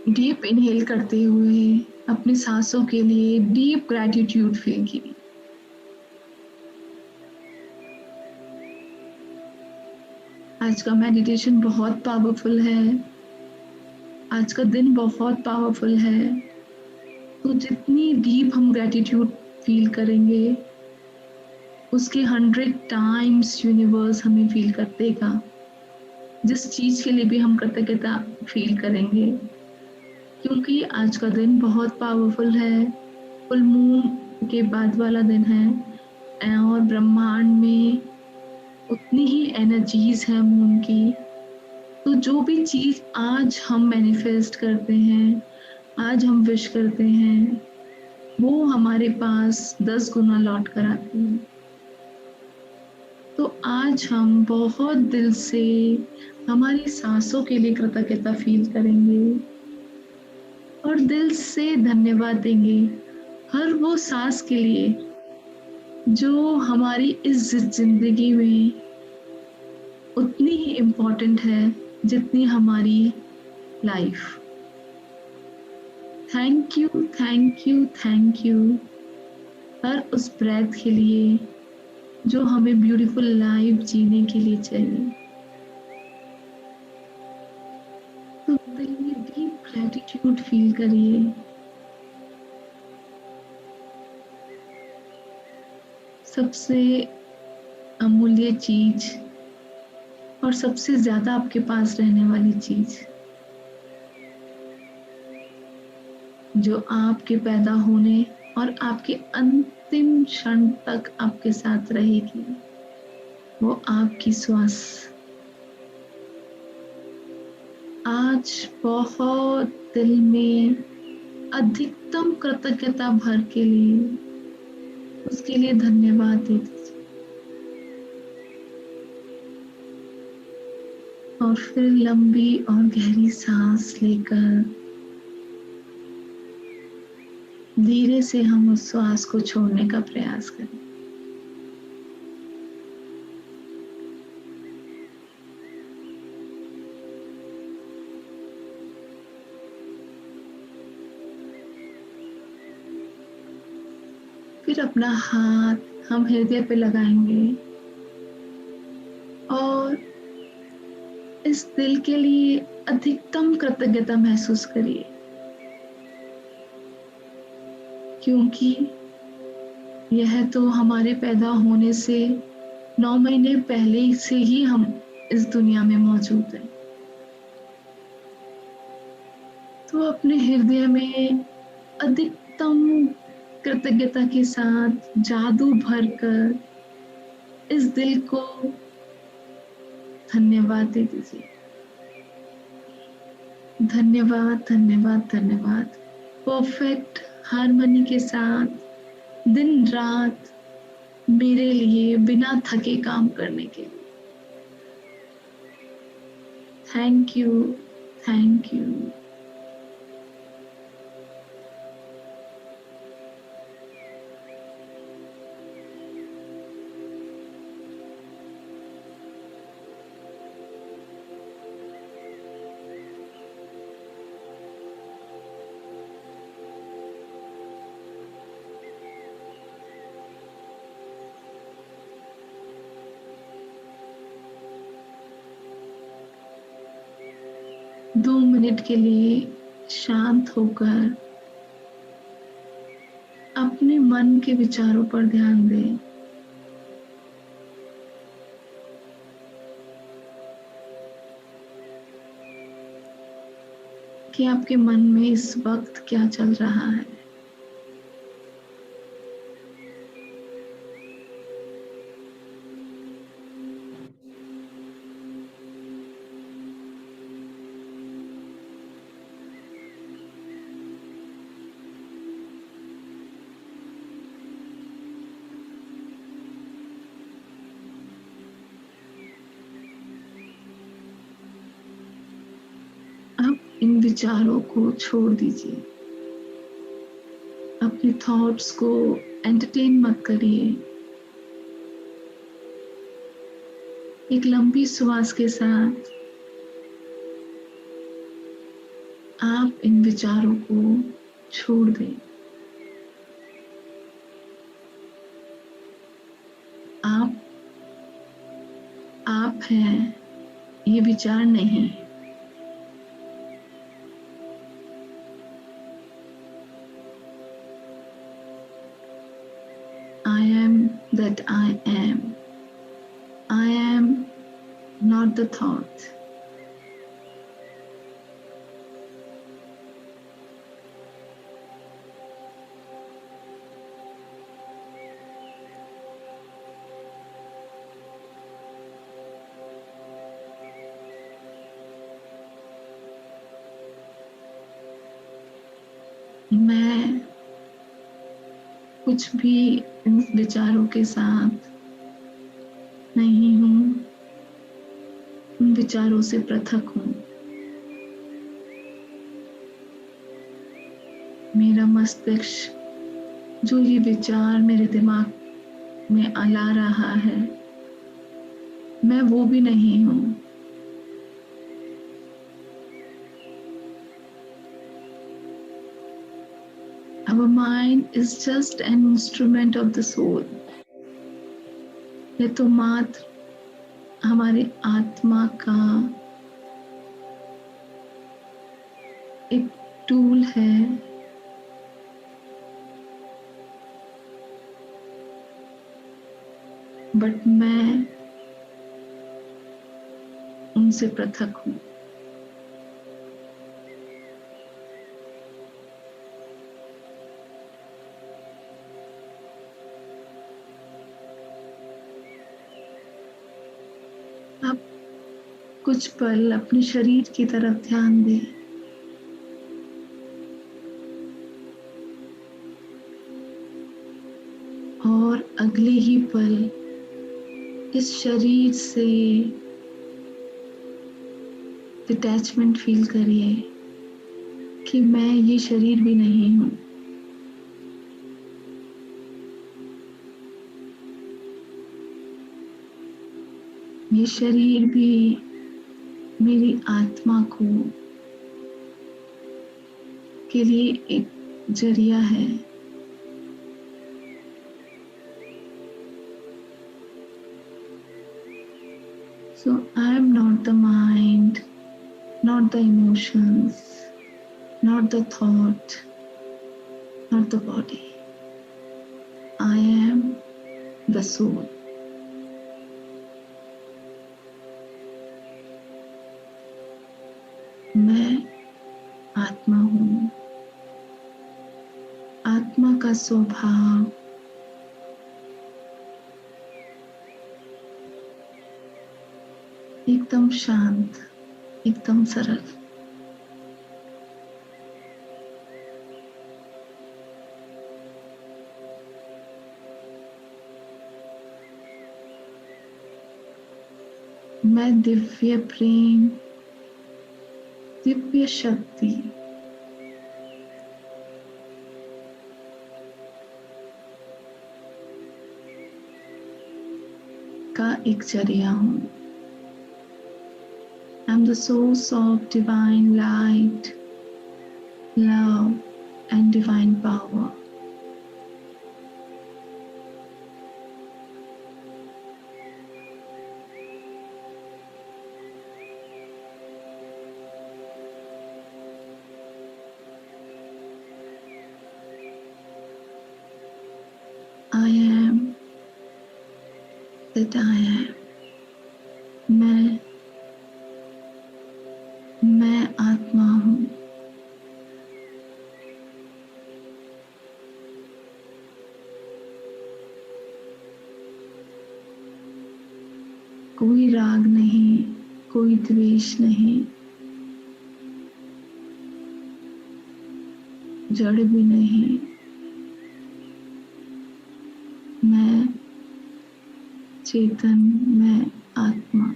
डीप इनहेल करते हुए अपनी सांसों के लिए डीप ग्रैटिट्यूड फील कीजिए। आज का मेडिटेशन बहुत पावरफुल है, आज का दिन बहुत पावरफुल है। तो जितनी डीप हम ग्रैटिट्यूड फील करेंगे उसके 100 टाइम्स यूनिवर्स हमें फील कर देगा। जिस चीज के लिए भी हम कृतज्ञता फील करेंगे, क्योंकि आज का दिन बहुत पावरफुल है, फुल मून के बाद वाला दिन है और ब्रह्मांड में उतनी ही एनर्जीज है मून की। तो जो भी चीज आज हम मैनिफेस्ट करते हैं, आज हम विश करते हैं, वो हमारे पास 10 गुना लौट कर आती है। तो आज हम बहुत दिल से हमारी सांसों के लिए कृतज्ञता फील करेंगे और दिल से धन्यवाद देंगे हर वो सांस के लिए जो हमारी इस जिंदगी में उतनी ही इम्पोर्टेंट है जितनी हमारी life. Thank you, thank you, thank you हर उस ब्रेथ के लिए जो हमें ब्यूटीफुल लाइफ जीने के लिए चाहिए। तो दिल में डीप ग्रैटिट्यूड फील करिए। सबसे अमूल्य चीज और सबसे ज्यादा आपके पास रहने वाली चीज जो आपके पैदा होने और आपके अंतिम क्षण तक आपके साथ रहेगी, वो आपकी श्वास। आज बहुत दिल में अधिकतम कृतज्ञता भर के लिए उसके लिए धन्यवाद दे दीजिए और फिर लंबी और गहरी सांस लेकर धीरे से हम उस श्वास को छोड़ने का प्रयास करें। फिर अपना हाथ हम हृदय पे लगाएंगे और इस दिल के लिए अधिकतम कृतज्ञता महसूस करिए, क्योंकि यह तो हमारे पैदा होने से 9 महीने पहले से ही हम इस दुनिया में मौजूद हैं। तो अपने हृदय में अधिकतम कृतज्ञता के साथ जादू भरकर इस दिल को धन्यवाद दे दीजिए। धन्यवाद, धन्यवाद, धन्यवाद। परफेक्ट हार्मनी के साथ दिन रात मेरे लिए बिना थके काम करने के लिए थैंक यू, थैंक यू। दो मिनट के लिए शांत होकर अपने मन के विचारों पर ध्यान दें। कि आपके मन में इस वक्त क्या चल रहा है। इन विचारों को छोड़ दीजिए, अपने थॉट्स को एंटरटेन मत करिए। एक लंबी श्वास के साथ आप इन विचारों को छोड़ दें। आप हैं, ये विचार नहीं। I am that I am. I am not the thought. मैं कुछ भी इन विचारों के साथ नहीं हूँ, उन विचारों से पृथक हूँ। मेरा मस्तिष्क जो ये विचार मेरे दिमाग में ला रहा है, मैं वो भी नहीं हूँ। Our mind is just an instrument of the soul. ये तो मात्र हमारी आत्मा का एक टूल है। बट मैं उनसे पृथक हूँ। कुछ पल अपने शरीर की तरफ ध्यान दें। और अगले ही पल इस शरीर से डिटैचमेंट फील करिए कि मैं ये शरीर भी नहीं हूँ। ये शरीर भी मेरी आत्मा को के लिए एक जरिया है। So I am not the mind, not the emotions, not the thought, not the body. I am the soul. मैं आत्मा हूँ। आत्मा का स्वभाव एकदम शांत, एकदम सरल। मैं दिव्य प्रेम, दिव्य शक्ति का एक जरिया हूँ। I'm the source of divine light, love and divine power. I am that I am. मैं आत्मा हूँ। कोई राग नहीं, कोई द्वेष नहीं, जड़ भी नहीं। मैं चेतन, मैं आत्मा।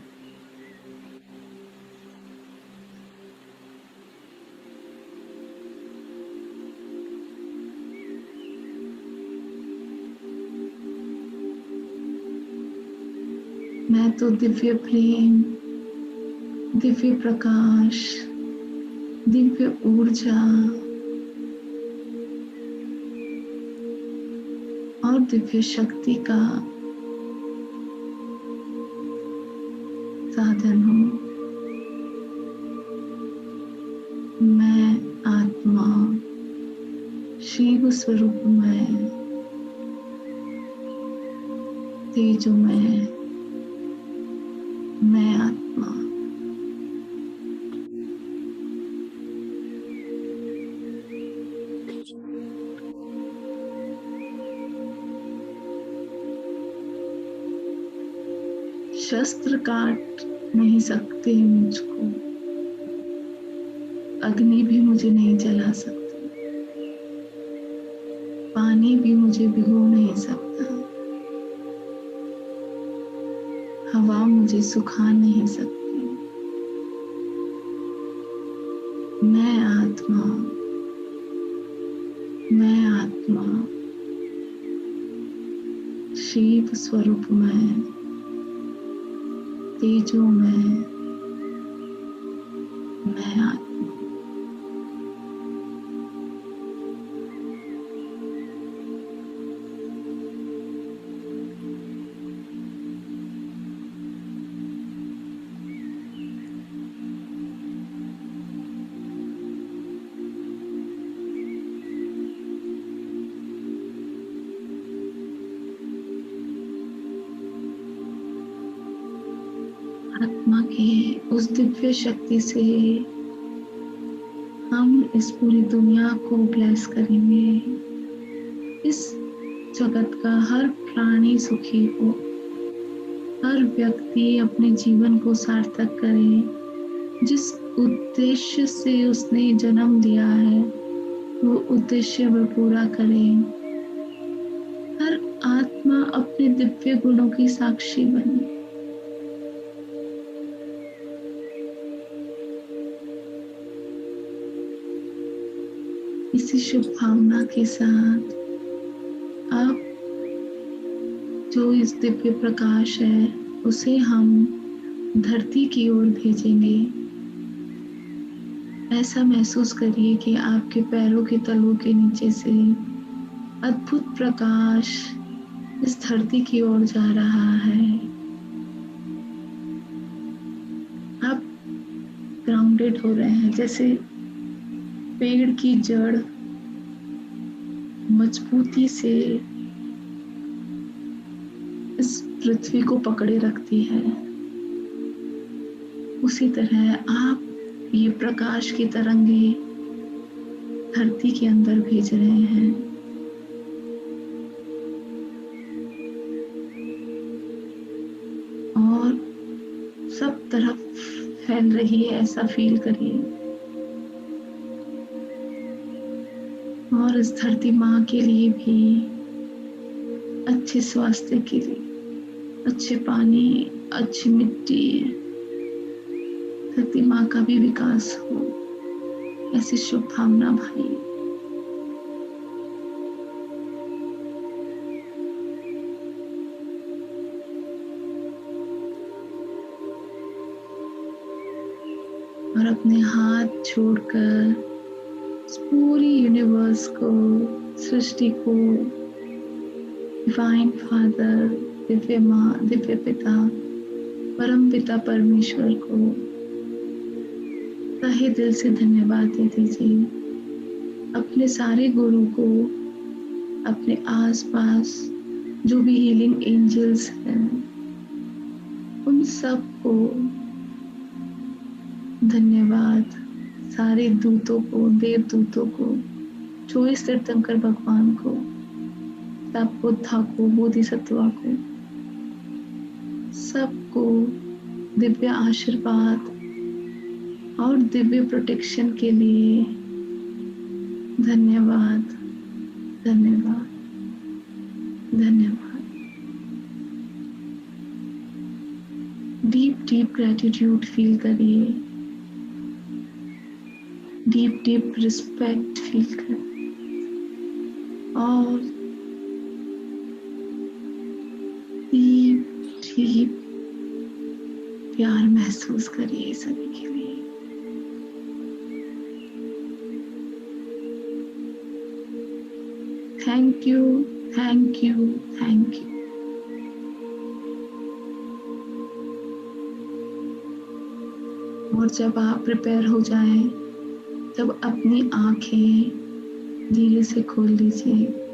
मैं तो दिव्य प्रेम, दिव्य प्रकाश, दिव्य ऊर्जा और दिव्य शक्ति का साधन हो। मैं आत्मा शिव स्वरूप में तेजोमय, मैं आत्मा शस्त्र काट नहीं सकते मुझको, अग्नि भी मुझे नहीं जला सकती, पानी भी मुझे भिगो नहीं सकता, हवा मुझे सुखा नहीं सकती। मैं आत्मा, मैं आत्मा शिव स्वरूप में तेजो में, मैं आत्मा। आत्मा के उस दिव्य शक्ति से हम इस पूरी दुनिया को ब्लेस करेंगे। इस जगत का हर प्राणी सुखी हो, हर व्यक्ति अपने जीवन को सार्थक करे। जिस उद्देश्य से उसने जन्म लिया है वो उद्देश्य वो पूरा करे। हर आत्मा अपने दिव्य गुणों की साक्षी बने। इसी शुभ भावना के साथ अब जो इस दिव्य प्रकाश है उसे हम धरती की ओर भेजेंगे। ऐसा महसूस करिए कि आपके पैरों के तलों के नीचे से अद्भुत प्रकाश इस धरती की ओर जा रहा है। आप ग्राउंडेड हो रहे हैं, जैसे पेड़ की जड़ मजबूती से इस पृथ्वी को पकड़े रखती है, उसी तरह आप ये प्रकाश की तरंगे धरती के अंदर भेज रहे हैं। और सब तरफ फैल रही है, ऐसा फील करिए। और इस धरती माँ के लिए भी अच्छे स्वास्थ्य के लिए, अच्छे पानी, अच्छी मिट्टी, धरती माँ का भी विकास हो, ऐसी शुभ भावना भाई। और अपने हाथ छोड़कर इस पूरी यूनिवर्स को, सृष्टि को, डिवाइन फादर, दिव्य माँ, दिव्य पिता, परम पिता परमेश्वर को तहे दिल से धन्यवाद दे दीजिए। अपने सारे गुरु को, अपने आसपास जो भी हीलिंग एंजल्स हैं, उन सब को धन्यवाद। सारे दूतों को, देवदूतों को, 24 तीर्थंकर भगवान को, सब बुद्धा को, बोधिसत्वा को, सबको दिव्य आशीर्वाद और दिव्य प्रोटेक्शन के लिए धन्यवाद, धन्यवाद, धन्यवाद। डीप डीप ग्रेटिट्यूड फील करिए, डीप डीप रिस्पेक्ट फील करिए और डीप डीप प्यार महसूस करिए सभी के लिए। Thank you, thank you, thank you. और जब आप प्रिपेयर हो जाएं, तब अपनी आंखें धीरे से खोल लीजिए।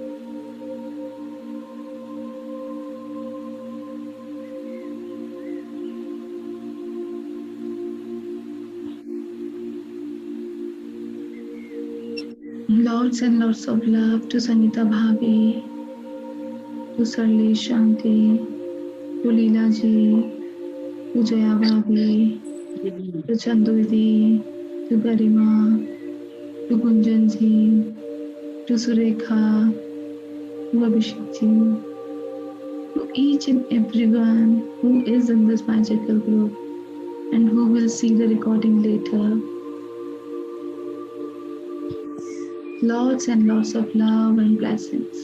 Lots and lots of love to Sangeeta Bhabi, to Sarli Shanti, to Leela ji, to Jaya Bhabi, to Chandu Didi, to Garima, to Gunjan ji, to Surekha, to Abhishek ji, to each and everyone who is in this magical group and who will see the recording later. Lots and lots of love and blessings.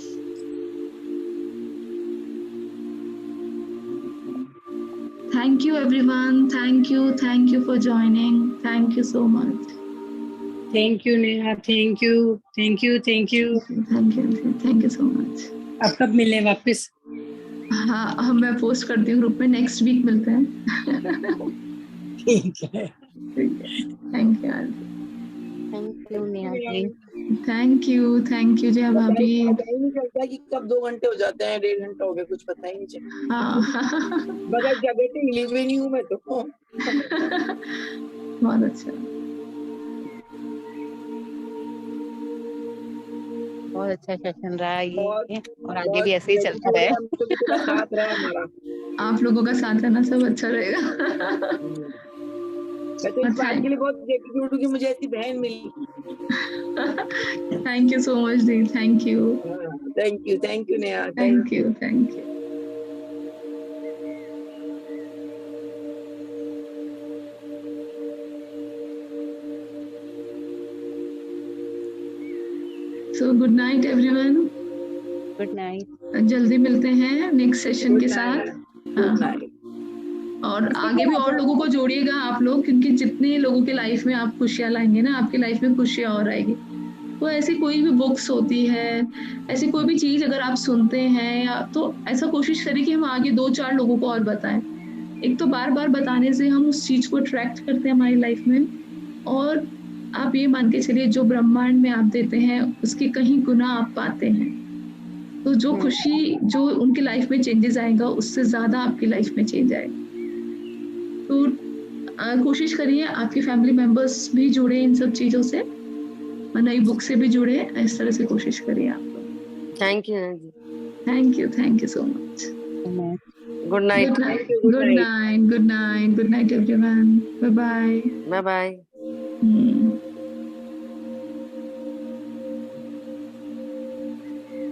Thank you everyone. Thank you for joining. Thank you so much. Thank you Neha. Thank you. Thank you. Thank you. Thank you so much. अब कब मिले वापस? हाँ, मैं post करती हूँ group में, next week मिलते हैं। ठीक है। Thank you. Thank you Neha. Thank you Jaya भाभी। पता ही नहीं चलता कि कब 2 घंटे हो जाते हैं, 1.5 घंटा हो गया, कुछ पता ही नहीं चलता। बगैर जगह से रिलीज भी नहीं हूँ मैं तो। बहुत अच्छा, बहुत अच्छा सेशन रहा ये, और आगे भी ऐसे ही चलता रहे। साथ रहा हमारा, आप लोगों का साथ रहना सब अच्छा रहेगा। मैं तो इस बात के लिए बहुत ग्रेटिट्यूड हूँ कि मुझे ऐसी बहन मिली। थैंक यू सो मच दी, thank you Neha, thank you. So good night everyone. Good night. जल्दी मिलते हैं नेक्स्ट सेशन के साथ। और आगे भी और लोगों को जोड़िएगा आप लोग, क्योंकि जितने लोगों के लाइफ में आप खुशियां लाएंगे ना, आपकी लाइफ में खुशियां और आएगी। तो ऐसी कोई भी बुक्स होती है, ऐसी कोई भी चीज अगर आप सुनते हैं या तो ऐसा कोशिश करें कि हम आगे 2-4 लोगों को और बताएं। एक तो बार बार बताने से हम उस चीज को अट्रैक्ट करते हैं हमारी लाइफ में, और आप ये मान के चलिए जो ब्रह्मांड में आप देते हैं उसके कहीं गुना आप पाते हैं। तो जो खुशी, जो उनकी लाइफ में चेंजेस आएगा, उससे ज्यादा आपकी लाइफ में चेंज आएगा। तो कोशिश करिए आपके फैमिली मेंबर्स भी जुड़े इन सब चीजों से, नई बुक से भी जुड़े, इस तरह से कोशिश करिए आप लोग। Thank you so much. Good night. Good night everyone. Bye bye.